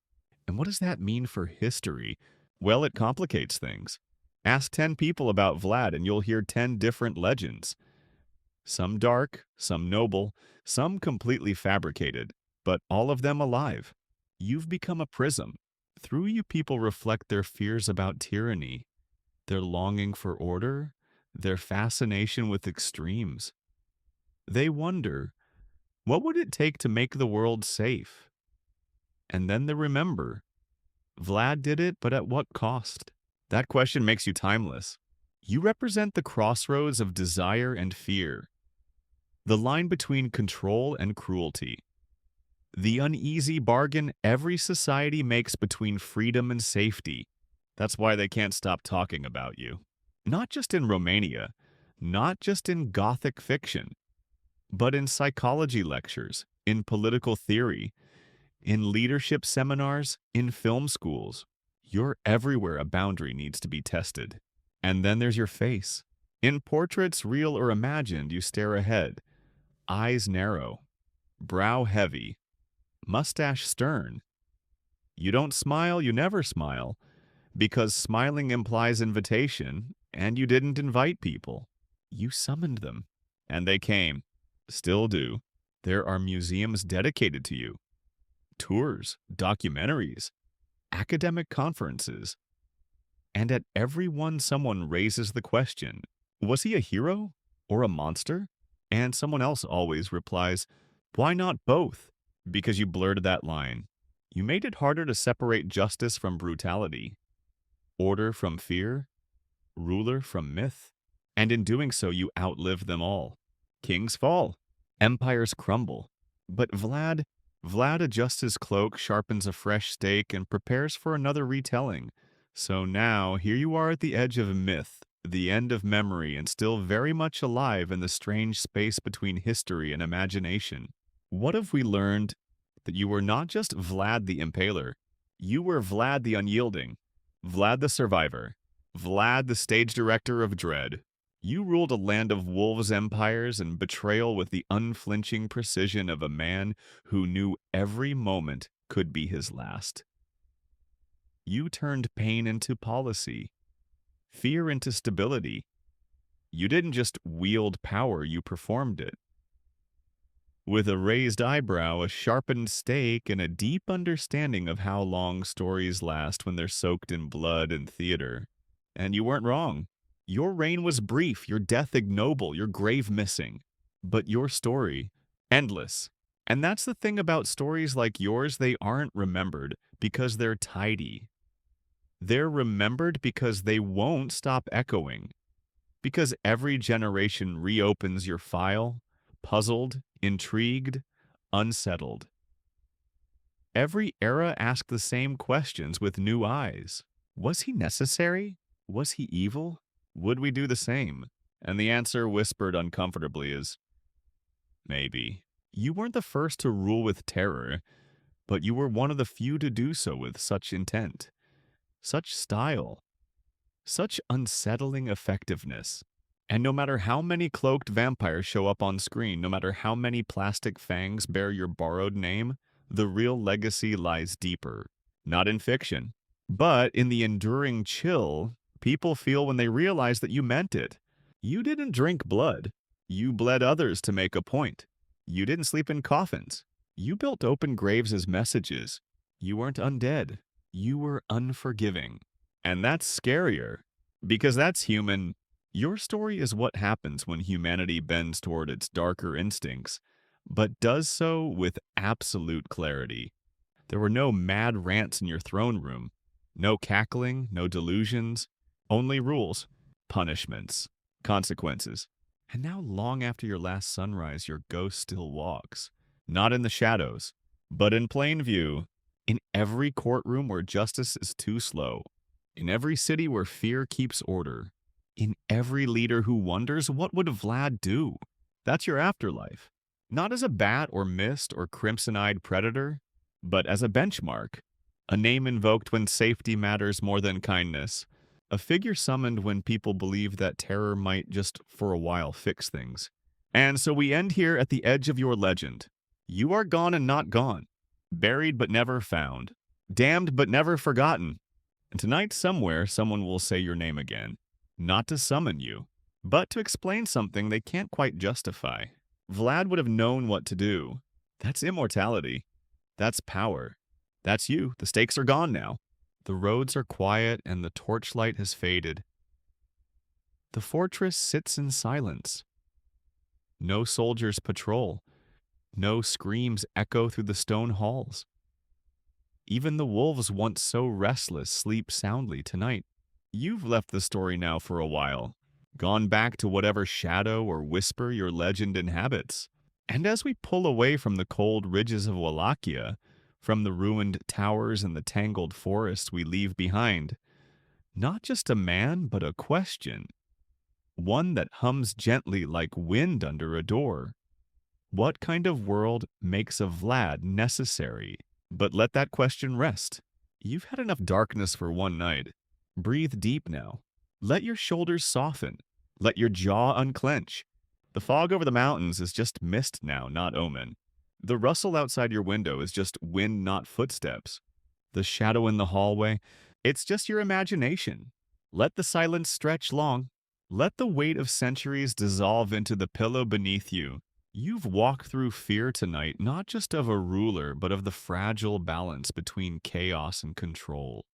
And what does that mean for history? Well, it complicates things. Ask 10 people about Vlad and you'll hear 10 different legends. Some dark, some noble, some completely fabricated, but all of them alive. You've become a prism. Through you, people reflect their fears about tyranny, their longing for order, their fascination with extremes. They wonder, what would it take to make the world safe? And then they remember, Vlad did it, but at what cost? That question makes you timeless. You represent the crossroads of desire and fear, the line between control and cruelty, the uneasy bargain every society makes between freedom and safety. That's why they can't stop talking about you. Not just in Romania, not just in Gothic fiction, but in psychology lectures, in political theory, in leadership seminars, in film schools. You're everywhere a boundary needs to be tested. And then there's your face. In portraits, real or imagined, you stare ahead. Eyes narrow, brow heavy, mustache stern. You don't smile, you never smile, because smiling implies invitation, and you didn't invite people. You summoned them, and they came. Still do. There are museums dedicated to you, tours, documentaries, academic conferences. And at every one, someone raises the question, was he a hero or a monster? And someone else always replies, why not both? Because you blurred that line. You made it harder to separate justice from brutality, order from fear, ruler from myth. And in doing so, you outlived them all. Kings fall, empires crumble. But Vlad adjusts his cloak, sharpens a fresh stake, and prepares for another retelling. So now, here you are at the edge of myth, the end of memory, and still very much alive in the strange space between history and imagination. What if we learned that you were not just Vlad the Impaler, you were Vlad the Unyielding, Vlad the Survivor, Vlad the stage director of Dread. You ruled a land of wolves' empires and betrayal with the unflinching precision of a man who knew every moment could be his last. You turned pain into policy, fear into stability. You didn't just wield power, you performed it. With a raised eyebrow, a sharpened stake, and a deep understanding of how long stories last when they're soaked in blood and theater. And you weren't wrong. Your reign was brief, your death ignoble, your grave missing. But your story, endless. And that's the thing about stories like yours, they aren't remembered because they're tidy. They're remembered because they won't stop echoing. Because every generation reopens your file, puzzled, intrigued, unsettled. Every era asked the same questions with new eyes. Was he necessary? Was he evil? Would we do the same? And the answer, whispered uncomfortably, is maybe. You weren't the first to rule with terror, but you were one of the few to do so with such intent, such style, such unsettling effectiveness. And no matter how many cloaked vampires show up on screen, no matter how many plastic fangs bear your borrowed name, the real legacy lies deeper. Not in fiction, but in the enduring chill people feel when they realize that you meant it. You didn't drink blood. You bled others to make a point. You didn't sleep in coffins. You built open graves as messages. You weren't undead. You were unforgiving. And that's scarier, because that's human. Your story is what happens when humanity bends toward its darker instincts, but does so with absolute clarity. There were no mad rants in your throne room, no cackling, no delusions, only rules, punishments, consequences. And now, long after your last sunrise, your ghost still walks, not in the shadows, but in plain view, in every courtroom where justice is too slow, in every city where fear keeps order, in every leader who wonders what would Vlad do. That's your afterlife. Not as a bat or mist or crimson-eyed predator, but as a benchmark, a name invoked when safety matters more than kindness, a figure summoned when people believe that terror might just for a while fix things. And so we end here at the edge of your legend. You are gone and not gone, buried but never found, damned but never forgotten. And tonight somewhere someone will say your name again, not to summon you, but to explain something they can't quite justify. Vlad would have known what to do. That's immortality. That's power. That's you. The stakes are gone now. The roads are quiet and the torchlight has faded. The fortress sits in silence. No soldiers patrol. No screams echo through the stone halls. Even the wolves once so restless sleep soundly tonight. You've left the story now for a while, gone back to whatever shadow or whisper your legend inhabits. And as we pull away from the cold ridges of Wallachia, from the ruined towers and the tangled forests we leave behind, not just a man, but a question. One that hums gently like wind under a door. What kind of world makes a Vlad necessary? But let that question rest. You've had enough darkness for one night. Breathe deep now. Let your shoulders soften. Let your jaw unclench. The fog over the mountains is just mist now, not omen. The rustle outside your window is just wind, not footsteps. The shadow in the hallway, it's just your imagination. Let the silence stretch long. Let the weight of centuries dissolve into the pillow beneath you. You've walked through fear tonight, not just of a ruler, but of the fragile balance between chaos and control.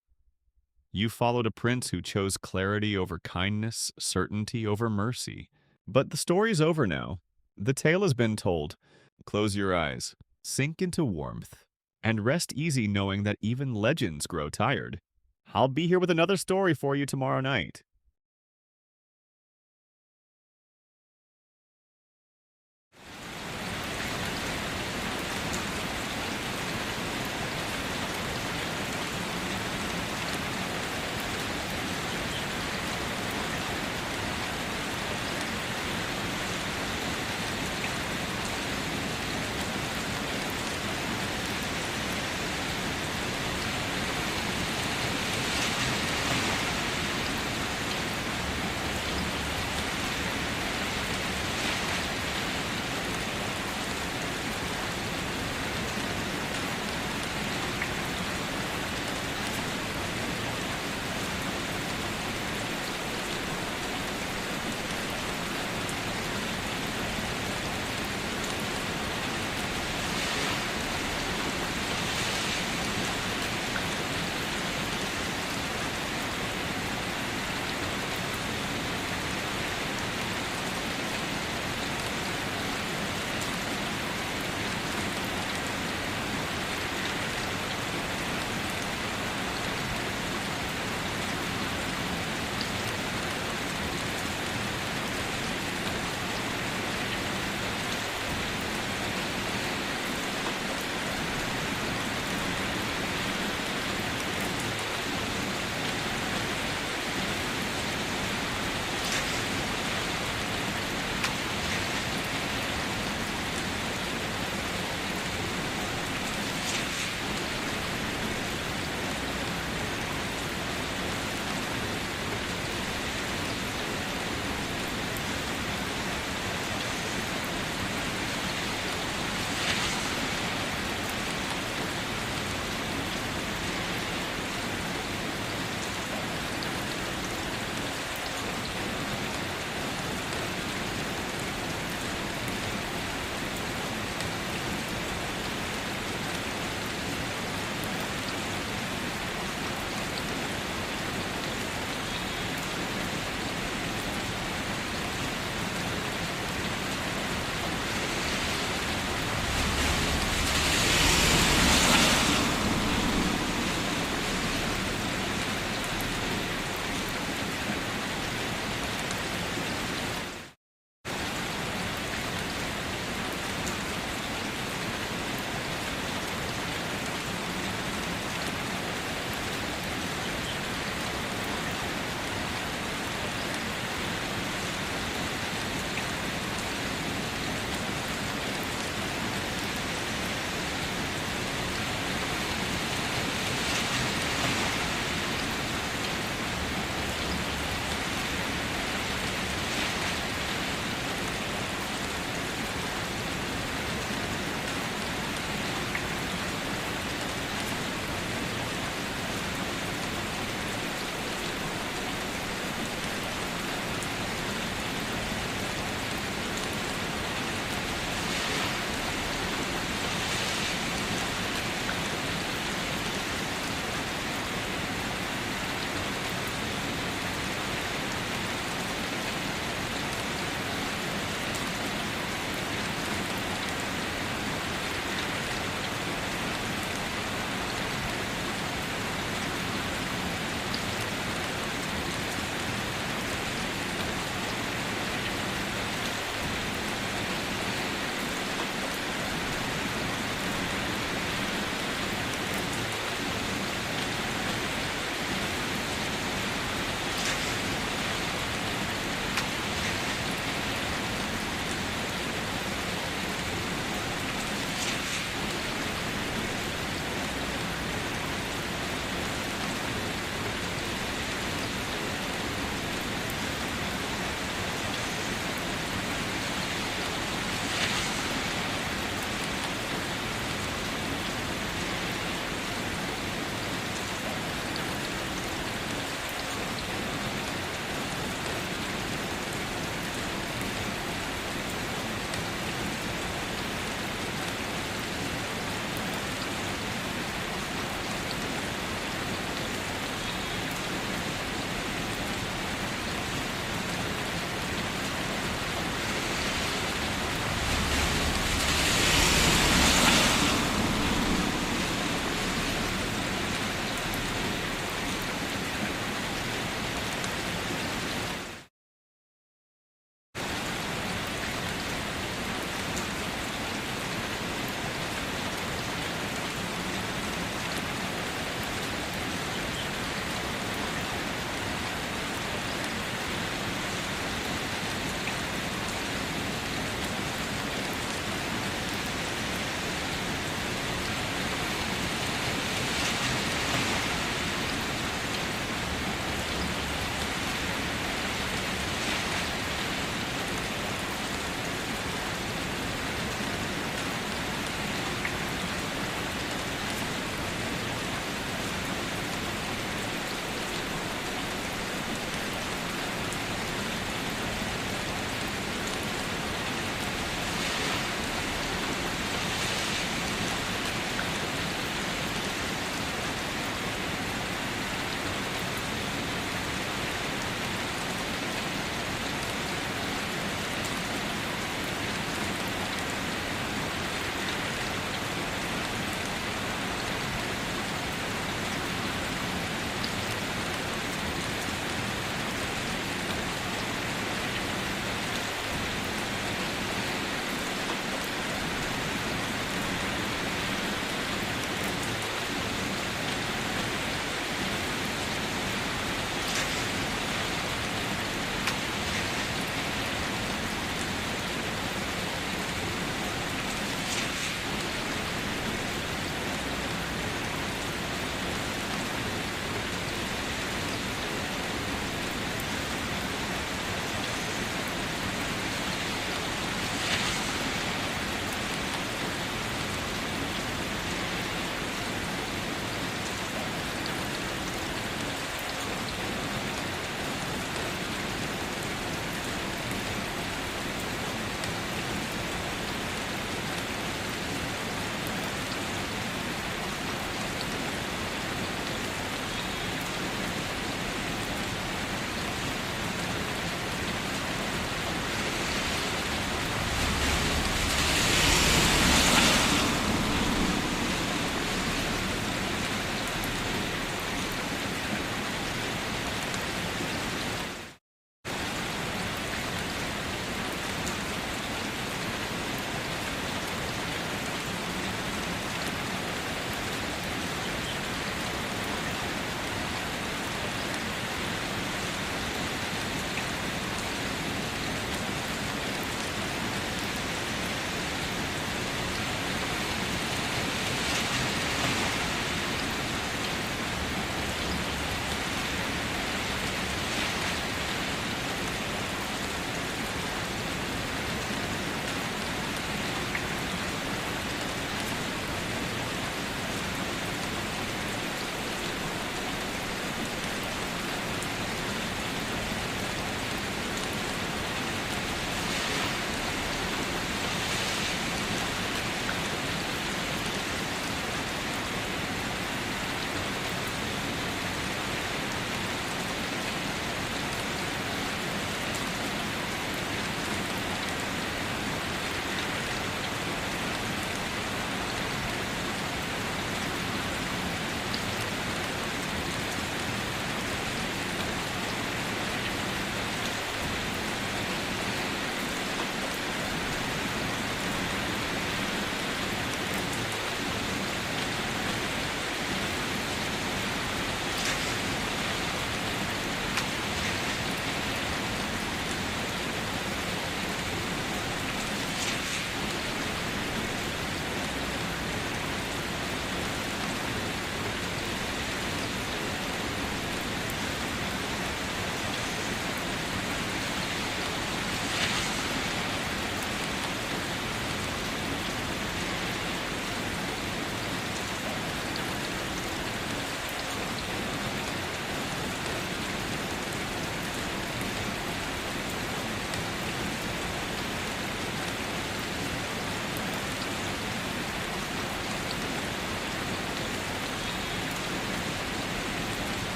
You followed a prince who chose clarity over kindness, certainty over mercy. But the story's over now. The tale has been told. Close your eyes, sink into warmth, and rest easy knowing that even legends grow tired. I'll be here with another story for you tomorrow night.